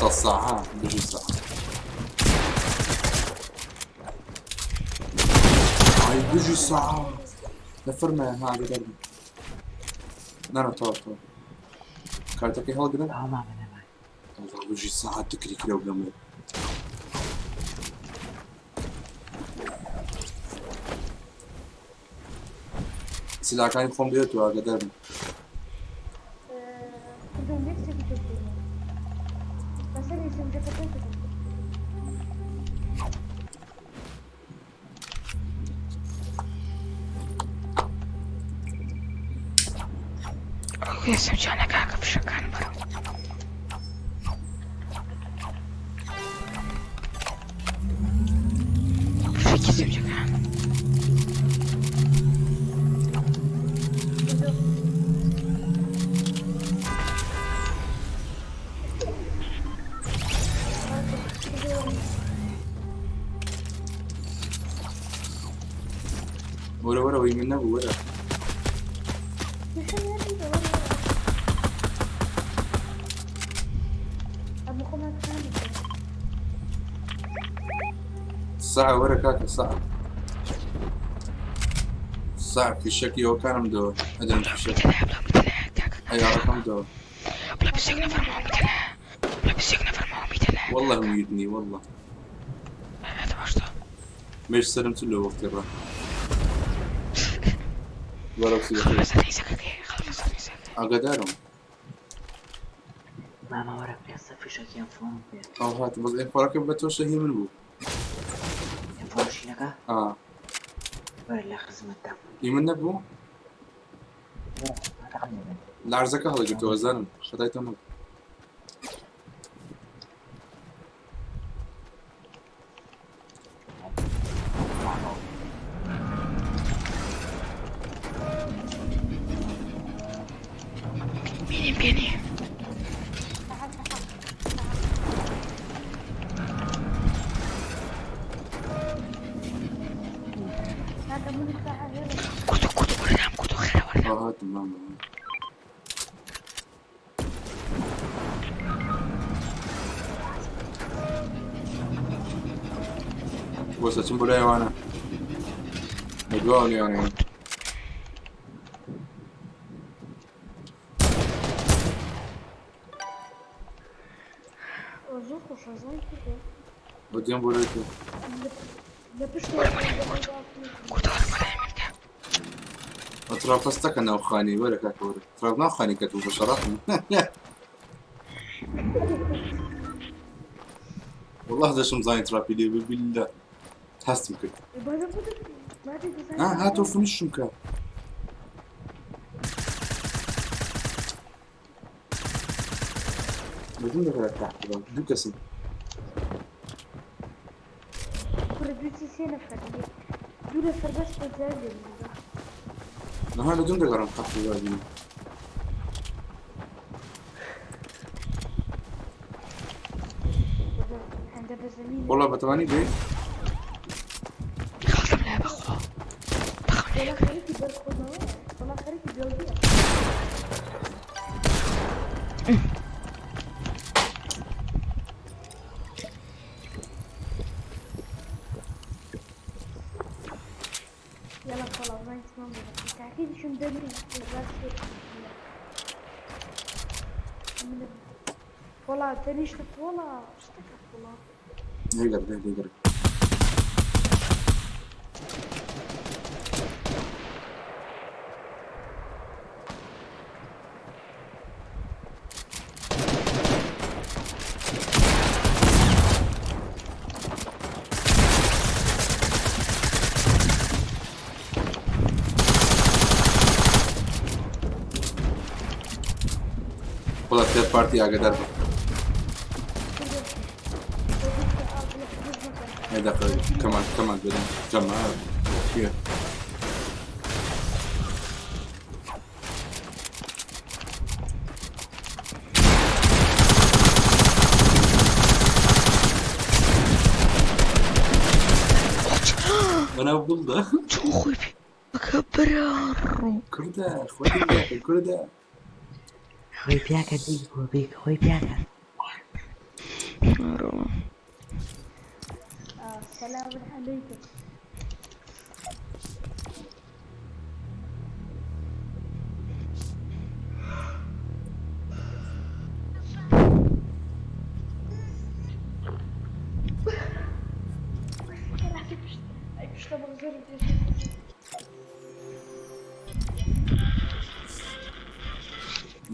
الساعة بيجي الساعة وجه الساعة نفرنا ها قدر نرى طور كارتك هل قدر ما وجه الساعة تكري كده وقمر سلاح كان يخون بيوتو قدر كلهم نفسي بيجيبوا بس أنا اسم جفتين أخويا سمجانا كاكا في شكان برا فيكي سمجانا ورا ويمنا ورا الساعة ورا كاكا الساعة في الشكي وكان مدور أدري في الشكي أي رقم دور بلا بسيقنا فرماهم مثلا بلا بسيقنا فرماهم مثلا والله ميتني والله هذا واشتا مش سلمت له وقت الراحة ولا بسيقنا خلص نيسك خلص نيسك أقدرهم ماما ورا بيصير في شيء ينفون بيه أو هات بس إيه فرق بتوش هي من بو ينفون شينك ولا خزمتك يمنا بو لا ما تعمل العرزك هذا قلت وزن خديته مك مين يمكنني هذا من الساعة غير كتو وردام كتو خير وردام هات ماما بس أتمنى وانا مجاني يعني وزوق وشازاي كده ودين بوليتو لا بشتري كتو ولا يمكن أطراف استكنا وخاني ولا كاكوري أطرافنا خاني كتو بصراحة والله ده شو مزاين ترابي لي بالله تحسم كده هاتوا في مش شمكا بدون دخل تحت بدون كسم دولة فربش بتزاجل هذا دون دخل تحت هذه عند بزمين والله بتماني بيه خلص لا بخوا ولا خليكي بالخضوة ولا خليكي بالبيع يلا خلاص ما يسمعون بس أكيد شو مدمرين والله تاني شفت والله اشتكت والله يقدر والله ثيرد بارتي أقدر هيدا كمان بدنا جماعة كيف أنا أقول ده شو خوي أكبر يا رو كردا خوي كردا خوي بياك دي خوي بياك السلام عليكم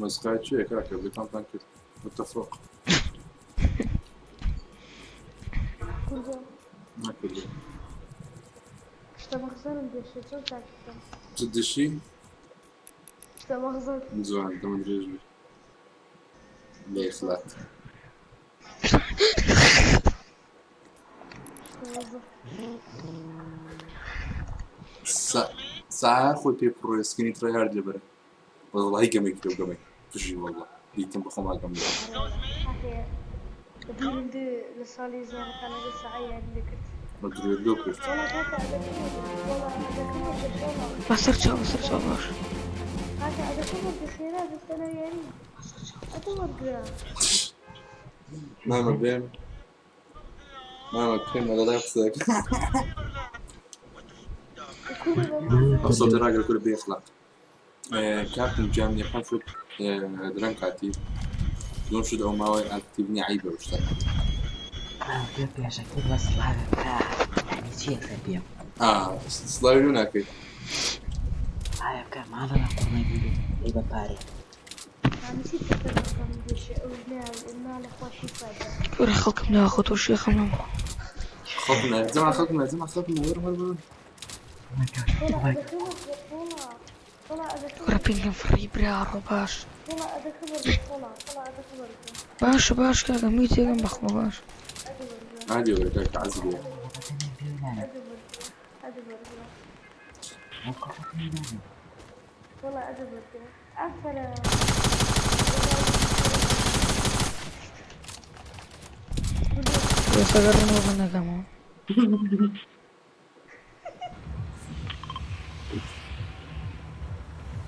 مسخرة شو هيك راكب بكم تنكر متفق كردو ما كله إشتا مخزن بديش شو تاكتم جد شيء إشتا مخزن زين انت ما ادري ايش ليه خلات إشتا مخزن ساعة خوي بيبر سكيني تراي هارد جبره والله هي قمي كده قمي تجي والله بيتم بخوم على قمي أخي بدون دي لسالي زين كان لسه عيان لكت ما ادري دوكر والله هذا والله هذا بسرچه هذا كله بخيرات بس أنا يعني أتوقع مهما بين مهما كان على نفسك صوت الراجل كله بيخلق كابتن جامني حفظ درنك عتيب دون شد أو ماوي أكتبني عيبة وشتاك كيف يا شكل بس هذا يعني شيء خبيب سلايرون أكيد هاي كان ما هذا نقول ما يبي يبى باري أنا نسيت أتذكر من دي شيء وإنها لخواشي فايدة ورا خلكم ناخذ وشيخ منهم خطنا زمان خطنا ور والله أدخله والله ورا بينكم فري برا باش والله أدخله والله أدخله باش كذا ميت يوم بخمه باش عادي ولا كاك عزبي والله أدبر أفلا بس أقرن وغنى كمان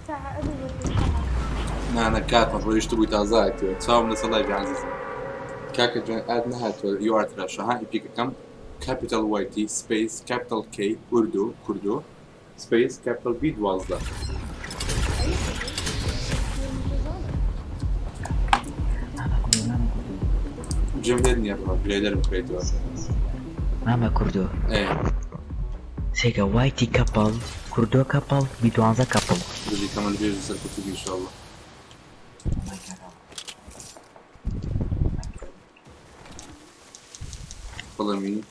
ساعة أدبر أنا كات مفروض يشتبوا تازايت تساوم لصلاة بعزيز كاك جن آد نهات يو آر تراشا هاي بيك كم capital YT space capital K كردو space capital B دوازده جنبدني يا رب جايدر بكريتو ماما كردو ايه سيجا وايتي كابل كردو كابل بيدوانزا كابل اللي كمان بيجي سرقتي ان شاء الله والله مين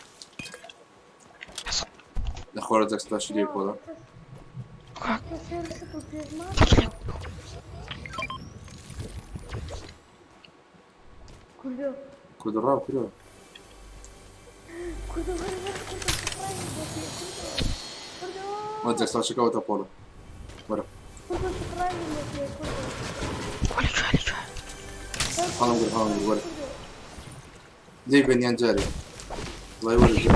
اخوات زك سلاش دي كولا كود الراب كله ما زك سلاش كوتا بولا ورا حاول ورا زي بنيان جاري الله يوريك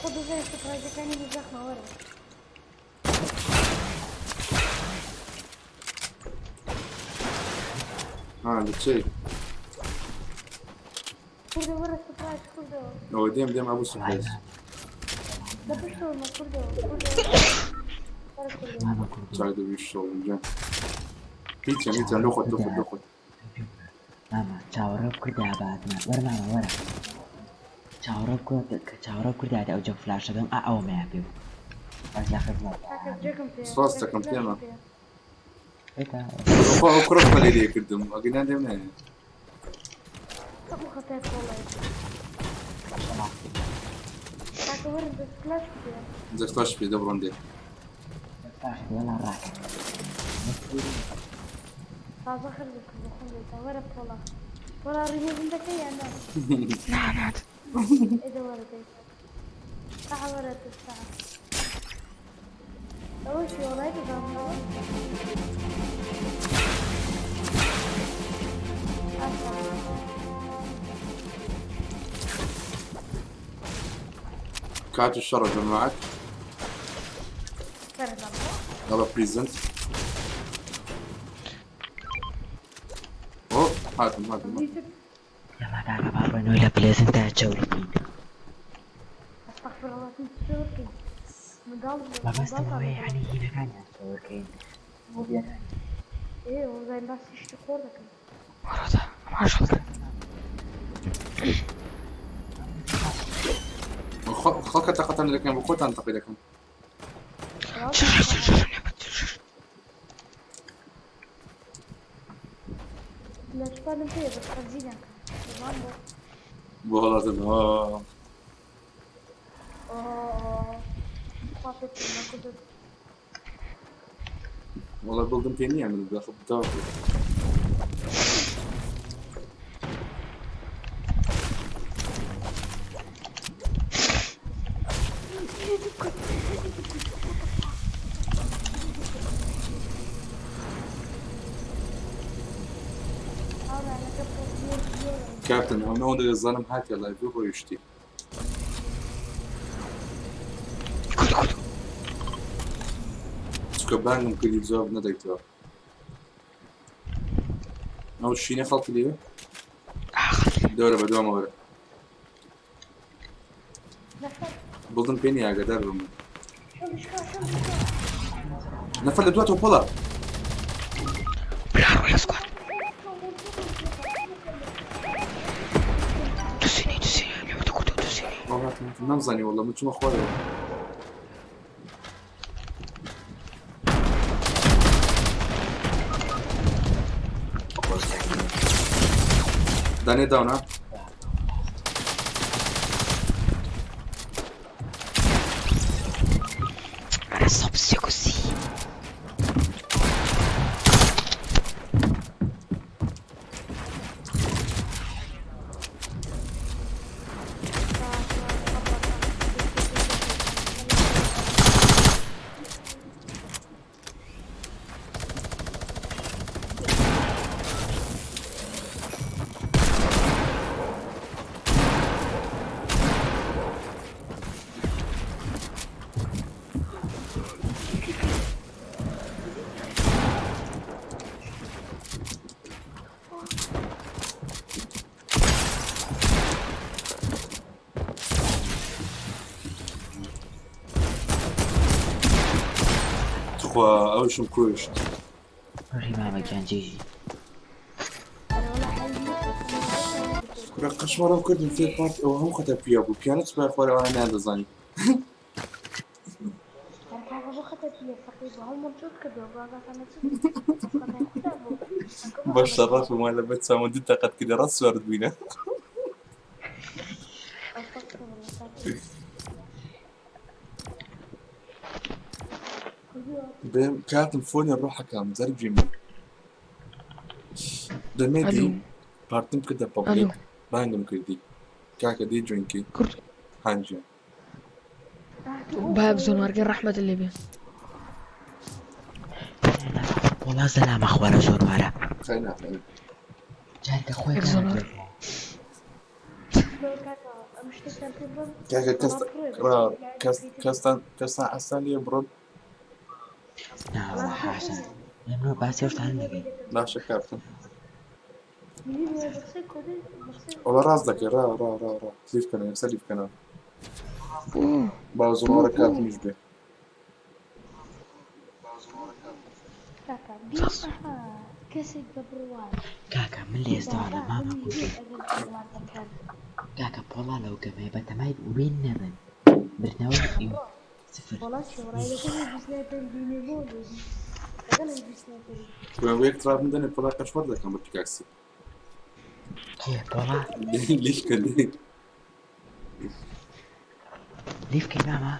خذوا زي السكراج كان يزخنا ورا لتشي خذوا ورا السكراج خذوا هو ديم ابو سكراج دبشوا ما خذوا ماما كردو ساعدوا بالشغل جان ميتا ناخذ ماما تشاورب كردو بعدنا ورا ماما ورا تشاورب كردو هذا أوجب فلاش دم أو ما يبيو بس ياخذ صوصة كم تيما إيه وكرف مالي كردم أجينا دمنا طب خطيت والله هاك ورد سكلاش كده زكتاش في دبرون دي يلا راح هذا خليك بخليك ورد والله ولا ريح عندك يا ناس نعم إذا وردت ساعة وردت الساعة أول شي والله إذا كارت الشرف معك يلا بريزنت اوه هاتم يلا تعال بابا نولا بليز انت هتشاوري استغفر الله تنسوركي ما بس تبغى يعني هنا كان هتشاوركي مو بيدك ايه وزي بس يشتكوا لك ورا ما شلت خلقة قتل لكن بخوت انتقي لكم لا تطالب فيه بس خرجينك تمام والله تمام. خافت ما كنت والله buldum beni yani باخد بتاعه. Captain, han onda yazılarım her yerler bir koyuştu. Ska ben ممكن يجاوب ندى يتجاوب. أول شيء نخلط ليه؟ دورة بدوام ورا. buldum beni ya kadar Rumi. نفر الأدوات وبلا. Bravo يا سكواد. دوسيني اليوم تقول دوسيني. والله نمزني والله مش مخوي. Dane down ha. Ressens aussi. تخوا أوشم كوشت. روحي ماما كان جيجي. كنا قشمرة وكردم في بارت أو هم خطأ بيا أبو بيانو تبغى أخواري وأنا نادى زاني. بشرف وما لبت سامو دتا قد كده راس ورد بينا. بهم كاتم فوني الروحة كام زرق جيمي. دميدي بارتم كده بابليك بانجم كردي. كاكا دي درينكي. هانجي. باب زون ورقين رحمة اللي بيه. والله سلام أخوارا زور وارا. خينا. جاك أخوي كاكا كاستان حسان لي برد. لا والله حسن. لأنه بس يرفع عنك. لا شك كابتن. والله راسك را سليف كنا سليف كنا. بعض ورا كابتن يشبه. كاكا من اللي يستوى على ماما كاكا بولا لو كما بتمايد وين نبن برناوي يو صفر كنا ويك تراب من دني بولا كشفر ده كان بتكاكسي. كيف بولا ليش كده؟ ليف كي ماما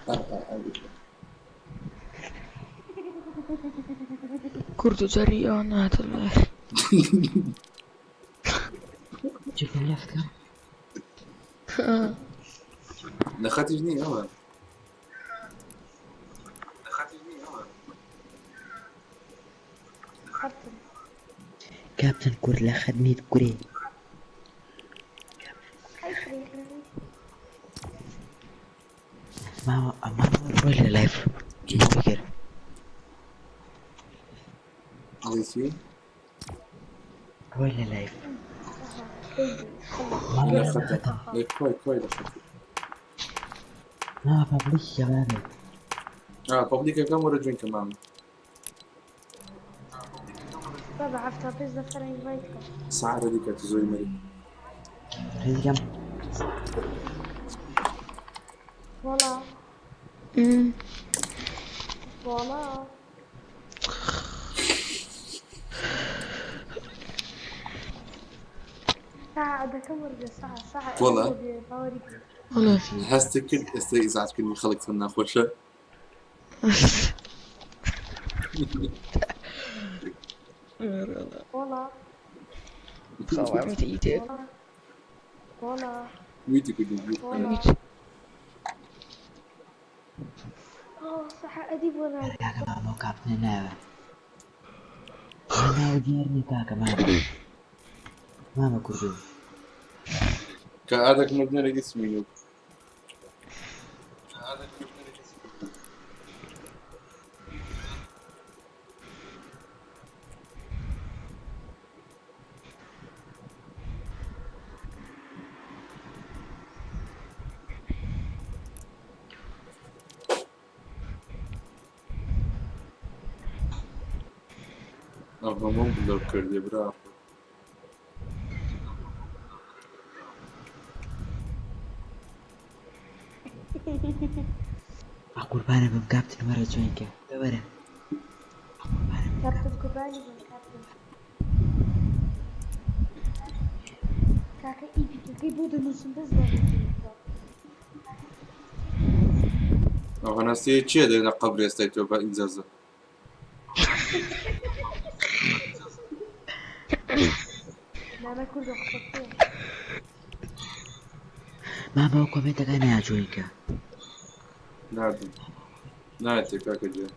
كردو جريان هذا الله. شوف اللفكة. نخاتي جنيه أول. كابتن كور لخدني كوري. ماما روح للايف. فكر. عايزين؟ روح للايف. كوي لخاتي. ما بابليك يا بابي. بابليك كم مرة جوين كمان. بابا عرفت أبيز دفتر إنفايتكم. ساعة هذيك تزوي مري. هذي كم؟ والله. والله. ساعة ده كم ساعة والله. والله هستكل إذاعتك اللي خلقت منها خوشة. والله خواه متى ايدك والله ميتك اللي والله صح أديب ولا Kaka mama kapten nawa. Mama ujarni kaka mama. Mama kurdu. كأدك مبنى اسمي. أفهمهم لو كردي برافو. Aku bana bam kapten mara joinka. Tabara. كابتن كوباني من كابتن كاكا إيبي كي بودو نسندز أنا سيتشي هذا قبل يستيتو بإنزازة. لا كل خطوة Mama uko ametaka na joinka. نادي نادي كاكا جاي.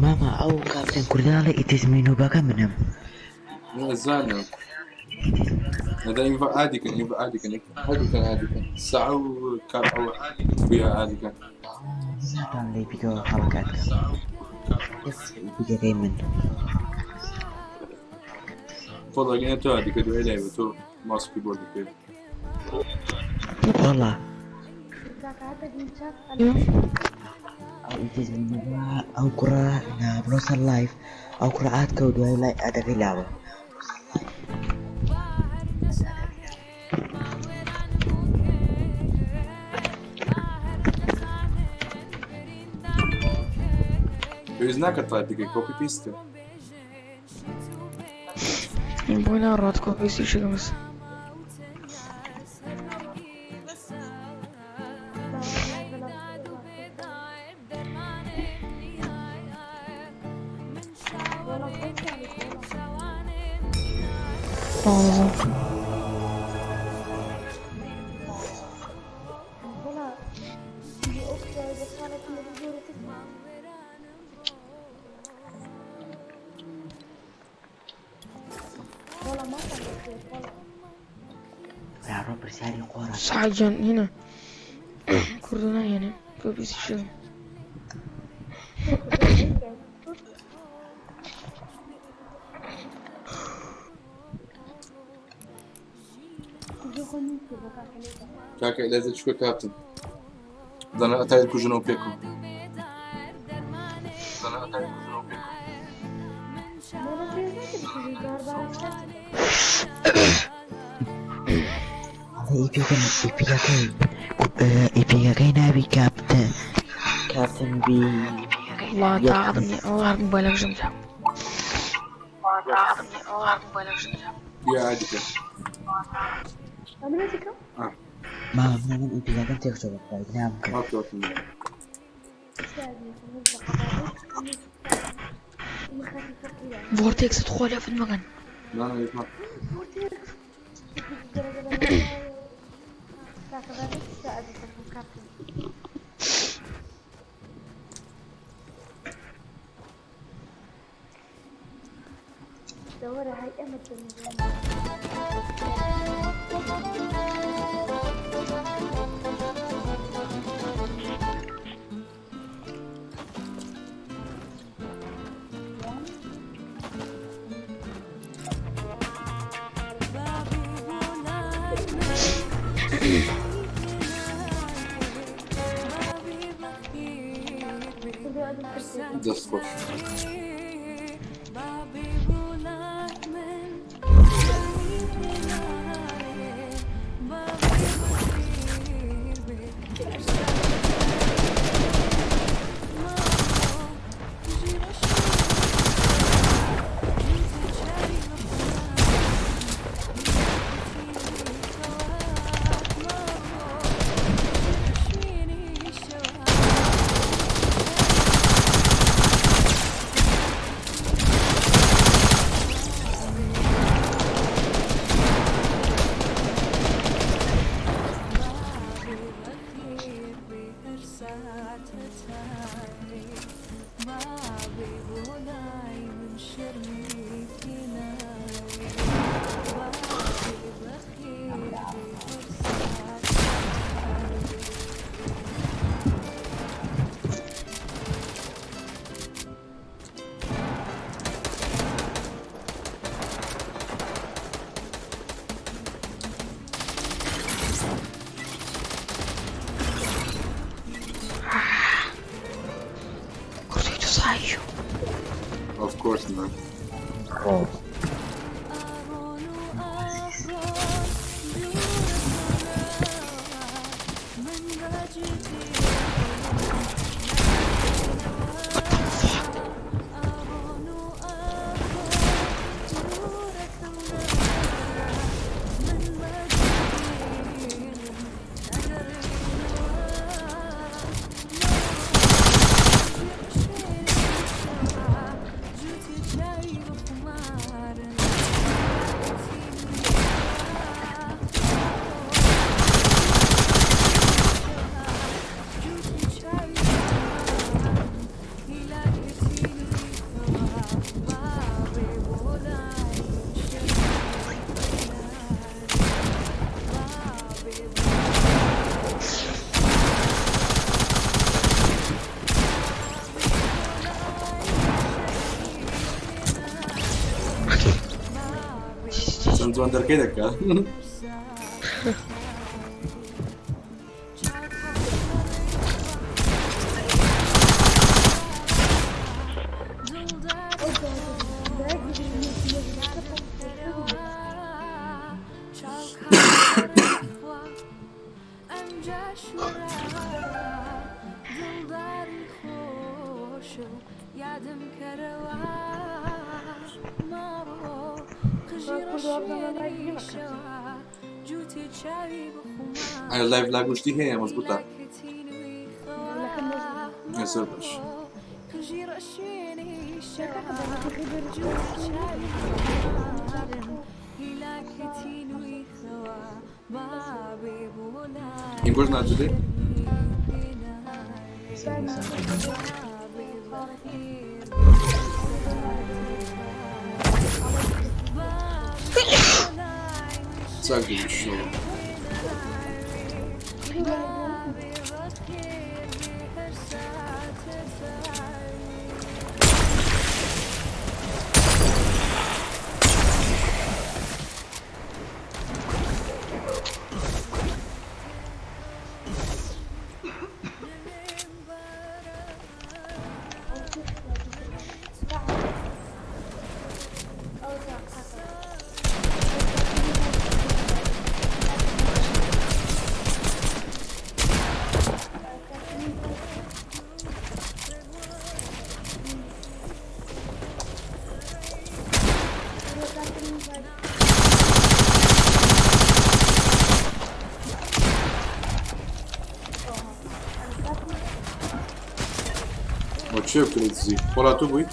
Mama au kapten kurdala itisminu baka منهم. لا زالنا. هذا ينفع عادي كان ينفع عادي كان عادي كان ساعة وكان أو فيها عادي كان. Kan le pido halakat. Yes, pido Raymond. والله يعني تو عادي كده إلي تو ماوس كيبورد كده. Wallah. كاكا هذا بيتشاف Au itisminu ba au kura na browser live. Au kura ad kau dua like ada kilawa. Знака това е така копи писта. Buena rotko visi çıkımız. Lazım. والله في أختي بس كانت موجودة تسمع والله ما كان والله Ya Rob bersihari kora. Sadece yine. Kurduna yine. Bu visi çıkım. اخذ منك بقى عليك. Čakaj, leze ću kapten. Da na taj kuženo upeku. Da na taj kuženo upeku. مرة في ذاك اللي في دار بارك إيبيغاكي نابي كابتن بي والله تعاطني الله موبايلك جمجم. Ja, ajde te. عملتك ما إيبيغاكي تيغشو بقى نعم Okej, okej. سادي نوضح قضايا ومخافي فقيرة فورتكس ادخل في المكان. Da, ne znam. Tako da neki sadi sam kapim. دورة هاي أمد Da skoč. Of course not. Oh. Sunt Wonder Kid acá. اللايف لاج مش دي هي مظبوطة. يا سربش. Impulse na today. Exactly, sure. Вообще crazy. Pola tu bui?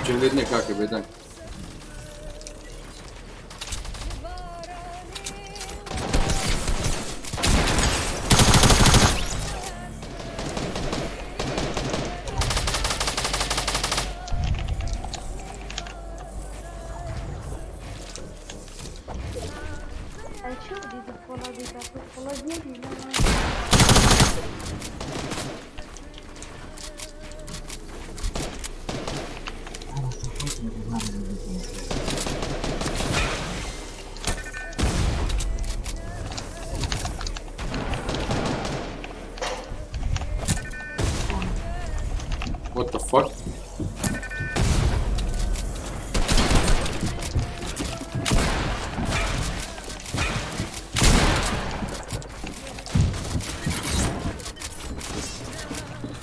Cevdet ne kanka beden? What the fuck?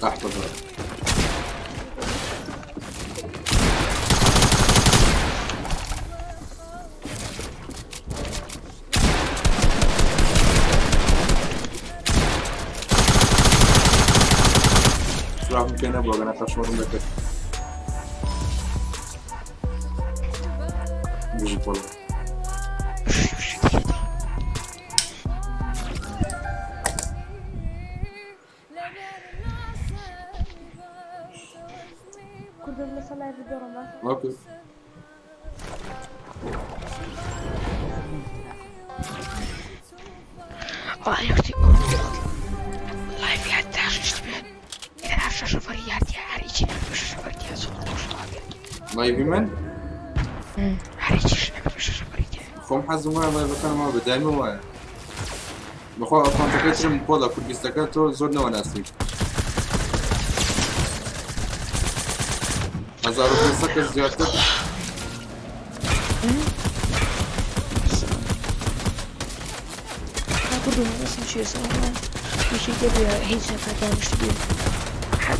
لحظة بقى. Şuraya bir kere bak, ben kaçmadım da kaç. Bizi falan. Okay. والله يا اختي والله في حد تشبه اذا عرفت شفريات يا عريجي مش شفريات يا صوت Maybe man? عريجي مش شفريات خم حزم ما بكلم ما بدايم ما بخو أصلا تكتر من بولا كل بيستكتر زورنا وناسي هزار بيستكتر زيادة كله اسم شيء اسمه مش يجيب هيك شفريات مش تبيه حد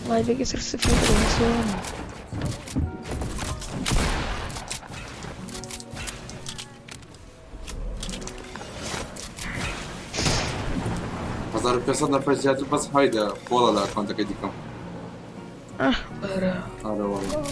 الله يبقى يصير صفر ويسوون هزار بيصير نفس زيادة بس هيدا بولا لا كنت كده كم برا هذا والله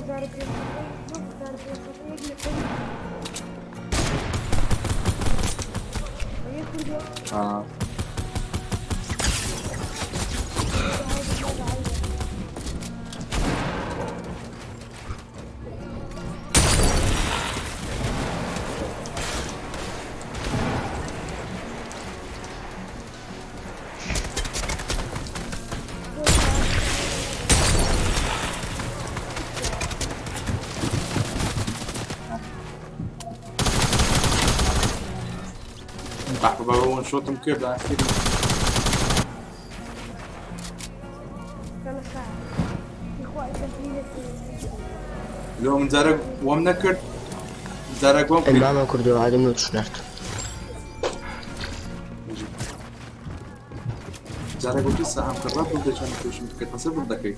بحب بقول شوتهم كده أخير لو من زارق ومنكر زارق وم الماما كردو عادم نو تشنرت زارق وكي ساعة مكرر بدي عشان كوش متكتر نصير بدك كيف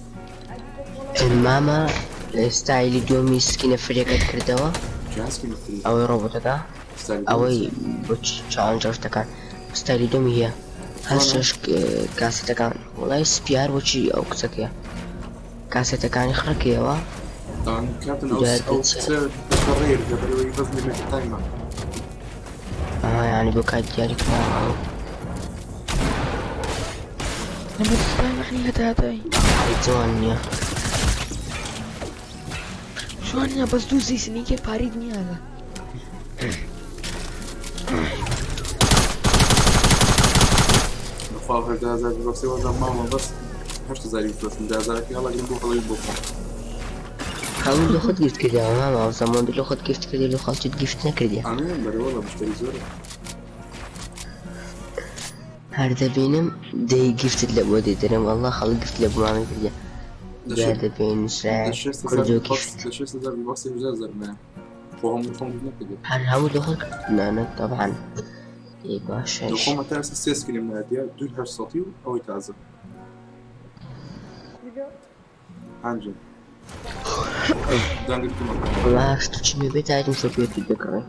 الماما ستايلي دومي سكينة فريقة كردوا جهاز كي مثل أو روبوت دا أو بوتش تشالنجر تكان ستايلي دومي هي هالشش كاسة تكان والله سبيار وشي أو كسكيا كاسة تكان يخرك يوا طبعا كابتن أو تصير تقرير قبل يبزني من التايمر يعني بوكات جارك ما لما تستمعني هداي حيتوانيا شو أنا بس دوسي سنيكي فاريدني هذا نخاف جهازات بس ولا ماما بس هش تزاري بس جهازك يلا جنبه خليه يبوك حاول خد جفت كده يا ماما زمان لو خد جفت كده لو خلصت جفت نكردي أنا بري والله بشتري زوري هەر دەبینم دەی گفتت لە بۆ دەیدەرم والله خەڵک گفت لە بۆمامی کردە دیار دەبین نووسرا کوردۆ گفت دەشێت سەر بەسی هزار زەرمە خۆم نەکردێت هەر هەموو دۆخەڵ کردنانە طبعا ای باشە خۆمە تاسە 3 کلیم نادیە 2800 و ئەوەی تازە هەنجە دەنگتمە وڵاش تو چی بێت ئایتم شۆ پێ دەکڕێ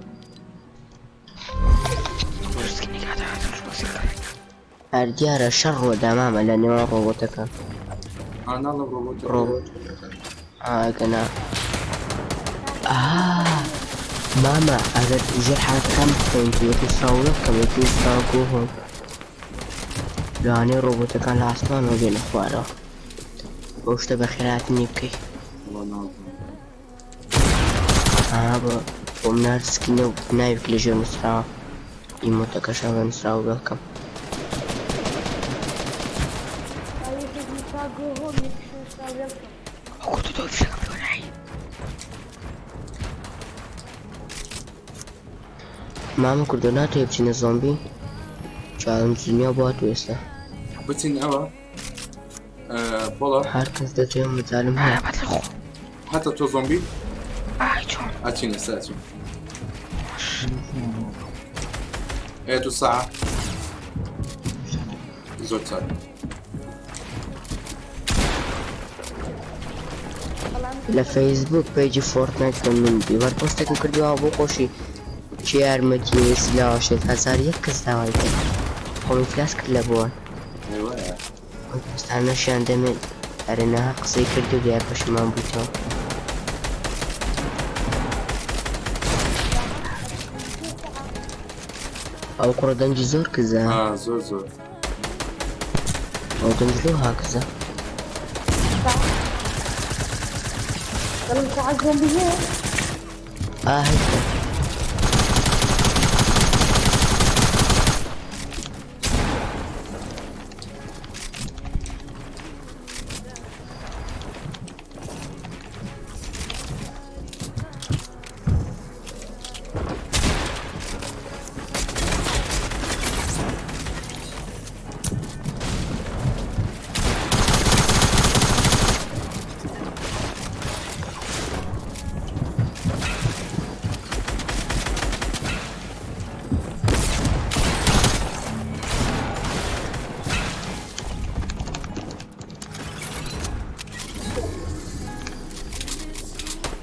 هەر دیارە شەڕ ڕۆدامامە لە نێوان ڕۆبۆتەکە ئاناڵە ڕۆبۆت ئاگەنا ماما ئەگەر ژێر حەکەم بخۆین توێتی ساوڵە بکەمێتی ساگۆ هۆم لەوانەیە ڕۆبۆتەکان لە ئاسمانەوە بێنە خوارەوە بەو شتە بە خێراتنی بکەیت بە بۆم نارسکینە و ناوێک لە ژێر نووسراوە ئیمۆتەکەشە بە نووسراوە بەکەم مامە کردو ناتوێ بچینە زۆمبی چاڵم دنیا بوات وێستا بچین ئەوە بۆڵە هەر کەس دەتوێن مجالم هەیە هەتا تۆ زۆمبی ئەچینە ساچین تو ساعة زۆر چاک لە فەیسبوک پیجی فۆرتنایت کە من دیوار پۆستێکم کردووە بۆ خۆشی چی یارمەتی سلااو 6,001 کەس داوای کرد خۆمی فلاس کرد لە بۆوە پستانەشیان دەمێت ئەرێنەها قسەی کرد و دیار پەشیمان بوویتەوە ئەو کوڕە دەنجی زۆر کزە زۆر زۆر ئەو دەنج لۆ ها کزە هەیتە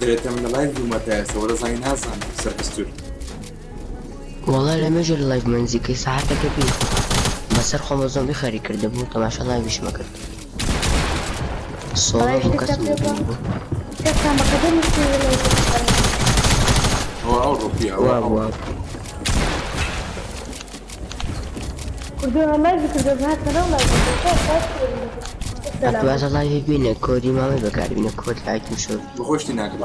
دەرێتە من لە لایڤ دوومەتایە وەرەزای نازانم سەرکەستور وەڵا لە مێژە لە لایڤ منزیکەی ساعتەکە بی بەسەر خۆمە زۆمبی خەری کرده بوو تەماشا لایڤیشمە کرد سۆڵە بوو کەسم لەبین بوو ئەو ڕۆپی ئەوە ئەتوازە لایڤی بینە کۆدی مامی بەکاربینە کۆد لایتم شۆ بەخۆشتی ناکرد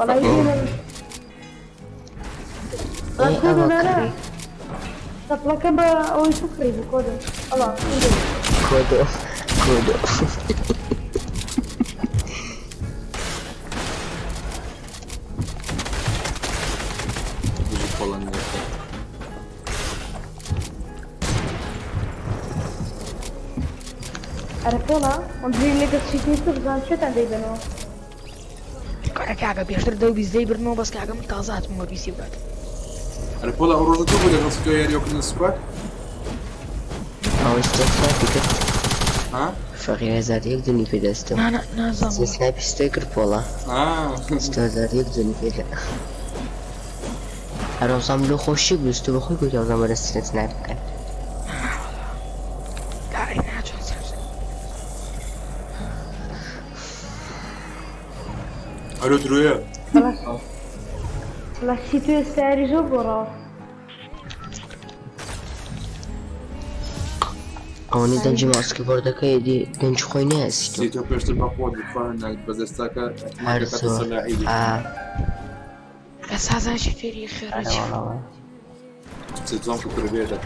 ئەوە کڕی تەپڵەکە بە ئەوەی سوکری بوو کۆدە کۆدۆ ئەرەپۆڵە ئەمبری لێگە چیتنی تو بزان شێتان دەیبنەوە کارە کاکە پێشتر دە و بیزدەی برنەوە بەس کاکە من تازە هاتمەوە بیسی بکات ئەرەپۆڵە ئەو ڕۆژە تۆ بوو لەگەڵ سکۆ یاریۆکردن سوپات ئەوەی سێساتی کرد فەقیر 1001 دونی پێدەستم نازانم سنایپی ستۆی کرد پۆڵە 1001 دونی پێدا هەرۆزام لۆ خۆشی گوست و بەخۆی گوتی ئەوزام بەرەستینە سنایپ بکەن ئەرۆ درۆیە لەشی توێ ساری زۆر بۆڕاوە ئەوەی دەنجی ماسکی بۆردەکەی دی دەنج خۆی نەیەسی تۆ پێشتر بە خۆت بخوارن بەدەستاکە سازانشی فێری خێڕەچی زۆم کوڕبێتە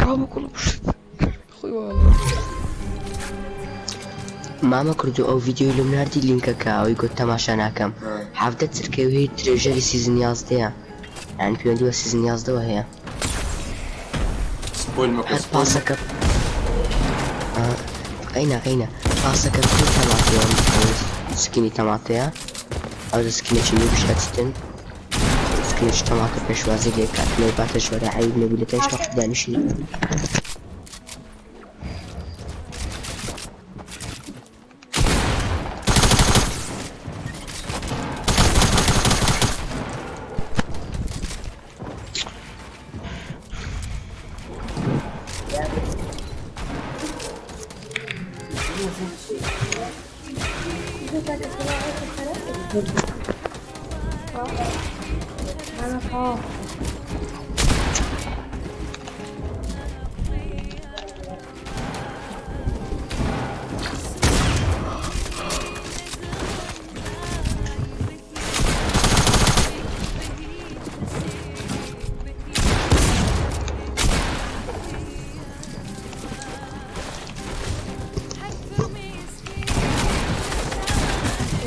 ڕۆ بکوڵ پشت خۆی واڵ مامە کردو ئەو ڤیدیۆی لەم ناردی لینکەکە ئەوەی گوت تەماشا ناکەم حەفتە چرکەی و هەیە درێژەری سیزن 11ەیە یان پەیوەندی بە سیزن 11ەوە هەیە سبويل مكو هر سبويل پاسەکە قەینە پاسەکە پێ تەماتەیە سکینی تەماتەیە ئەو سکینێکی نوێ بشەتن سکینێکی تەماتە پێشوازی لێ کات لێ باتە ژوەرە عیب نەبوو لە تەنیش نەخت دانیشتنی أنا خاف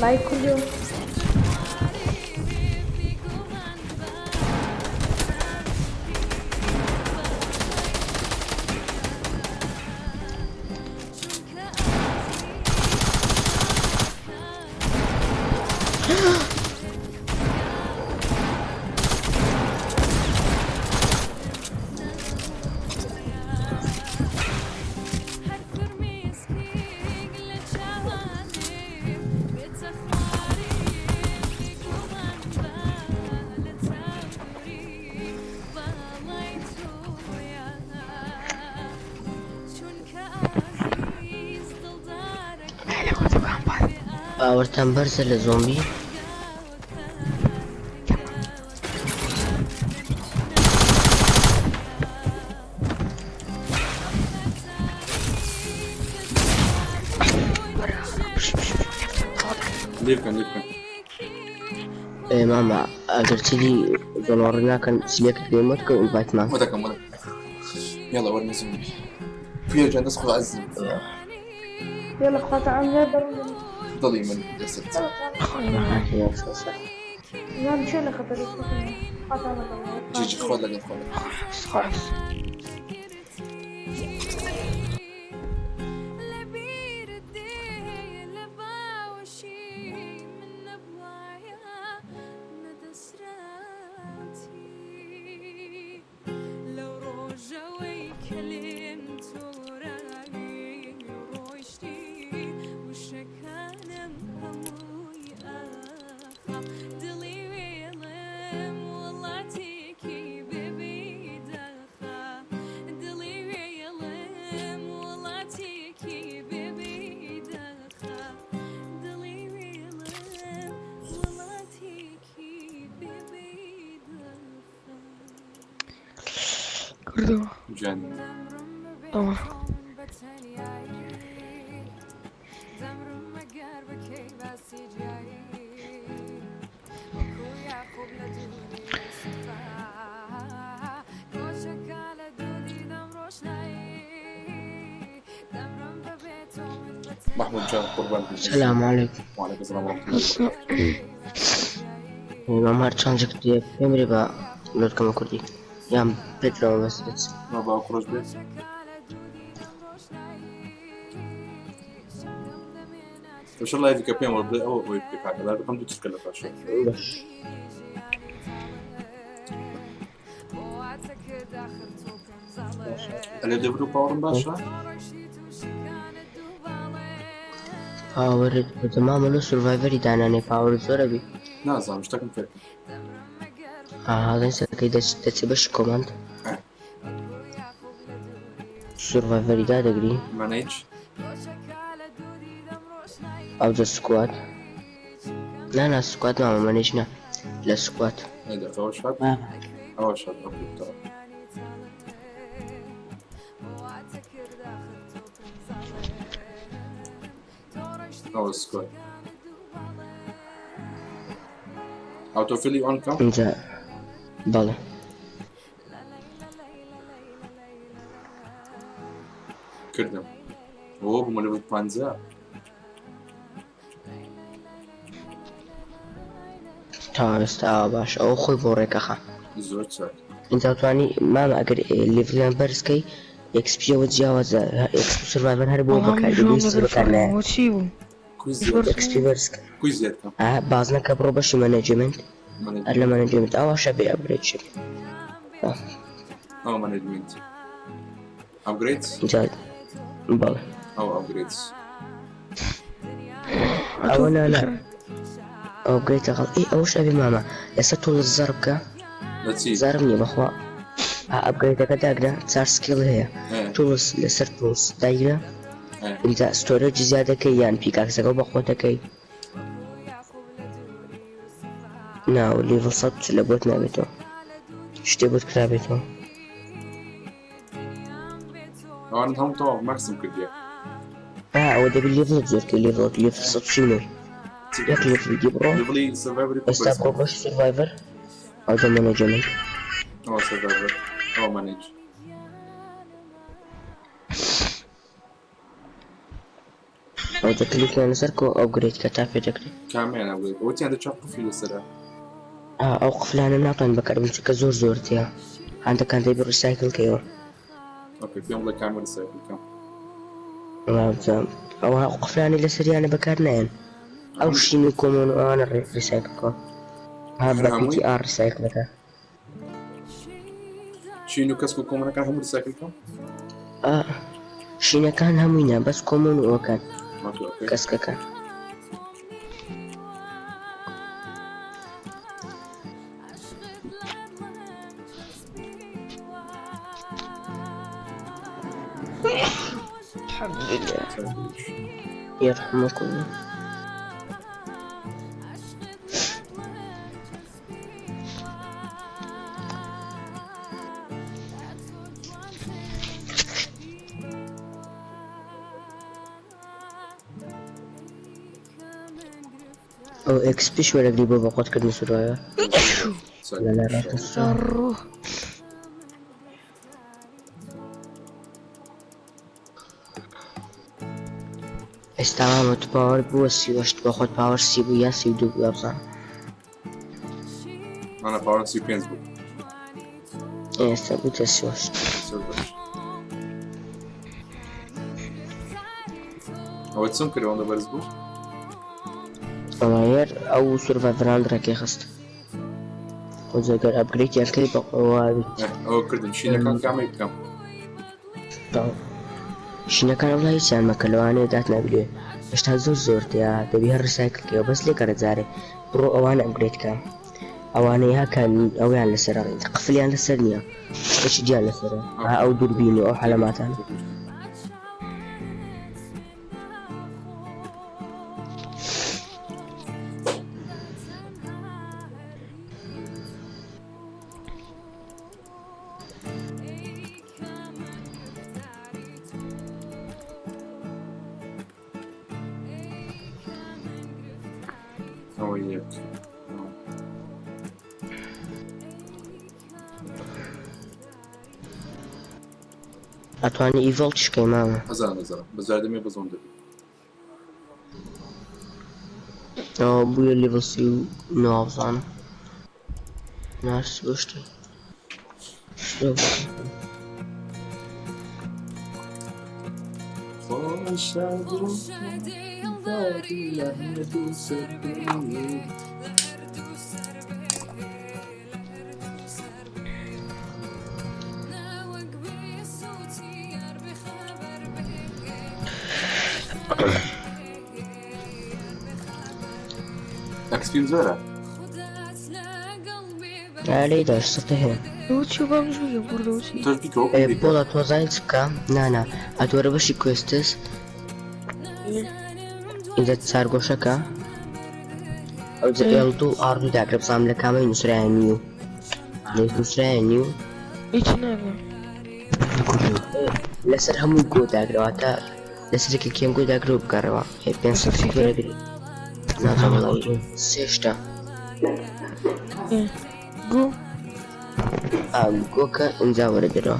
لايك كل يوم باوەرتان بەرزە لە زۆمبی ليفكن ماما ئەگەر چیلی زۆنۆڕ ناکەن سلێکت بێمەتکە ئینڤایتمان ودكم يلا ورني زومبي في جان ندخل عزم يلا اخوات عم ضلي من جسد لا مش انا خطري جيجي خذ لك خلاص كردو جان طبعا محمود جان قربان السلام عليكم وعليكم السلام ورحمة الله ماما چانجك دي بمري با لود كما كردي يام بيتلو بس ما بخرج بيت ان شاء الله يفك بيم ولا او يفك حاجه لا رقم تتكلم عشان باش اللي دبرو باور باشا باور تمام لو سرفايفر داناني باور زوربي نازم مش تكن فيك هذا سكي دتسبش كوماند سرفايفر دا دغري مانيج او ذا سكواد لا سكواد ما مانجنا لا سكواد هذا اول شوط اول شوط اوكي اول سكواد اوتو فيلي اون كم انت بله كردم اوه هم ليفل 15 تا استا باش او خوي بوريك اخا زۆر چاک انت تواني ما اگر ليفل برسكي اكس بي وتجاوز اكس بي سرفايفر هربو بكار بيس بكار وتشيبو كويس اكس بي برسك كويس زيادة بعضنا كبرو باش مانجمنت الا مانجمنت او شبي ابريد شبي او مانجمنت ابجريدز جاد بله او ابجريدز او لا ابجريد غلط اي او شبي ماما يسطول الزربكه زارمني بخوا ابجريد كداغنا صار سكيل هي تولز لسر تولز دايره انت ستورج زياده كي يعني بيكاكس او بخوته كي ناو ليفل صوت لبوت نابتو شتي بوت كرابتو انا هم طبعا ماكسيم كده وده بالليفل زور كي ليفل صوت شنو ياك ليفل دي برو ليفلي سرفايفر استابقو باش سرفايفر او ذا مانجمنت او سرفايفر او مانج او ذا كليك يعني سركو ابجريد كتافي دكري كامل ابجريد وانت عندك شاطر في السرعه اوقف لنا نعطي بكر بمسك زور زورتيا عندك كان دايب ريسايكل كيو اوكي في يوم كامل ريسايكل كام او اوقف لنا لسري انا بكرنين او شيء يكون انا ريسايكل كو هذا بي تي ار ريسايكل بكر شينو كاسكو كومنا كان هم ريسايكل كام شينا كان همينا بس كومون وكان اوكي كاسكا كان الحمد لله يرحمكم او اكس بي شوي قريبه بقعد كده سرايا لا لا لا تصر استعمال باور بوسي واش باخد باور سي بو يا سي دو بصح انا باور سي بينزبو ايه سبوت السوش هو تسمكري وانا برزبو غير او سرفايفر عندك يا خست وزاكر ابجريد يعني كليب او كردن شينا كان كامل كام شينا كان والله يسال ما كلواني ذاتنا بلي اشتهزو زورت يا تبي هالريسايكل كيو بس لي كانت زاري برو اوان ابجريد كام اواني ها كان او يعني لسرا قفل يعني لسرنيا ايش جا لسرا او دوربيني او حلمات انا اتواني ايفولتش كي ماما هزار بس زادمي بزون دبي او بويا ليفل سي نوفز انا ناس بوشتي اكسبيرينس ولا علي داش صرته وتشو بمشي بردوشي تركيكو بولا توزايتسكا نانا اتورا بشي كويستس اذا تصار قوشكا او اذا يلدو ارضو داقرب صاملة كامل نسرع نيو ليش نسرع نيو ايش نابا لسر همو يقو داقرب واتا لسر كيكيم قو داقرب بقربا بينسك سكيرا قريب نازم الله سيشتا جو جوكا انزا ورا درا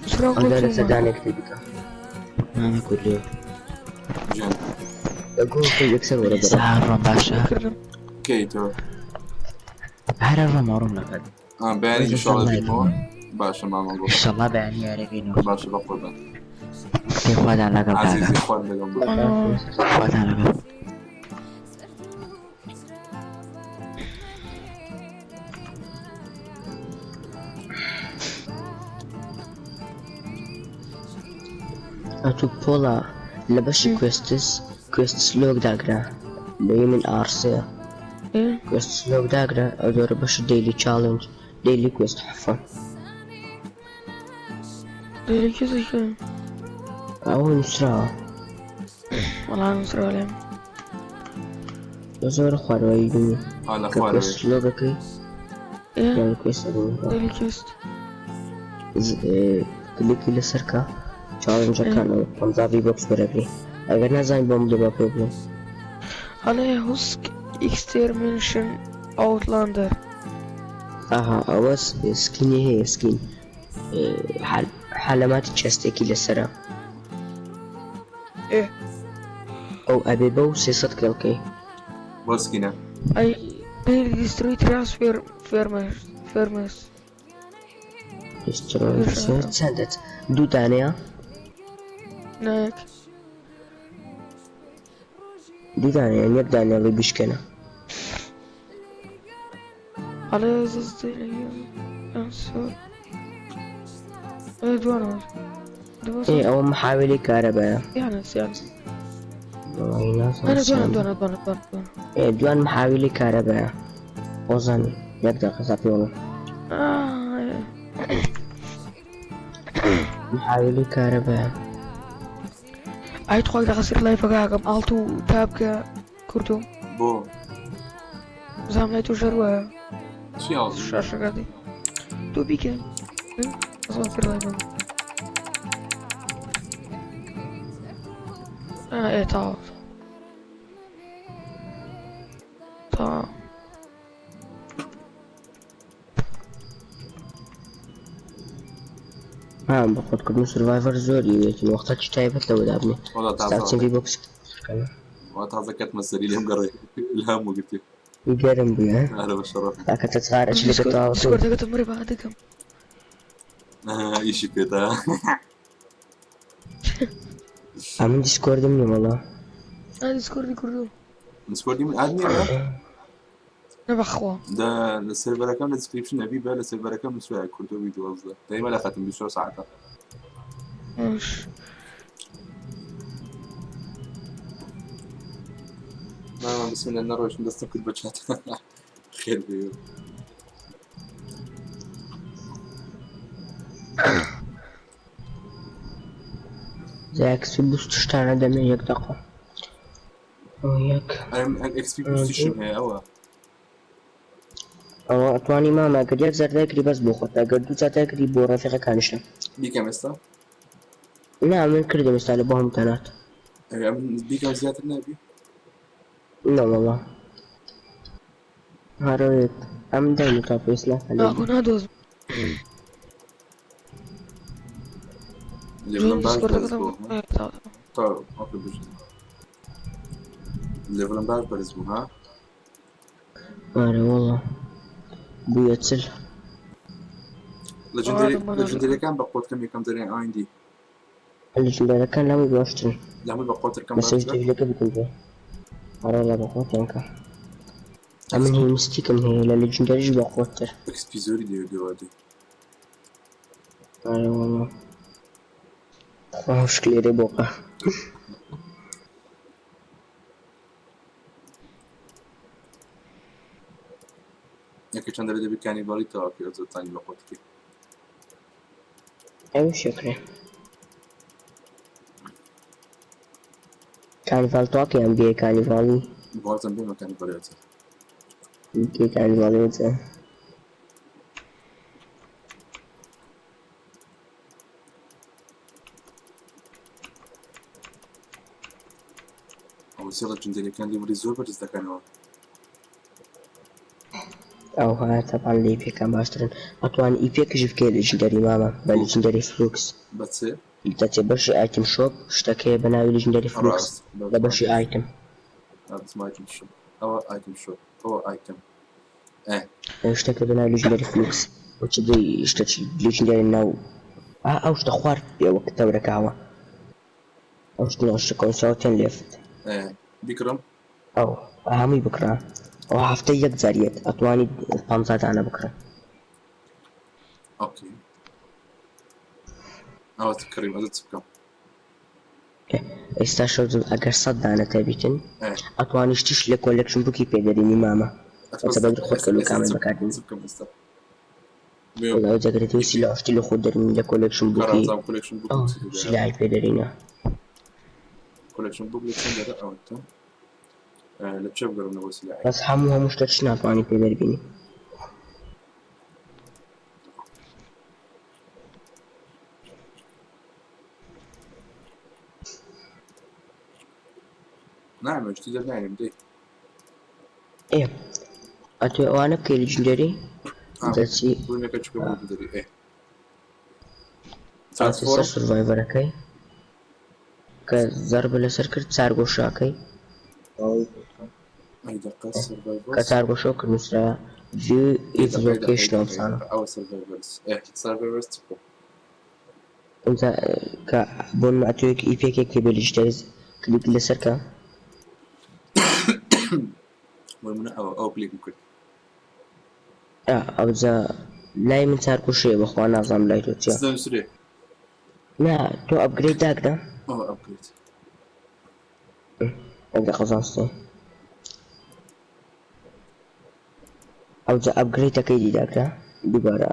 شلون انا قلت صدقني كتبك انا كل جن جوكا يكسر ورا درا سهر باشا كيتو هر الرمى ورمنا بياني ان شاء الله بيمو باشا ما ان مقول شاء الله بيعني يعرفينه باشا بقربان كيف هذا على قبل عزيزي اخوان لكم هذا على قبل أتو بولا لبشي كويستس لوك داقرا لي من آرسيا ايه كويستس لوك داقرا أدور بش ديلي تشالنج ديلي كويست حفا ديري كذا كذا أو نسرا والله انا مسرع عليهم يزور خوار ويدني على اخوان كويست لوكي ايه يعني كويست أدني ديري كيست كليكي لسركا تشالنج كان ومزافي بوكس بربي أجر نازاين بوم دبا بروبلم عليه هوسك اكسترميشن اوتلاندر اها اوس سكيني هي سكين حالمات تشستيكي للسرا ايه او ابي بو سيصد كلكي بس كنا اي ديري ديستروي تراس فيرمس يسترون سندت دو تانية ناك دو تانية يعني يبدأ اللي بيشكنا على زي انسور ايه دوانا ايه او محاولي كهرباء يعني انا انا دوانا ايه دوان محاولي كهرباء وزني يبدأ قصافي والله محاولي كهرباء اي تخوي غسر لايف كاغم التو تابك كرتو بو زعما جروا شي عاوز الشاشة قاعدة تو بيكن غسر لايف ايه تعال باخد كل سرفايفر زوري لكن وقتها تايبت لو دابني والله ستارتين تعال في بوكس وقتها ذكرت مسري لي مقري الهام وقلت يقرم بيها اهلا بالشرف لكن تتغار ايش اللي قطعه سكور دقت مري بعدكم ايش كده عامل ديسكورد مني والله هذا سكور دي كردو نسكور دي من ادمي نبخوا ده السيرفر كام الديسكريبشن ابي بقى السيرفر كام مش فاكر كنت فيديو قصدي دايما لا ختم بشو ساعتها مش ما بسم الله نروح ندستم كل بتشات خير بيو زيك سبوس تشتغل دمي يقطع وياك اكس بي بوزيشن هي اوا او اتواني ما قد يكسر ذاكري بس بوخط قد دوتا ذاكري بو رفيقة كانشنا بيكا مستا نعم من كردي مستعلي بهم تنات بيكا زيادة النبي لا والله هارويت ام دايما تابيس لا لا كنا دوز ليفل سكور باش دقت طيب اوكي بجد ليفل باش برزبو ها ماري والله بيتسل ليجندري كان بقوت كم درين اي دي اللي كان لامي بوشتري لا مو بقوت كم بس يجي لك بكل ده ماري والله بقوت ينكا أمن هي مستيكم هي لليجندري بقوتر اكس بي زوري دي وادي ماري والله ما هوش كليري بوقع ياكي چند داره بی کانیبالی تا که از تانی بقوت کی أيوة شكرا كانيفال توكي أم بي كانيفالي بازم بیم کانیبالی از بي كانيفالي وزا او سيرة جندري كان دي مريزور برز ده كانوا أو ها طبعا لي بي كان باسترن أتوان إي بي كجيف كي ليجندري ماما بليجندري فلوكس بس تتبشي ايتم شوب اشتكي بناوي ليجندري فلوكس ده بشي ايتم هذا اسمه ايتم شوب او ايتم شوب او ايتم شتێکە بەناو لیژنەری فلوکس بۆچی دەی شتێکی لیژنەری ناو ئەو شتە خوارد پێوە کە تەورەکاوە ئەو شتە کۆنسەڵتێن لێفت بیکڕم ئەو هەمووی بکڕە ئەو هەفتەی یەک جاریەت ئەتوانی 50 دانە بکڕە اوكي ئەوە کڕیم ئەزت چ بکەم ئێستا شەو ئەگەر 100 دانە تەبیتن ئەتوانی شتیش لە کۆلێکشن بووکی پێدەرینی مامە بەسەبەب خۆت کەلو کامل بەکاردێن چ بکەم ئێستا وڵاو جەگرێتویسی لە ئاشتی لە خۆت دەرمین لە کۆلێکشن بووکی کۆلێکشن ئەو سیلای پێدەرینە کۆلێکشن بوک لە چەند دەرە ئەوەتە لە چێ بگەڕمەوە سیلای بەس هەموو شتەش ناتوانی پێدەربینی نعم شتی دەرنایم دەی ئەتوێ ئەوانە بکەی لیژنەری دەچی بڵێمەکە چکە بۆ بدەری سەر سوروایڤەرەکەی کە زەربە لەسەر کرد چار گۆشاکەی کە چار گۆشە کرد نووسرا view if location option ئەوە سەرڤەرس چ بکەم اینجا کە بۆن ئەتوێکی ئیپێکێک کە بە لیژنەری کلیک لەسەر کە منە ئەو کلیک کرد ئەوجا لای من چار گۆشەیە بەخوا نازانم لای تۆ چییە سرێ نا تۆ ئەپگرێد داکدا ئەوە ئەپگرێت ئەگە قەزانستێ ئەوجا ئەپگرێتەکەی دیداکدا دووبارە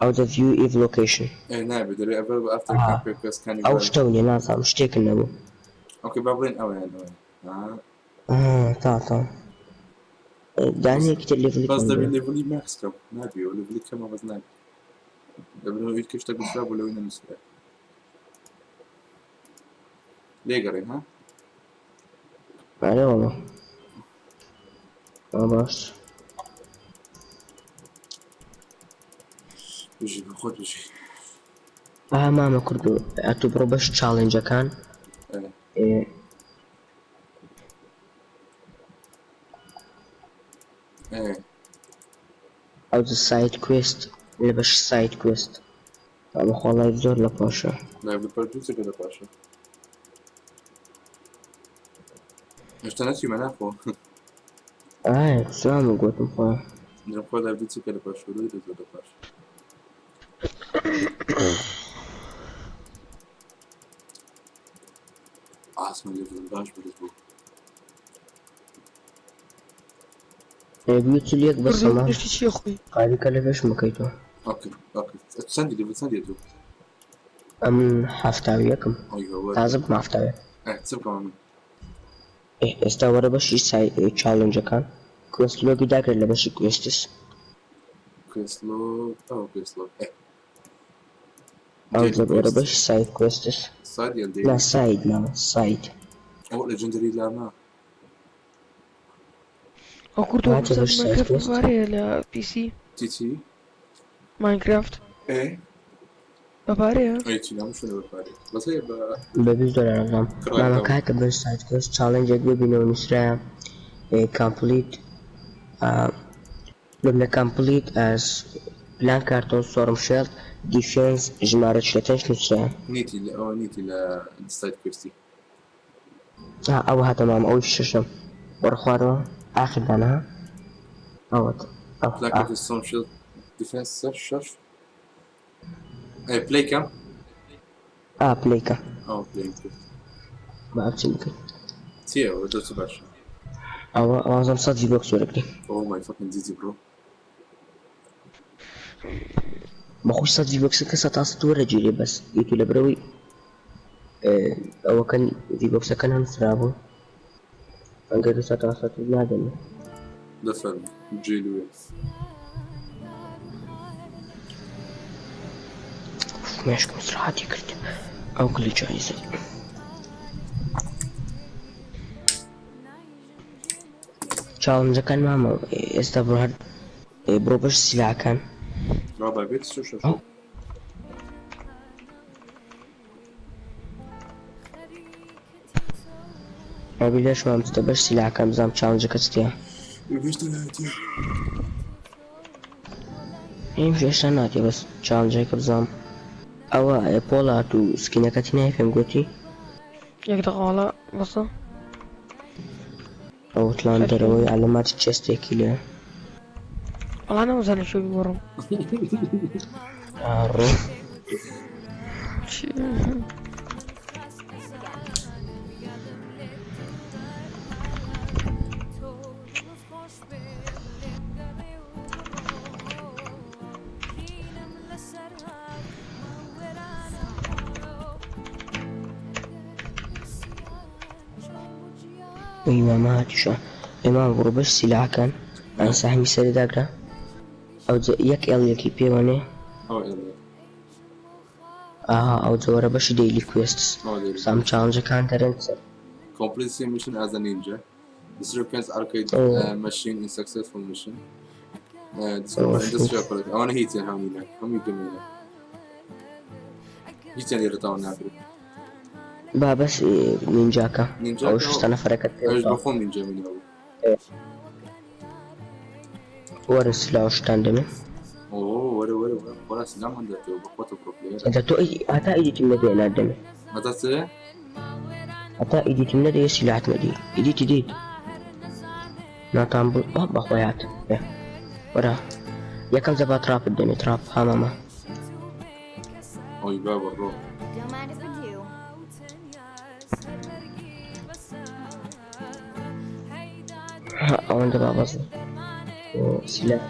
ئەوجا view if location نابێت دەبێت ئەڤ ئەفتەر کاپێکەسکانی ئەو شتە نیە نازانم شتێکن نەبوو ئۆکێ با بڵێن ئەوەیان تا دانیەکی تر لێڤلی بەس دەبێت لێڤلی ماکس کەم نابێ و لێڤلی کەمە بەس نابێت دەبێت هیچ کەشتە گوشرا بۆ لەوەی نەنووسرا لێگەڕێن ها ئارێ وەڵا باش بژی بخۆت بژی مامە کردو ئەتو بڕۆ بەش چاڵێنجەکان ئەو سایت کوێست لە بەش سایت کوێست بەخۆ لایڤ زۆر لە پاشە پەردووچەکە لە پاشە هێشتا نەچیمە ناخۆ سلام گوتم خۆ خۆ دەبدوچەکە لە پاش زۆر لە پاش ئاسمان لێ باش بەرز بوو بيوت ليك بس ما ايش تشي اخوي قاعد كلفش مكيتو اوكي سندي ليفل سندي تو ام حفتاويكم لازم ما حفتاوي تسبق من استوى بشي ساي تشالنج كان كويسلو قداك اللي بشي كويستس كويسلو كويسلو او زبورة بشي سايد كويستس سايد يلدي لا سايد ما سايد او ليجندري لا ما او كنت ماينكرافت بباري على بي سي تي ماينكرافت بباري اي تي لا مش بباري بس هي ببيش دولار نظام ما كاتب بس سايد كويست تشالنج بينو نسرا complete لما complete as بلان كارتون سورم شيلد ديفينس جمارة شلتنش نسرا نيتي او نيتي لا سايد كويستي او ها تمام او الشاشة ورخوارو آخر دانها اوت بلان كارتون سورم شيلد ديفينس سيرش بلاي كام بلايكا بلاي ما أبتي ممكن تيا ودو تباشا أو أعظم صد في بوكس ورقني اوه ماي فاكين ديزي برو بخوش صد في بوكس كسا تاسط ورجيلي بس يتو لبروي أو كان في بوكس كان هنسرابو فانقدو ستاسط بنادم دفن جيلوي ماشكم صراحتي كرت أو كل جايزة چاڵنجەکان مامە ئێستا بڕ هەر بڕۆ بەش سیلاکان ئەبی لەش مامتە بەش سیلاکان بزانم چاڵنجەکە چتیە يمشي اشتناتي بس تشالنجي كبزام او بولات وسكينكاتي فهم قوتي يقدر غالا بصا او تلاندروي علامات تشستي كيلو والله انا مزال شو بورم عارف إمامات شو إمام غربش سلاح كان أنا ساهم يسري داقرا أو يك يكي بيواني أو زورا باش daily quests some challenge كان ترنسر Complete the mission as a ninja. This represents arcade machine in successful mission. Discover industrial product. I wanna hit you how many? How many give me that? Hit you اللي رتاونا عبري. بس نينجاكا أو شو استنى فرقة ايش بخون نينجا من اول. ورس لا وش تندمي اوه ولا سلام عندك بقوته بروبلير. انت تو اتا ايدي تمدي انا دمي متى سي؟ اتا ايدي تمدي سلاح تمدي ايدي تديد ناتامبل بابا خويات ورا يا كم زبا تراب الدنيا تراب ها ماما اوي بابا الروح. او انت بابا سلاح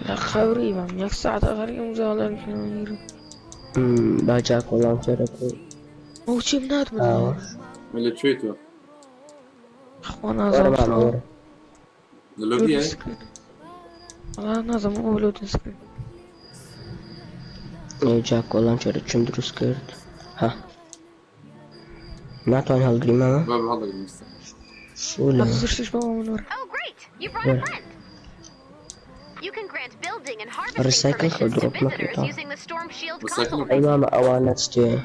لا خوري بام يك ساعة غريب مزالن كنير باجاك والله مشاركو هو شي بنات من اللي تشيتو اخوانا زوج اللودي هاي والله نازم هو لودين سكرين جاك والله مشارك شم دروس كرت ها ما تواني هالقري ماما بابا هذا المستر شو لا تزرشيش بابا من ورا الريسايكل خدروك مكتوب والسايكل اي ماما اوانات ستي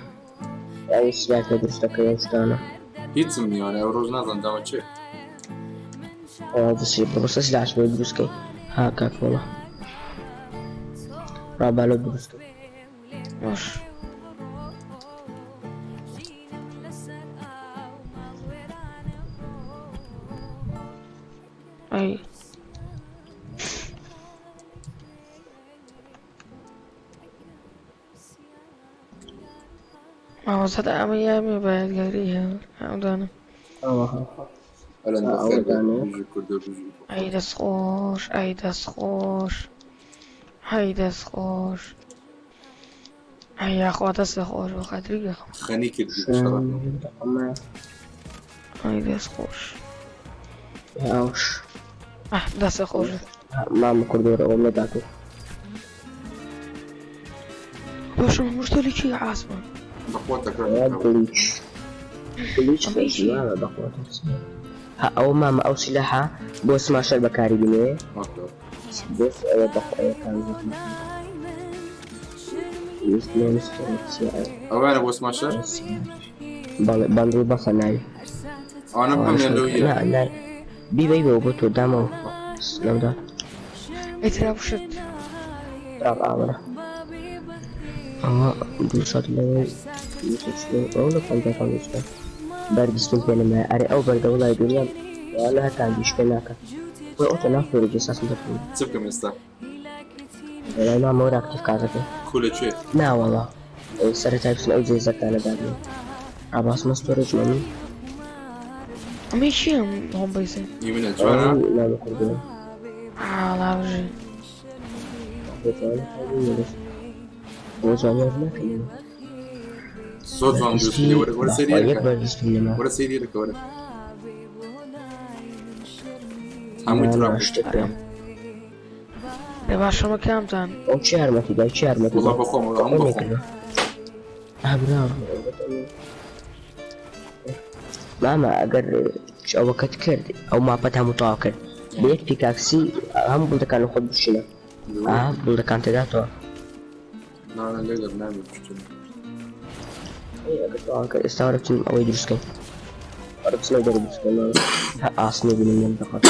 يعني سلاح تدرس لك يا وشتانا هيت مني يعني اوروج نازل داون تشيك. بس بس سلاح شوي دروس كي هاكاك والله رابع له دروس كي ماش اي ما هو صدق أيامي بعد قريها عودانا ألا ندخل هيدا سخوش هيدا سخوش هيدا سخوش هيا أخوات سخوش وخدري خنيك اللي بشرفنا هيدا سخوش اوش ده سخوش ماما كردورة ولا داكو باش مشتري شي عاصمة بقوتك بليتش بليتش بيجي ماما بقوتك او ماما او سلاحة بوس ما شرب كاري بنيه بوس او بقوة كان يسلم او انا بوس ما شرب بندل بصل ناي انا بهم يلوية لا بيبي بوبوتو دامو لو ده اتراب شت تراب عامرة دوسات لوي يوسف أولا كنت أفهمشها برد سنتين ما أري أو برد ولا يدري ولا هتعديش بينك وأنت نافذ رجس أصلا تفهم سبك مستر ولا ما مورا أكتف كذا كل شيء لا والله سر تايبس أو زي زكاة أنا بعدين عباس مستورج مني ماشي هم بيسين يمين الجوانا لا مقدر لا وجه وزاني هناك صوت زوان بيوسكي ولا سيدي ولا سيدي لك ولا همي تراب يبقى شو مكان تاني أو شهر ما تدعي شهر ما تدعي والله بخوم والله هم بخوم أبرار ماما أقر شو وقت كرد أو ما بتها متاكر بيت بيكاكسي هم بلد كانوا خد بشنا بلد كان تداتوا لا أنا الليلة بنعمل مشكلة Anka استغربت أوي دروسكين عرفت لو درب دروسكين أصلي بين المنطقة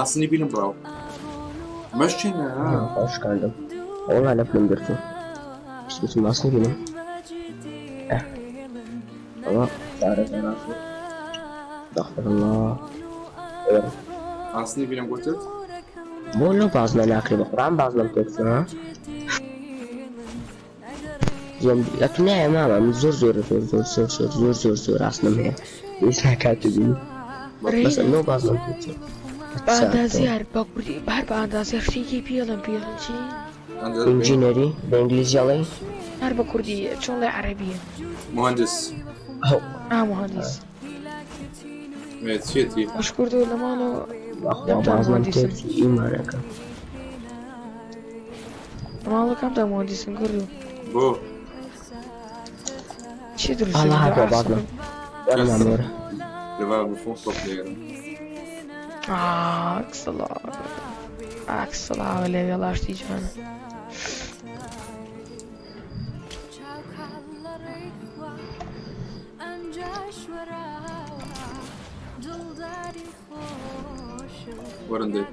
أصلي بينهم براو مشينا خوش كندم والله أنا فيلم درته مش اسمه أصلي بينهم والله تعرف أنا استغفر الله أصلي بينهم قلت بقول بعضنا ناكل بقران بعضنا بتكسر ها لكن يا ماما من زور اصلا هي ليش كاتبين بس انه بعضنا بتكسر بعد زيار بقولي بعد زيار شيء بيلن شيء انجينيري بالانجليزي علي عربة كردي شغلة عربية مهندس مهندس ميتشيتي مش كردي ولا ماله بعضنا بتكسر إيمانك ماله كم ده مهندس كردي بو شي درس الله هذا بعضنا وانا مامور يبقى بفوق طبيعي عكس الله ولا يلا اشتي جانا ورندي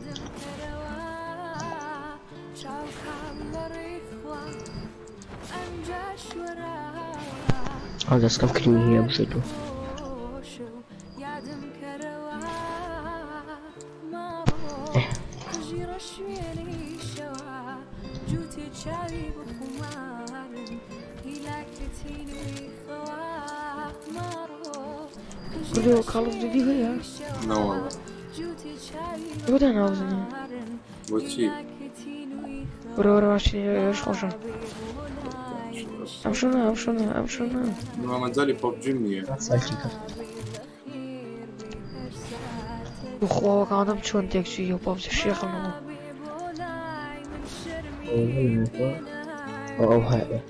هذا سكم كلمة هي بشيتو كردي Call of Duty هي لا والله وده أنا أوزني وشي ورا عشان إيش خوشة أمشونا ما زالي ببجي منيح وخواك عندهم شون تكسي وبابز الشيخ منو أو هذا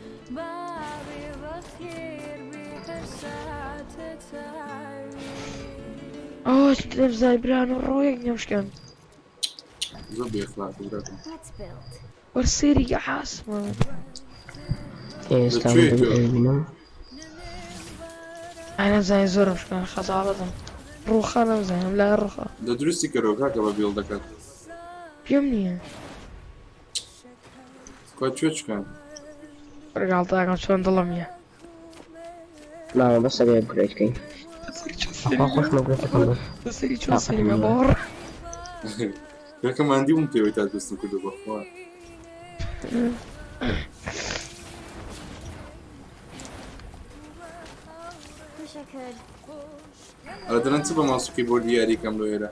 تلف زي بران الرويق نمشكن زبي اخلاق وراكم ورسيري يا حاسمة إيه استعمل أنا زي زور مشكن خطابة روخة أنا زي لا روخة ده درستي كروكا كبا بيلدكت بيومني كويت شوش كان رجعت طاقم شون ظلمية لا بس أبي أبغى كين خوش مبروك بسري شو سري يا بار يا كمان عندي ممكن ويتات بس كده بخوات على تنسى بماسو كيبورد ياري كم لو يرى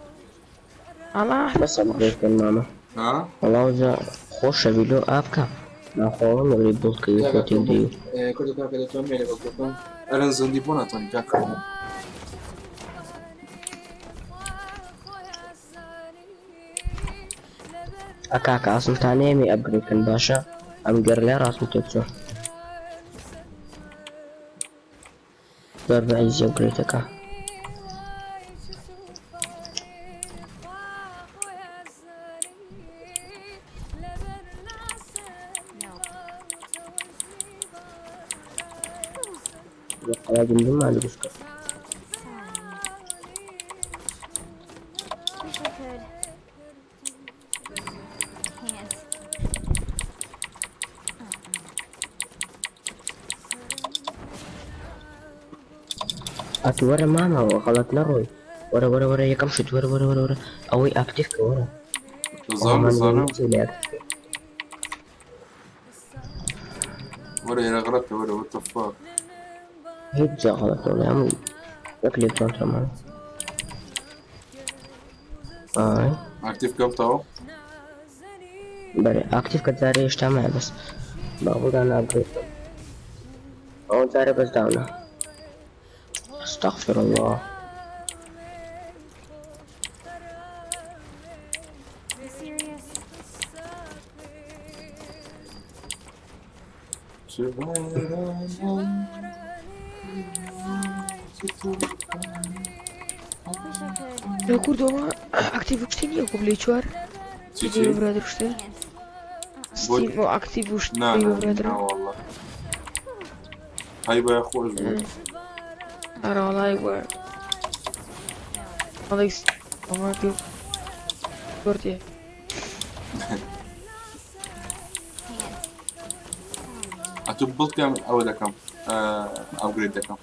الله بس أبغى كين ماما ها والله إذا خوش أبيلو أبكى ما خوه نبي بول كيو كتير ديو كده كده تومي لك بكون أنا زندي بونا تاني كاكا أكاكا أصلا تاني مي أبغى كين باشا أم جرلي راس متوجه ضرب عزيز أبغى تكا لازم ما عندي مشكلة أكي ورا ماما غلط نروي ورا يا كم شد ورا أوي أكتيف ورا زارو ورا يا غلطت ورا وات ذا فاك هيك غلط ولا عمي أكلي كونتر مان اكتيف كم تاو بري أكتيف كتاري اجتماع بس بقول أنا أبغى أو تاري بس داونا استغفر الله يا كردوما أكتيف وشتين يا قبل يشوار تيجي برادر وشتين ستيم أكتيف وشتين لا برادر والله هيبة يا أخو أجل. أنا والله يبغى والله ما كيف كورتي أتبلت كم أول كم أبجريد كم.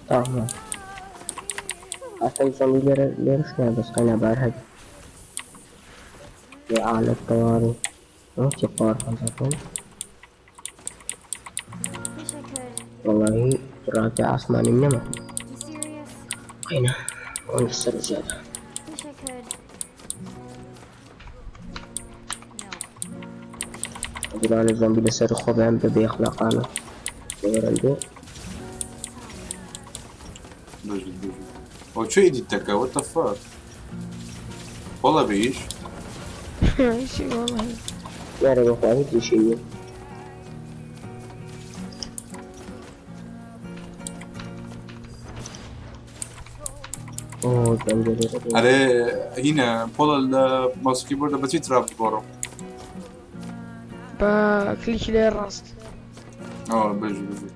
طبعا أصلا زميلي ليش كان بس كان بعرف يا أعلى الطوارئ ممكن يقار خمسة والله راجع عثماني منما هنا ونكسر زيادة أجران الزنبي لسر خوبهم ببي أخلاقانه ويرندو بجد هو شو إيدي التكا what the fuck والله بيش ايش والله يا رب أخواني تشيني أوه زنبي أري هنا بولا الماوس كيبورد بس يتراب برا بكليك لي الراس بجد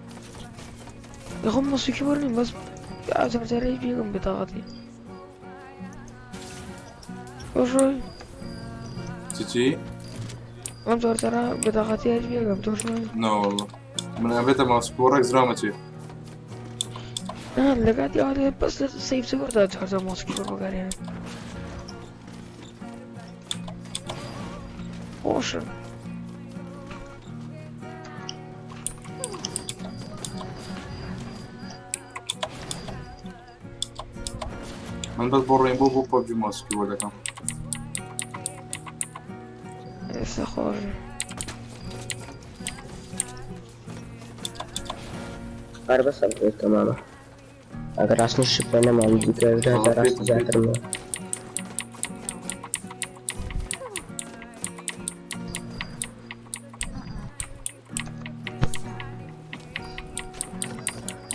يغمص كيبورني بس أعتبر تاريخ بيقوم بطاقتي وش راي؟ تيجي؟ أنا بتور ترى بطاقتي ايش بيقوم توش راي؟ نو والله من أبيته ماوس كيبورد زرامتي لقيت هذا بس سيف سكور تحط ماسك شو بقول يعني وش من بس برين بو ببجي ماوس كيبورد كم استخور أنا بس أبغى تماما अगर ration ship करना मान लीजिए कि रास्ते जाकर में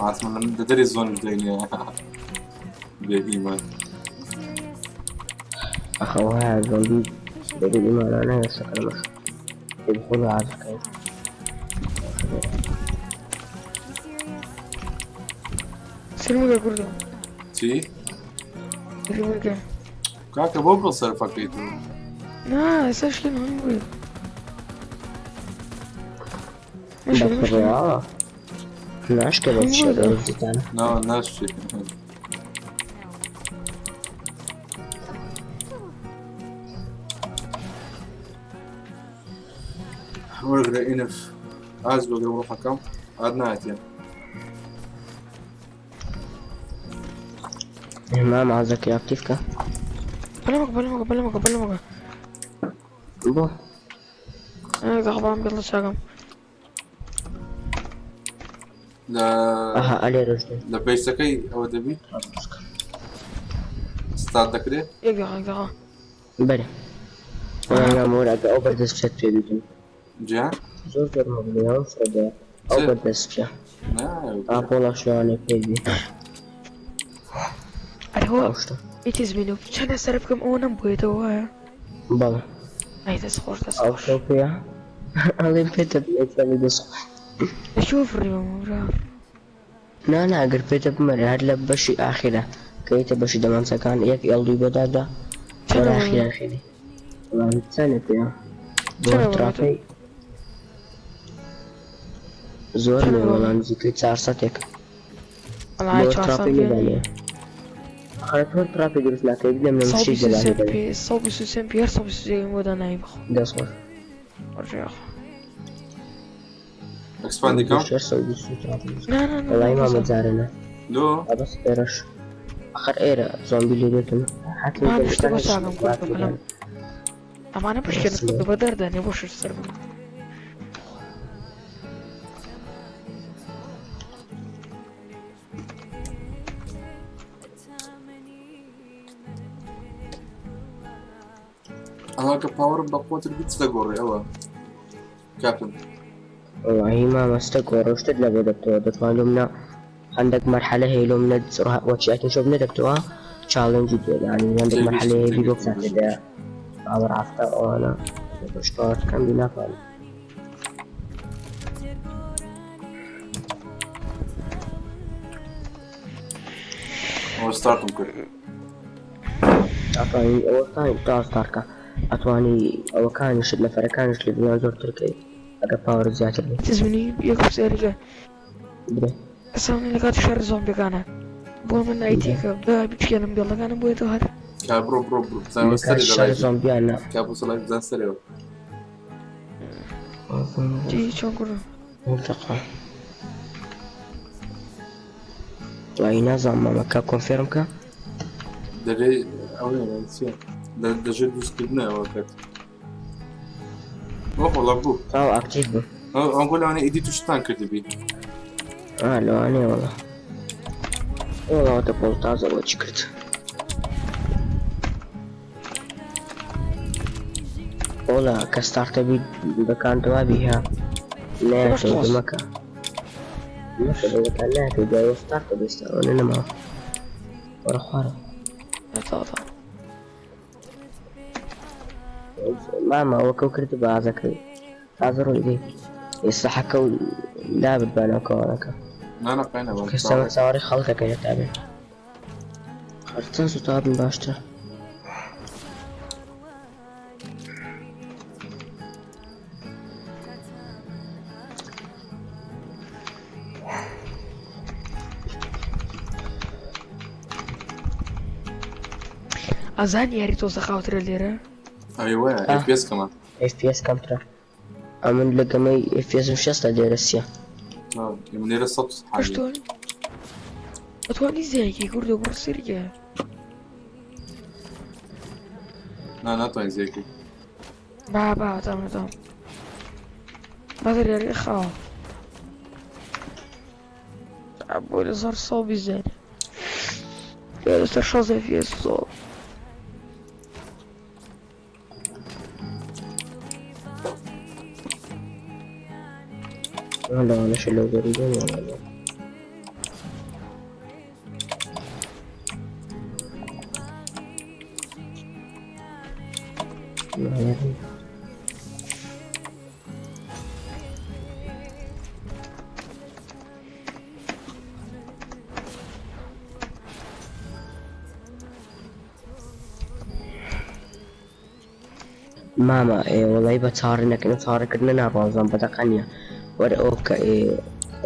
عاصم من بدري الزون جديني بإيمان أخوها زومبي بدي الإيمان أنا يسكر مش يدخلوا عارف كيف سلمك كردو تي سلمك كاكا بوبل صار فكيتو لا ساش كان هم بس الرياضة ناش كذا الشيء لا ناش ورقة إنف عازلو قبل روح كم عدنا عتين ما مع ذكي أكتيف كا بلمك بو أنا غضبان بالله شاقم لا علي رجلي لا بيسكي أو دبي استاد ذكري يقدر بله أنا مورد أوبر دست تريدين جا زور مغليون فردا أوبر دست لا أبولا شلون كذي هو يتزمنوا كان أسرفكم أونا بويتوا بله أي تسخور أو شوفيا أنا بيتا بيتا بيسخ شوف اليوم برا لا أقر بيتا بمرة هاد بشي آخرة كيتا بشي دمان سكان يك يلدي بدادا ولا آخرة والله سنة يا زور ترافي زور والله نزيك تسارستك والله ترافي نبالي خلاص ترافي درس لك يقدر من الشيء جبالي صوبي سوسن بير صوبي سوسن مودا نايبخ ده صور ارجع اكسباندي كم لا والله ما متزارنا لو بس ايرش اخر ايرا زومبي اللي جتنا حتى ما بشتغل ساعة كل فيلم اما انا بشكل كنت بدر داني بوش السرب هاك باور بقوة البيتس دقوري اوا كابتن والله ما مستقر وش تدلع بدبتو دفعلومنا عندك مرحلة هي لومنا صراحة واتشات نشوف ندبتوها تشالنج يعني عندك مرحلة هي اللي بوكس كده أمر عفتا وأنا بشتغل كان بنافع ستارتم كله أتواني أول ثاني تا ستاركا أتواني أو كان يشد لفركان يشد لبنان زور تركي أقا باور زيادة لي تزمني يكب سيرجع بدي سامني لقات شهر زومبي كان بو من ايتيك دا بيتكلم بيلا كان بو يتوهر برو برو برو زين كان وستري شهر زومبي أنا كابو سلايف زين ستريو جي شون كله منطقة وأين زعما مكا كونفيرم كا دغي اوي نسيت ده جد سكدنا وقت والله بو أو أكتيف بو نقول انا ايدي تشتان كدبي لو أنا والله تقول تازة وشكرت والله كستارت بي بكان توابيها لا في مكة مكة بكان لا في جاي ستارت بس أنا ما ورا خارج ماما وكوكرت بعضك عذروا لي يستحقوا لا بتبان كونك انا قينا كسمة صواريخ خلطك يا تابع خرطان سطاب مباشرة أزان ياري توصل خاطر الليرة ايوه اف بي اس كمان اف بي اس كم ترى امن لقمي اف بي اس مش اصلا ديرسيا من غير الصوت حاجه اشتون اتواني زيك يقول له برسيرجع لا طيب زيكي با تمام بدر يا ريخا عبولي صار صوبي زين يا استشاذ في الصوب لا انا شلو قريبين ولا لا ماما والله بتصار انك نصار كنا نابوزن بتقنيا ور اوكا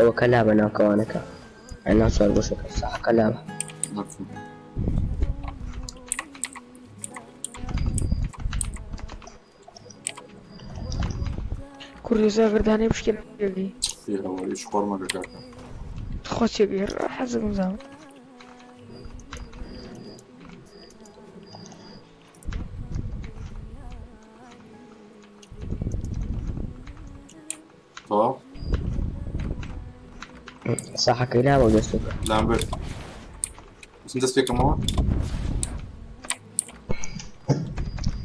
او كلابا ناكوانك انا صار بشك صح كلابا مفهوم كل زاغر داني بشكل يجي فيها ولي شخور ما رجعت تخوت يجي حزق مزام طواف صح كلابا وجسوك لامبرت بس انت سبيك كمان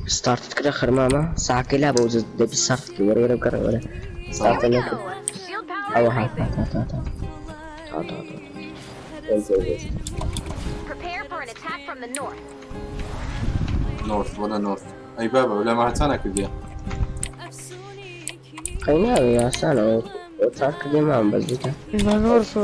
ستارت تكرخر ماما ساعة كلابا وجد بستارت كي ورا بكرة ولا ستارت لك او هاي تا نورث ولا نورث اي بابا ولا ما هتانا كذي خينا يا سنة وصارت كذي ما بزيتها لا نورث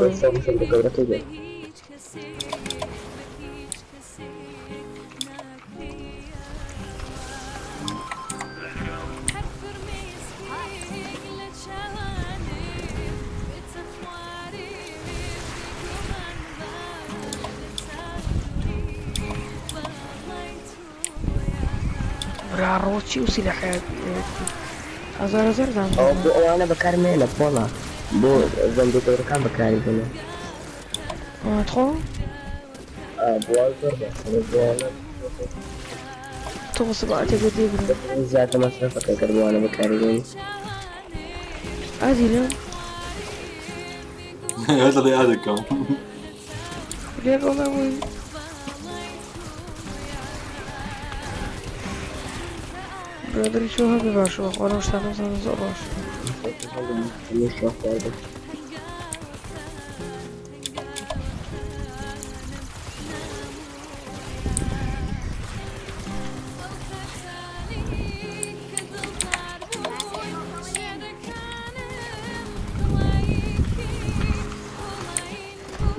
روتشي وسلاحات هزار دام او انا بكار مينا بولا بو زنبي دور كان بكاري بنا ادخل بوالتر بس توصل بقى تقدي زيادة مصرفك يقربوا انا بكاري بنا عادي لا هذا اللي هذا كم ليه والله وين برادري شو هبي باشو وانا مش تعمل زي باش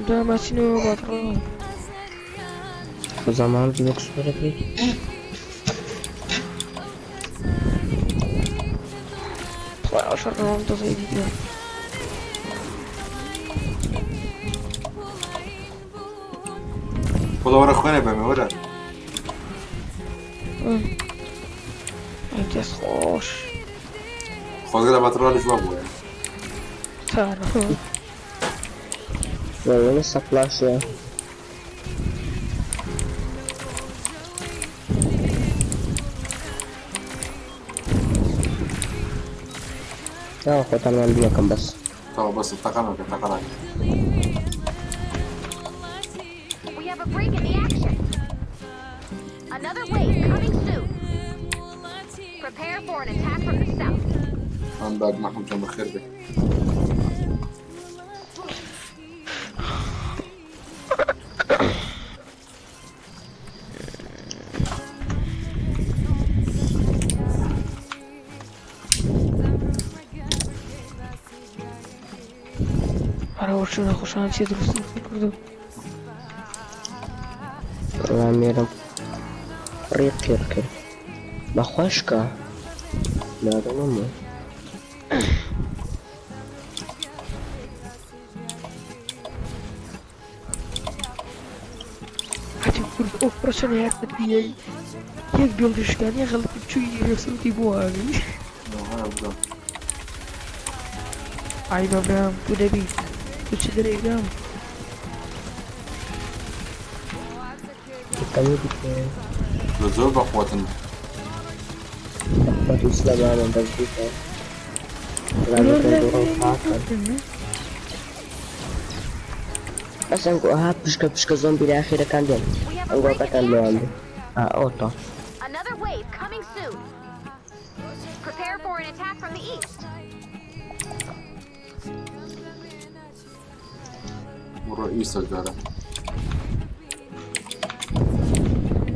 ده ماشينو بطرون زمان بوكس بركي طلع 10 راوند زي دي كده. والله ورا اخواني بقى ورا. انت خوش خذ كده بترول شبابه يعني. تعرف والله لسه فلاش يا لا خد انا عندي كم بس طب بس افتكرنا كده. We have a break in the action. Another wave coming soon. Prepare for an attack from the south. عندك محمد كان بخير بك. أنا شو نخش عن شيء درس كردو. والله ميرم ريق كيركر بخوشكا لا ده نمو حتى كل أوبريشن هيك بدي هيك بيلدش كان يغلب شوي يرسل تبوها هذه. أي بابا تو دبي تو تدري كم. كمي بكين لزول بقوتنا. بس إسلام أنا بزيكا لا بكين دوران بس أنكو أها بشكا زومبي الأخيرة كان جن أنكو أكتن له عندي أوتو Another wave coming soon. Prepare for an attack from the east. والرئيس الجارة.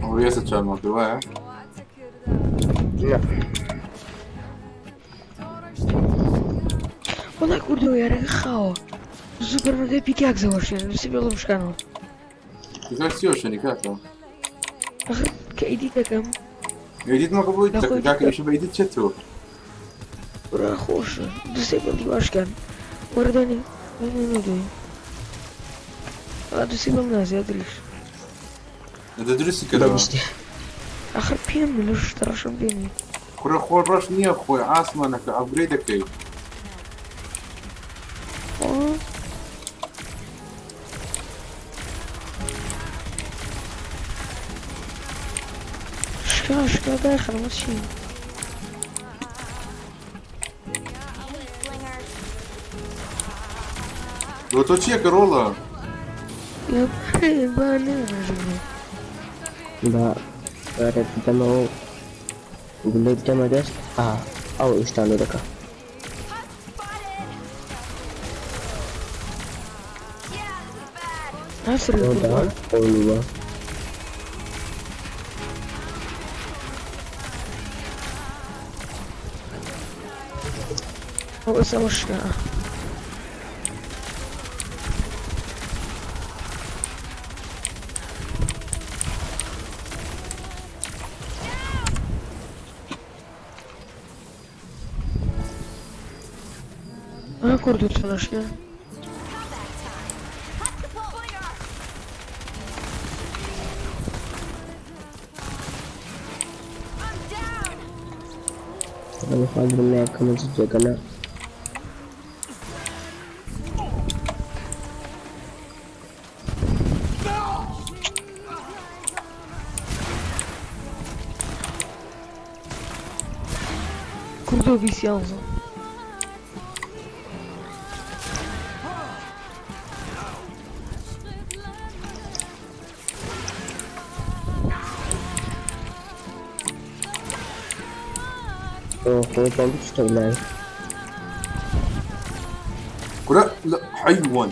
الرئيس الجارة مكتوبة. لا والله كردو يا رجل خاوة. الزبر ما ده بيكاك زوجين بس يلا مش كانوا. بيكاك سيو شنكات. آخر كأيدي كم. جديد ما قبل جاك إيش بيديد شتو. ورا خوش بس يبغى واش كان. ورداني ما ندري. هذا سيبهم ناس يدريش. تدرس كده. آخر بيم من ليش ترى شو بيني. كره خور راش نيا خوي عاصمة أنك أبغريدك كي. شكا داخل ماشي. لو توشي كرولا. يا بحي باني با بارد دمو بلد دم دست أو إشتانو دكا ناصر ده أولوا هو اسمه مشكلة. أنا كردو تفلاشيا. أنا خالد بالله كمان سجّنا كردو بيسيانزا. هو كان بيشتغل كره لا حيوان.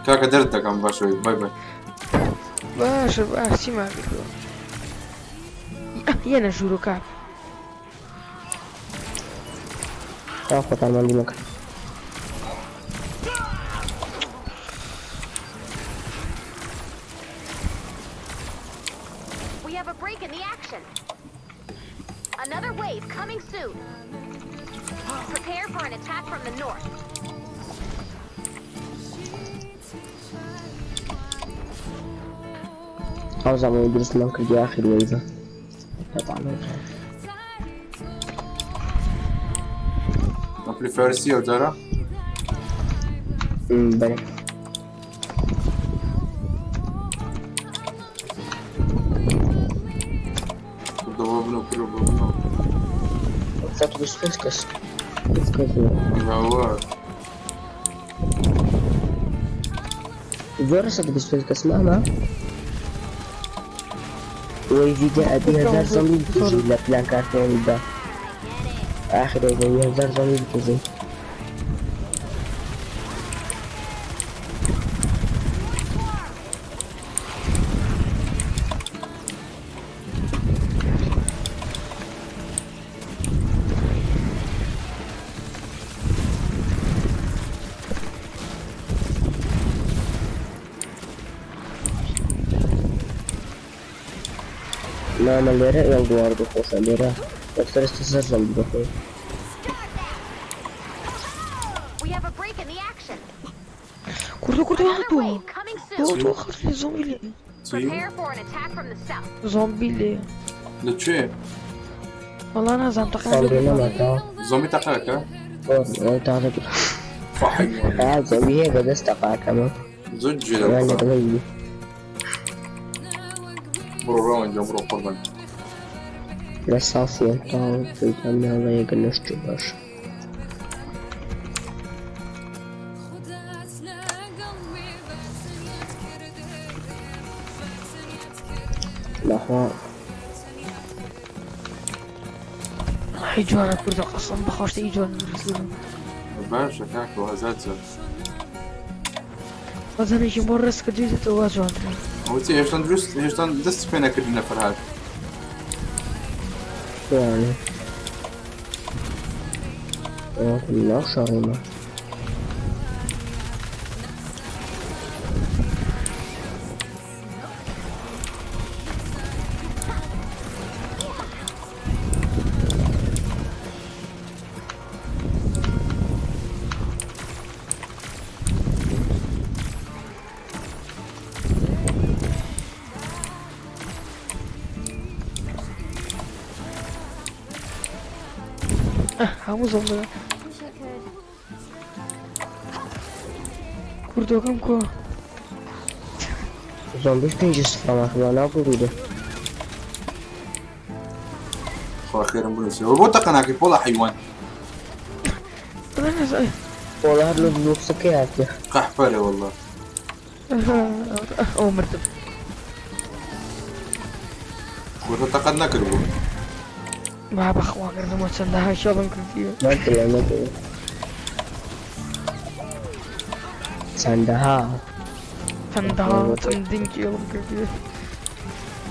كاكا دردك عم بشوي باي باي. باش سيما يانا جورو كعب. خد عمل لي مكان action. Another wave coming soon. Prepare for an attack from the north. عاوز اعمل ادرس لانك دي اخر ويفة طبعا. I prefer C or Dara. بلى Добавно. кстати беспечкость. هو Вырос это беспечкость мама. ويجي بهزار زميل تجي لبلان كارتين ده آخر يجي بهزار زميل تجي ما مليرة يلدو عرضو خوش مليرة أكثر استسرزم بخوي. We have a break in the action. كردو Another هاتو wave coming soon. هاتو خرج زومبي لي Prepare for an attack from the south. زومبي لي لتشي والله انا زعما صابرين ما تقريبا تا زومبي تقاك ها تعرف صحي زومبي هي بدست تقع كمان زوج يعني تغيي برو راون جمرو قربان لسه طاو في كامل الله يقنش باش لحظة حيجوانا كردو اصلا بخوش يجوانا الرسول باشا كاكو هزاتزا وزن يجي مرس كديدة تواجهان وتي هيش تان دست فينا كدنا فرهاد يعني لا شريمة همو زومبي كردو كم كو زومبيش بيجيس فما خلانا بروده خو اخيرا بوليسي وبوتا قناكي بولا حيوان انا زي والله لو بلوك سكياتي قحفالي والله او مرتب وتتقدنا كربو ما بخوا غير ما تسندها شغل كثير ما تلا ما تلا سندها تندها تندين شغل كثير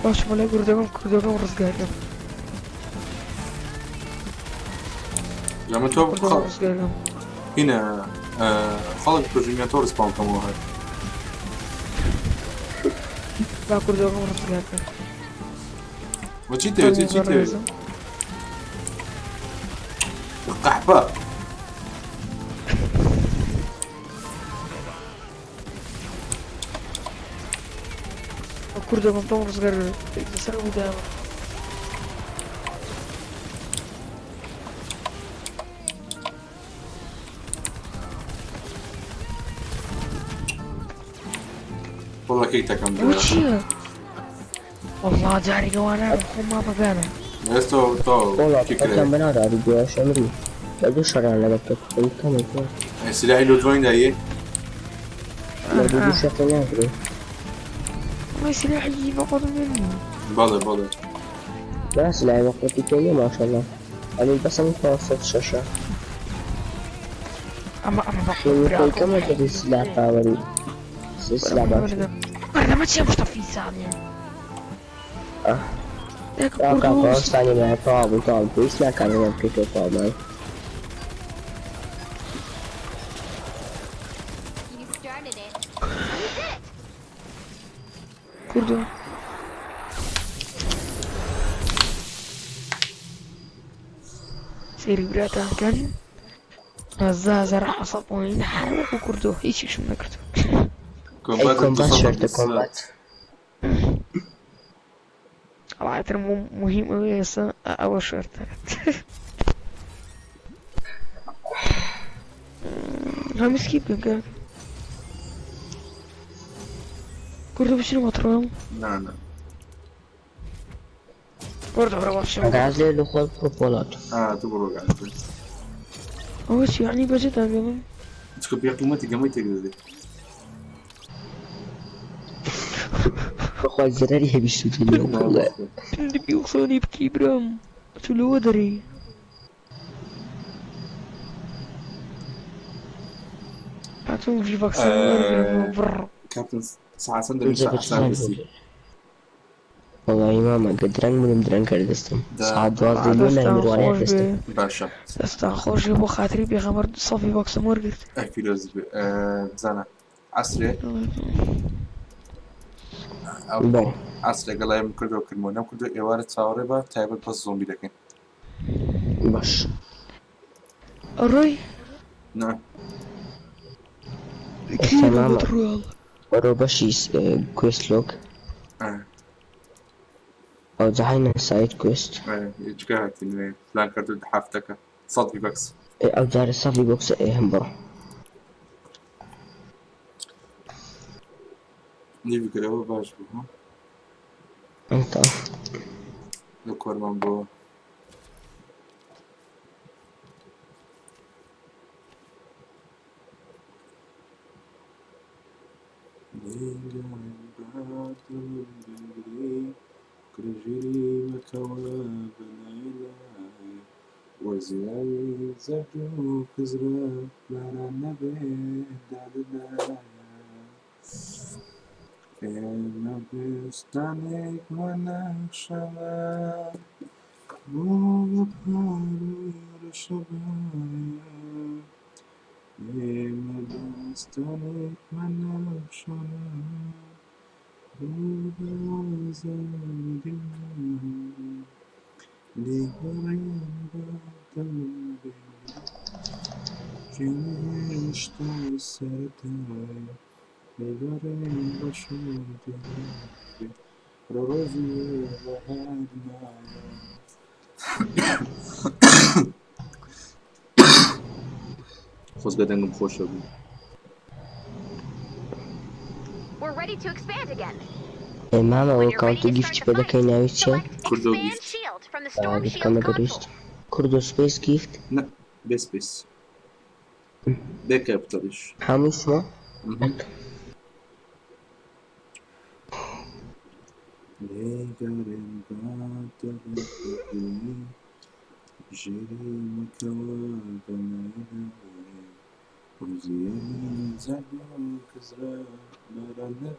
باش ملا كردوكم رزقاكم لما تو كردوكم رزقاكم هنا خلق بروجينياتور سباون كمو هاي لا كردوكم رزقاكم وتشيتي القحبة كردوكم توم رزقاكم يسرقوا دائما والله كيتا كم وشي والله جاري قوانا ما بقانا يستو تو والله كيكري كان بنادى على الجيش أمري بدو شرع على بكتب كم يكون سلاحي لو جوين دايه بدو شكل نادري ما سلاحي يجيب أقل مني بلا لا سلاحي وقتي كيني ما شاء الله أنا بس متوسط شاشة أما شو يقول كم تدري سلاح باوري سلاح باوري أنا ما تشي مشطفي ثانية يا كاكا ثانية ما طاب بس لا كان يمكن طاب معي كردو سری براتان كان نزازة راح أصابوني نحارب وكردو هيك شو نكردو أي كومبات شرطة كومبات الله ترى مهم أوي أول شرطة هم سكيب كان كردو بشنو مطرون نعم كردو برا بشنو غازي لخوض بروبولات تبرو قاعد أول شي يعني بجد أنا تشوف بيا قيمتي قميتي كذا أخوة الزراري هي بيشوت اليوم والله اللي بيوصلني بكبرام شو لو دري هاتون في فاكسين برا كابتن ساعة سندويتش ساعة والله ماما قد رنگ من درنگ کردستم ساعت 12 میلیون نمیروانه دستم باشا دستا خوشی بو خاطری بيغمر صافي باكس مورجت اي فيروز بزانا عصري بله عصري قال يوم كردو كلمة كردو إيوار تصاوري با تايبت بس زومبي لكن باش الروي نعم تمام ورو باشي كويست لوك او زحينا سايد كويست يجيها كلمة فلان كردو حافتك صدقي بكس او دار صافي بوكس هم برا نيفي كده هو باش بو انت لكور من بو وزيادة زادو كزرا لا نبي دادنا إما بستانك ونخشى بوغبارو رشبايا إما بستانك ونخشى بوغبارو لغرين بطل جنشت السرطان لغرين بشوتي روزي وهدنا خوش قدنم خوش بود We're ready to expand again. ماما او کانتو گیفت پیدا که نویست چه؟ كردو جيفت From the storm گفت shield کامه console. گرویست کردو سپیس گیفت لا بس ده كابتلش همو اسمه؟ لغرين بطل جري مكوابنا وزيادة زادو كزرا لا نبي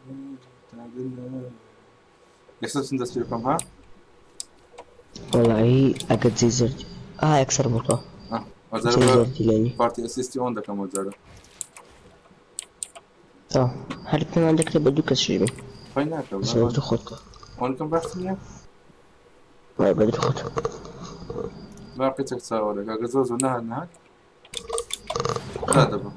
تعدنا يحسب انت تسويكم ها؟ والله اكد زيزر اكسر بطا وزارة بارتي اسيستي اون دكم وزارة هل كان عندك بدو كسر فيناك سويت خطة وين كم بحثني؟ ما بدو خطة ما لقيتك تصور لك غزوز ونهى لا دابا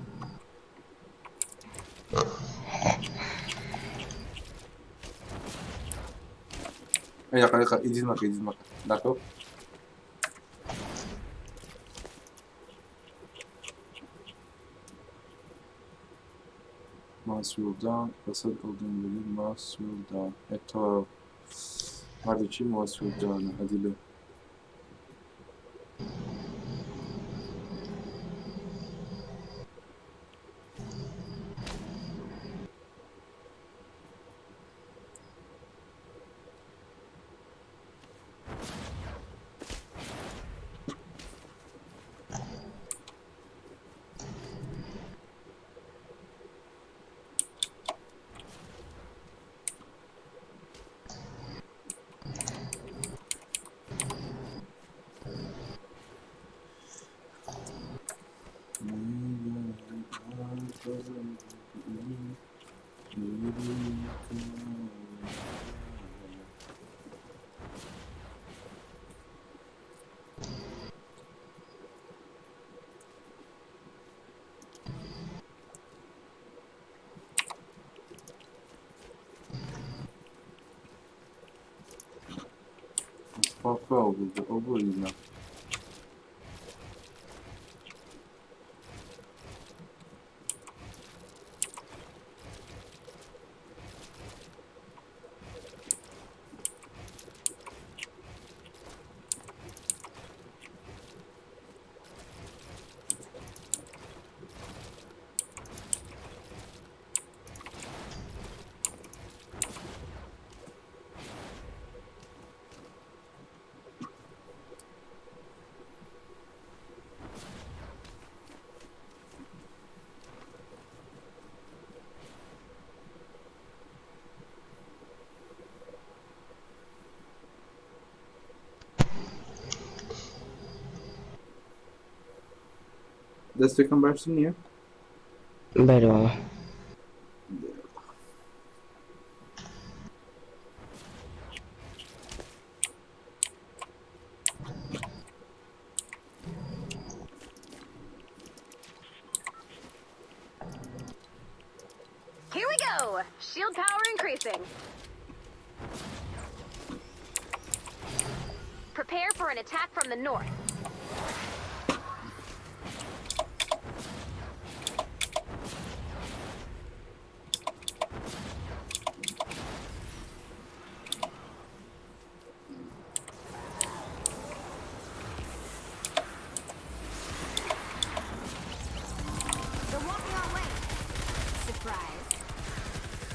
اي دقيقة يدير ماك داكو Mouse wheel down, قصد أودن بلي mouse wheel down حتى هذا شي mouse wheel down هذي له خو أبو لنا. Destekten başsın niye? بله بابا. Here we go! Shield power increasing. Prepare for an attack from the north.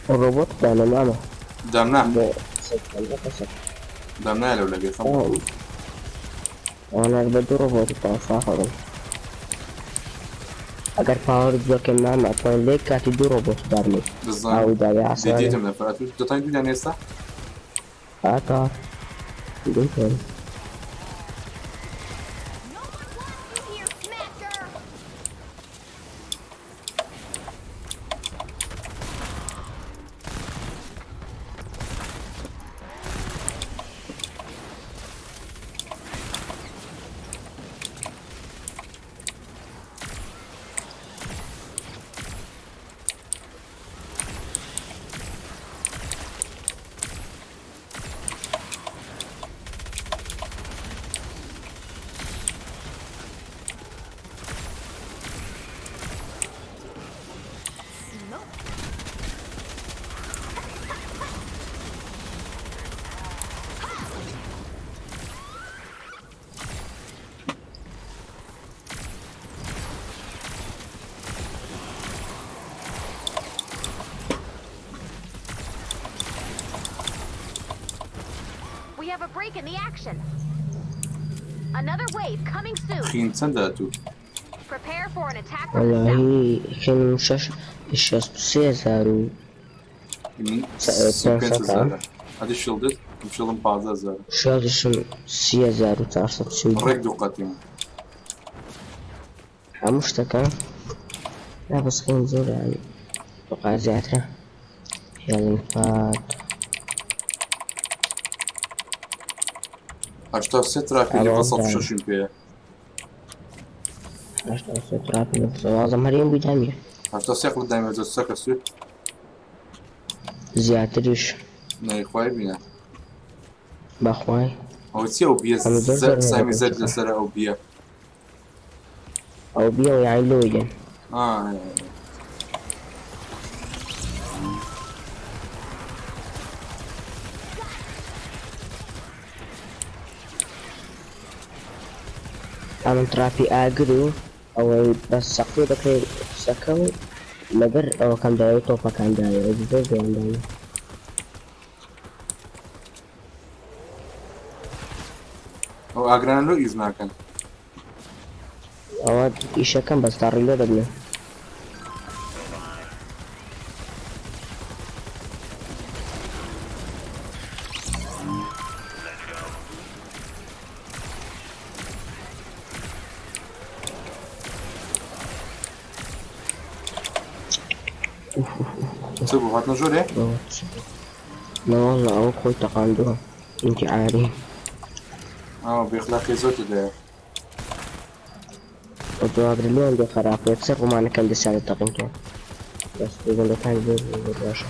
الروبوت كان معنا دمنا سكت. دمنا لو لقيت خمسة. وانا بدو روبوت صافر اگر پاور بلوک ما معطون ليك كاتي دو روبوت دارني بالظبط. او داري عصاري ديديت من الفرات دو تاين دو يعني صح؟ طار ديتين We have a break in the action. Another wave coming soon. خين سنداتو. Prepare for an attack from the south. والله كان الشاش سيزارو زارة. هذا الشلدت مشلم بعضها زارة. شادشم سيزارو تعرف شو ريك دو قاتم. مشتكى لا بس خلينا نزور يعني بقى زيادة يلا نفات أشتغل سترة في اللي وصف شو شمبيه. أشتغل سترة في اللي وصف مريم بجامية. أشتغل سيقل دايما زي السكة سوي. زيادة ريش. ناي خواي بينا. بخواي. أو تسي أو بيا سامي زاد لسرة أو بيا. أو بيا ويعني لوجن. أنا ترافي أجرو أو بس سقفي دكتور سكوا مگر أو كان دايو توفا كان دايو إذا كان دايو أو أجران لو إزنا كان أو إيش كان بس تاري له بدنا سبوا هات نجور إيه؟ لا والله أو خوي تقاندوها إنتي عاري بيخلق يزوت ده وتواجد اليوم دي خرافة يتصرف وما أنا كان دسالة تقنكين بس يقول لك هاي بير باشا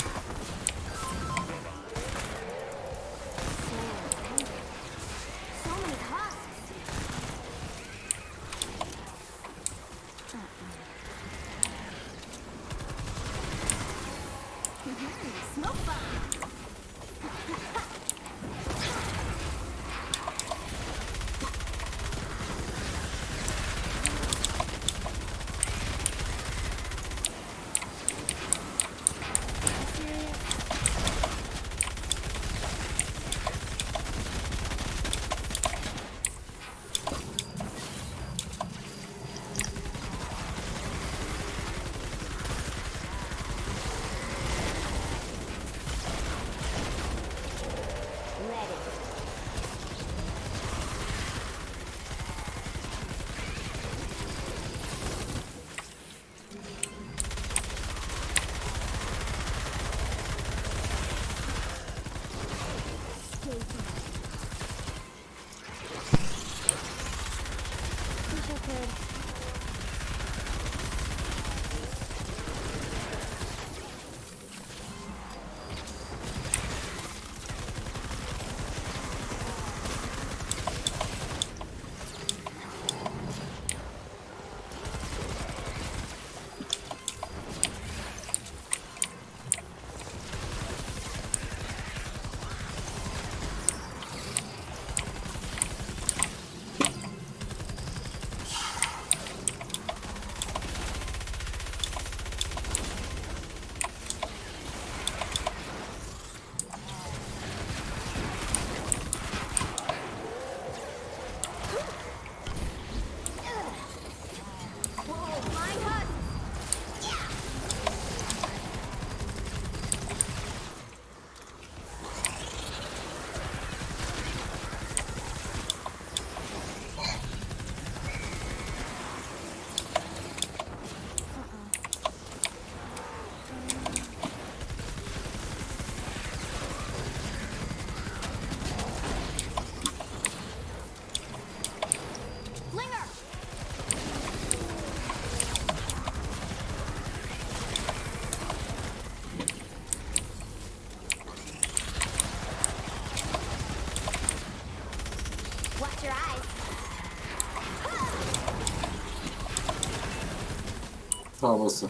خلاص.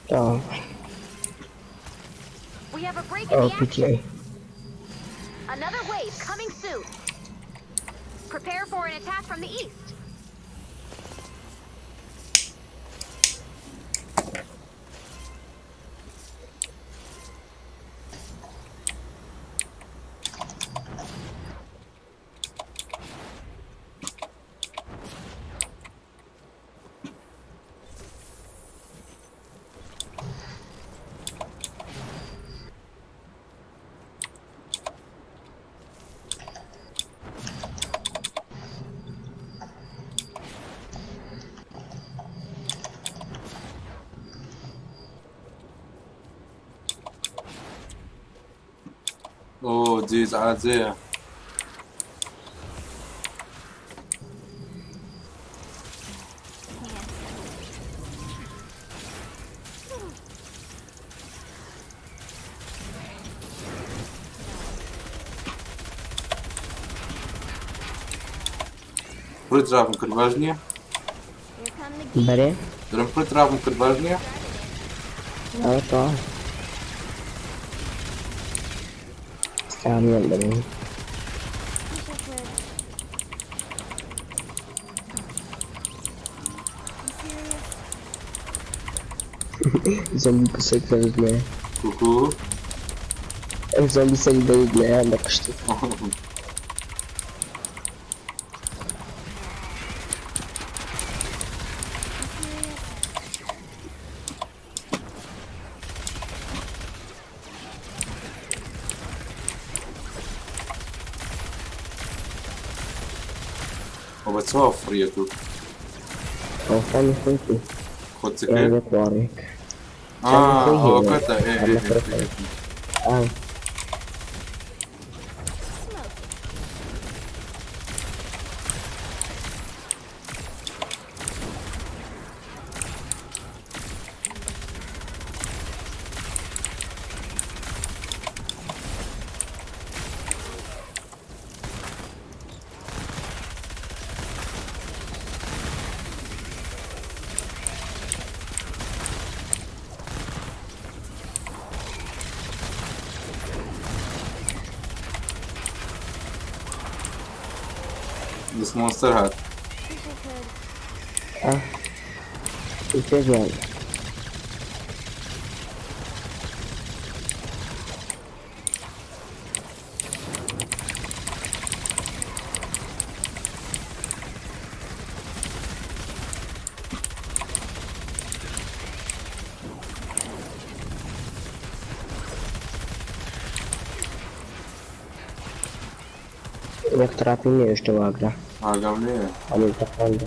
tamam. We have a break in Oh, the action. PTA. Another wave coming soon. Prepare for an attack from the east. اوه دي عادية. Притравим крважния. Bare? Дорем притравим крважния. Evet tamam. Selam gönderin. Zombi kısa izle. Kuku. Zombi seni de izle. Bakıştı. وبتوفر يا توك. Ofan خوبی. خود سكر. Evet varlık. هو كتا ايه. Al. بس مونستر هات. Ah. İhtiyacı var. Jak trafimy jeszcze łagra. عجبني. Ale tak będę.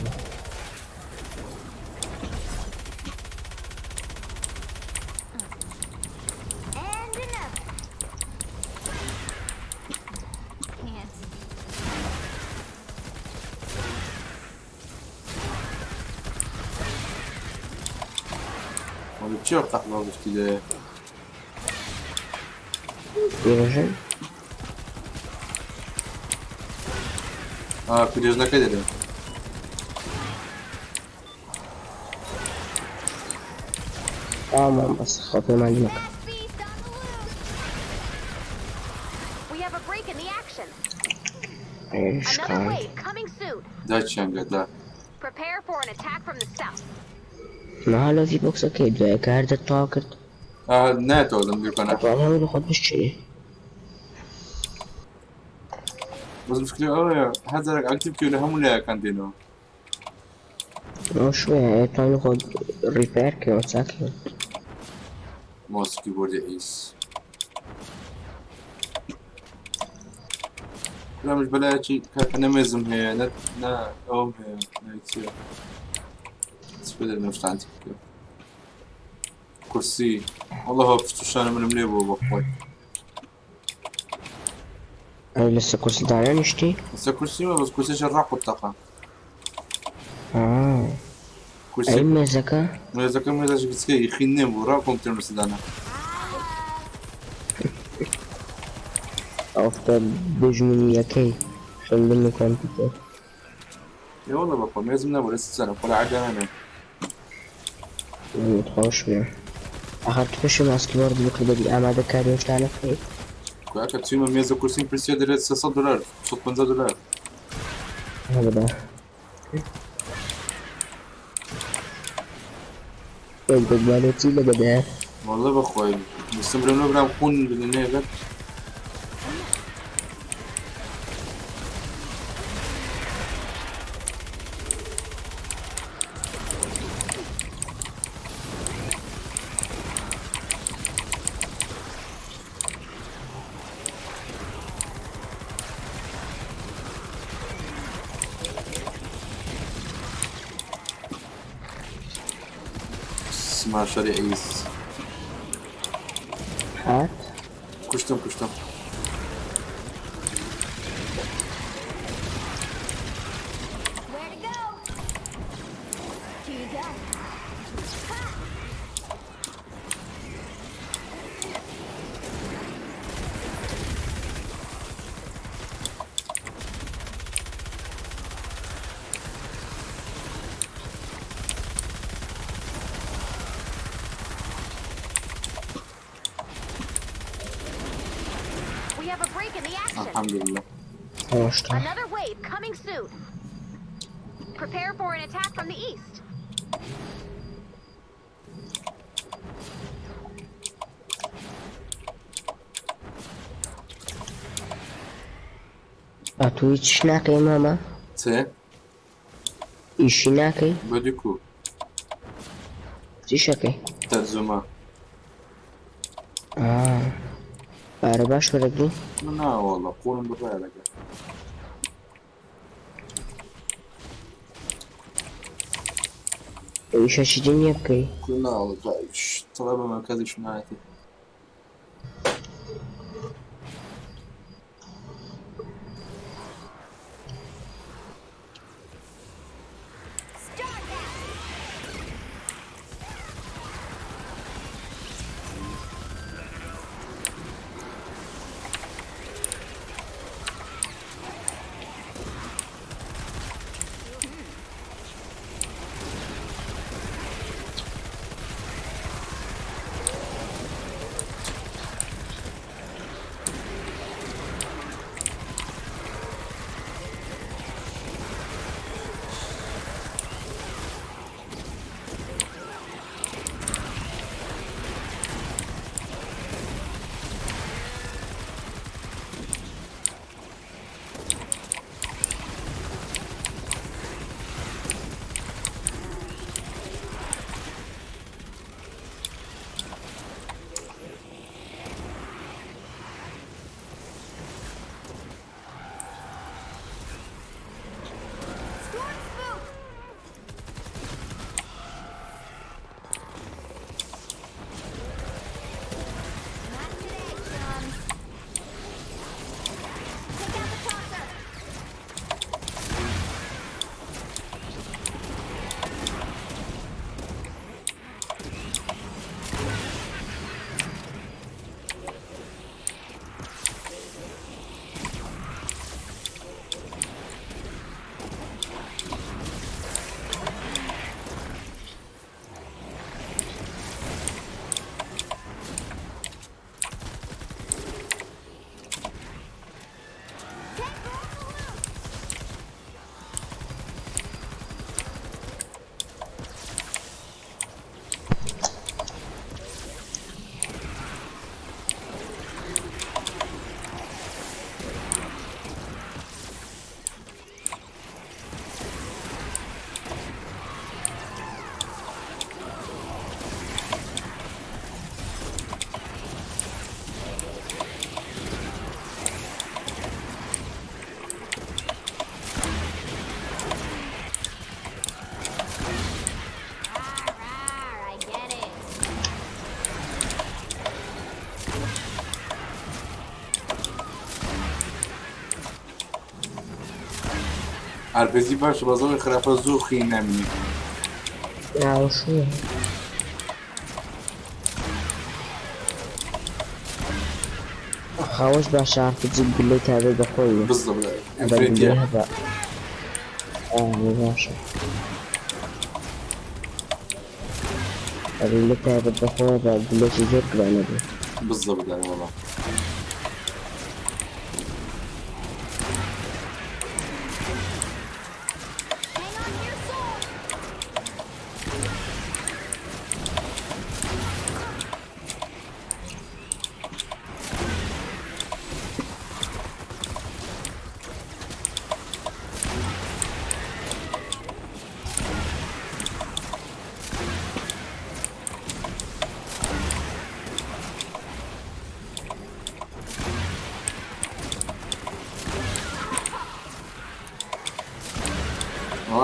And enough. Can't. On est sûr t'as pas vu qu'il est. Bierzę? Ah, puis déjà qu'elle est. Tamam bas. Kapıyı malzemek. Feast on the loot. We have a break in the action. Another Eşkal. wave coming soon. Да ченга, да. Prepare for an attack from the south. محل في بوكس أكيد زي كارد التاكت. آه ناتو لما يكون. أطلع من خد بالشيء. بس المشكلة هذا أكتب كيلو هم ولا كان دينو. شوية أطلع من خد ريبير كي وتساكن. موس كيبورد يعيس. لا مش بلاقي أنا مزم هي نا أوم هي نايتيا. سبيدر مش عندي كرسي والله هو بشتوشان من مليبو بقوي. أنا لسه كرسي دارين اشتي. بس كرسي ما بس كرسي شرق الطاقة. كرسي. أي مزكا؟ مزكا مزاج كرسي يخيني وراكم ترمس دانا. أفضل بجمني كي. خليني كمبيوتر. يا والله بابا لازم نبغى لسه سنة ولا عادة أنا متخوش بيه آخر تخش ماسكي برضه بكرة بدي أعمل كاري وش تعرف إيه كواكا تسوي ميزة كورسين برسيا دلوقتي $60 صوت $50 هذا ده انت بالوتي لا بدأ والله بأخوي مستمرين نبغى نكون بالنهاية اسمها شارع عيس هات كشتم Where to go? Here you go. We have a break in the action. الحمد لله Another wave coming soon. Prepare for an attack from the east. تو هیچ نکهی ماما چه؟ ایشی نکهی بدی کو چی شکهی ترجمه برای باش برگی نه والله قولم بباید اگر ایشا چی جنیه بکی نه والله طلب مرکزش نهایتی البزی باشه بازم خرافه زوخی نمینی شو خاوش باشە ئارپجی گولەی تابێت بەخۆی بالضبط بە گولەی انفينيتي هەبە باشە گولە تابێت بەخۆی بە گولەکی زۆر گرانە بێت بالضبط يعني والله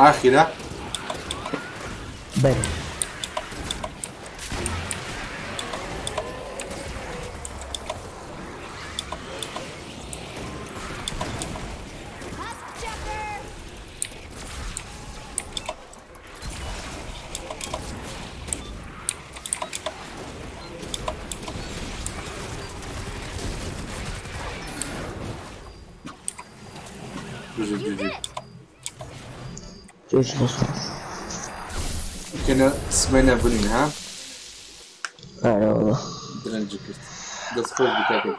آخرة بەر توش لەسەر كنا سمعنا بنين ها ئارەوەڵە درنجي كرت دست خوش بتاكل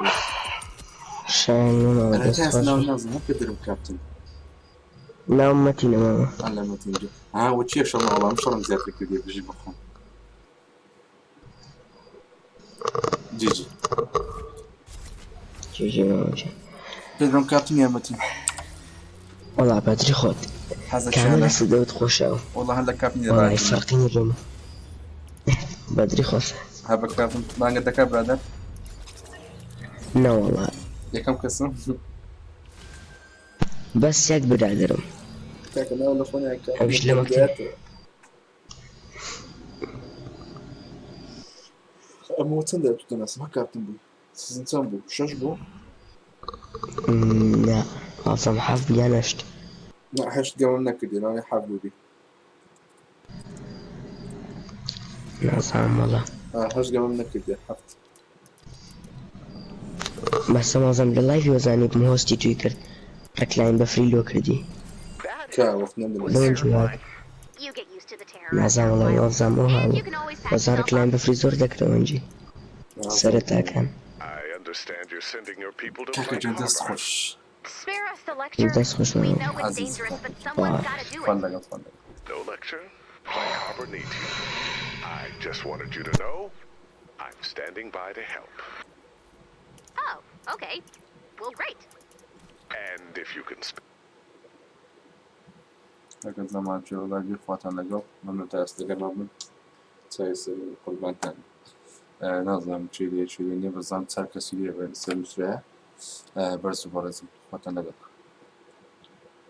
شایانەوە أنا تحس دەست ناو خۆش نازم هكا درم كابتن ناومەتینە ماما على ما تنجي ها وتشي شو والله مش رمز زيادة كده بيجي بخون جيجي جێژێ ماماجێ درم كابتن يا متين وەڵا بەدری خۆت هذا کامە شأنه لەسە دەوت خۆشەوە والله هلا كابتن وەڵی يا فەرقی نەبێمە بەدری خۆش هذا كابتن ما عندك دكا برادر نەوەڵا يا كم قسم بەس یەک برادرم تاك انا ولا فوني ئەوش لە مەکتب اما وتسند تو ناس ما كابتن بو سيزن بو شاش بو نا ئاسەم حەف بیان هەشت لا حش قبل نكدي انا حابب بي نازانم وەڵا حش قبل نكدي حفت بەسە مازەم لە لایڤ وەزانی بم هۆستی توی کرد ڕکلاین بە فری لۆ کردی كا وقت نندم لەون جواب You get used to the terror. نازان وەڵی وەزام ئەو هاوە You can always patch وەزار yourself ڕکلاین up. بە فری زۆر دەکرەوەنجی سەرەتاکان كاكا جا دست خوش Spare us the lecture. دەست خۆش We know it's عزيز. dangerous, but someone's gotta do it. فندق فندق No lecture? Why harbor need you? I just wanted you to know I'm standing by to help. Oh, okay. Well, great. And if you can لقد زمان جو لاجي خواتان لقو ممنون تاس لقربن سايس قربان تاني نظام تشيلي ني بزام تسار كسيلي بين سلوسرا برسو برزم خواتان لقو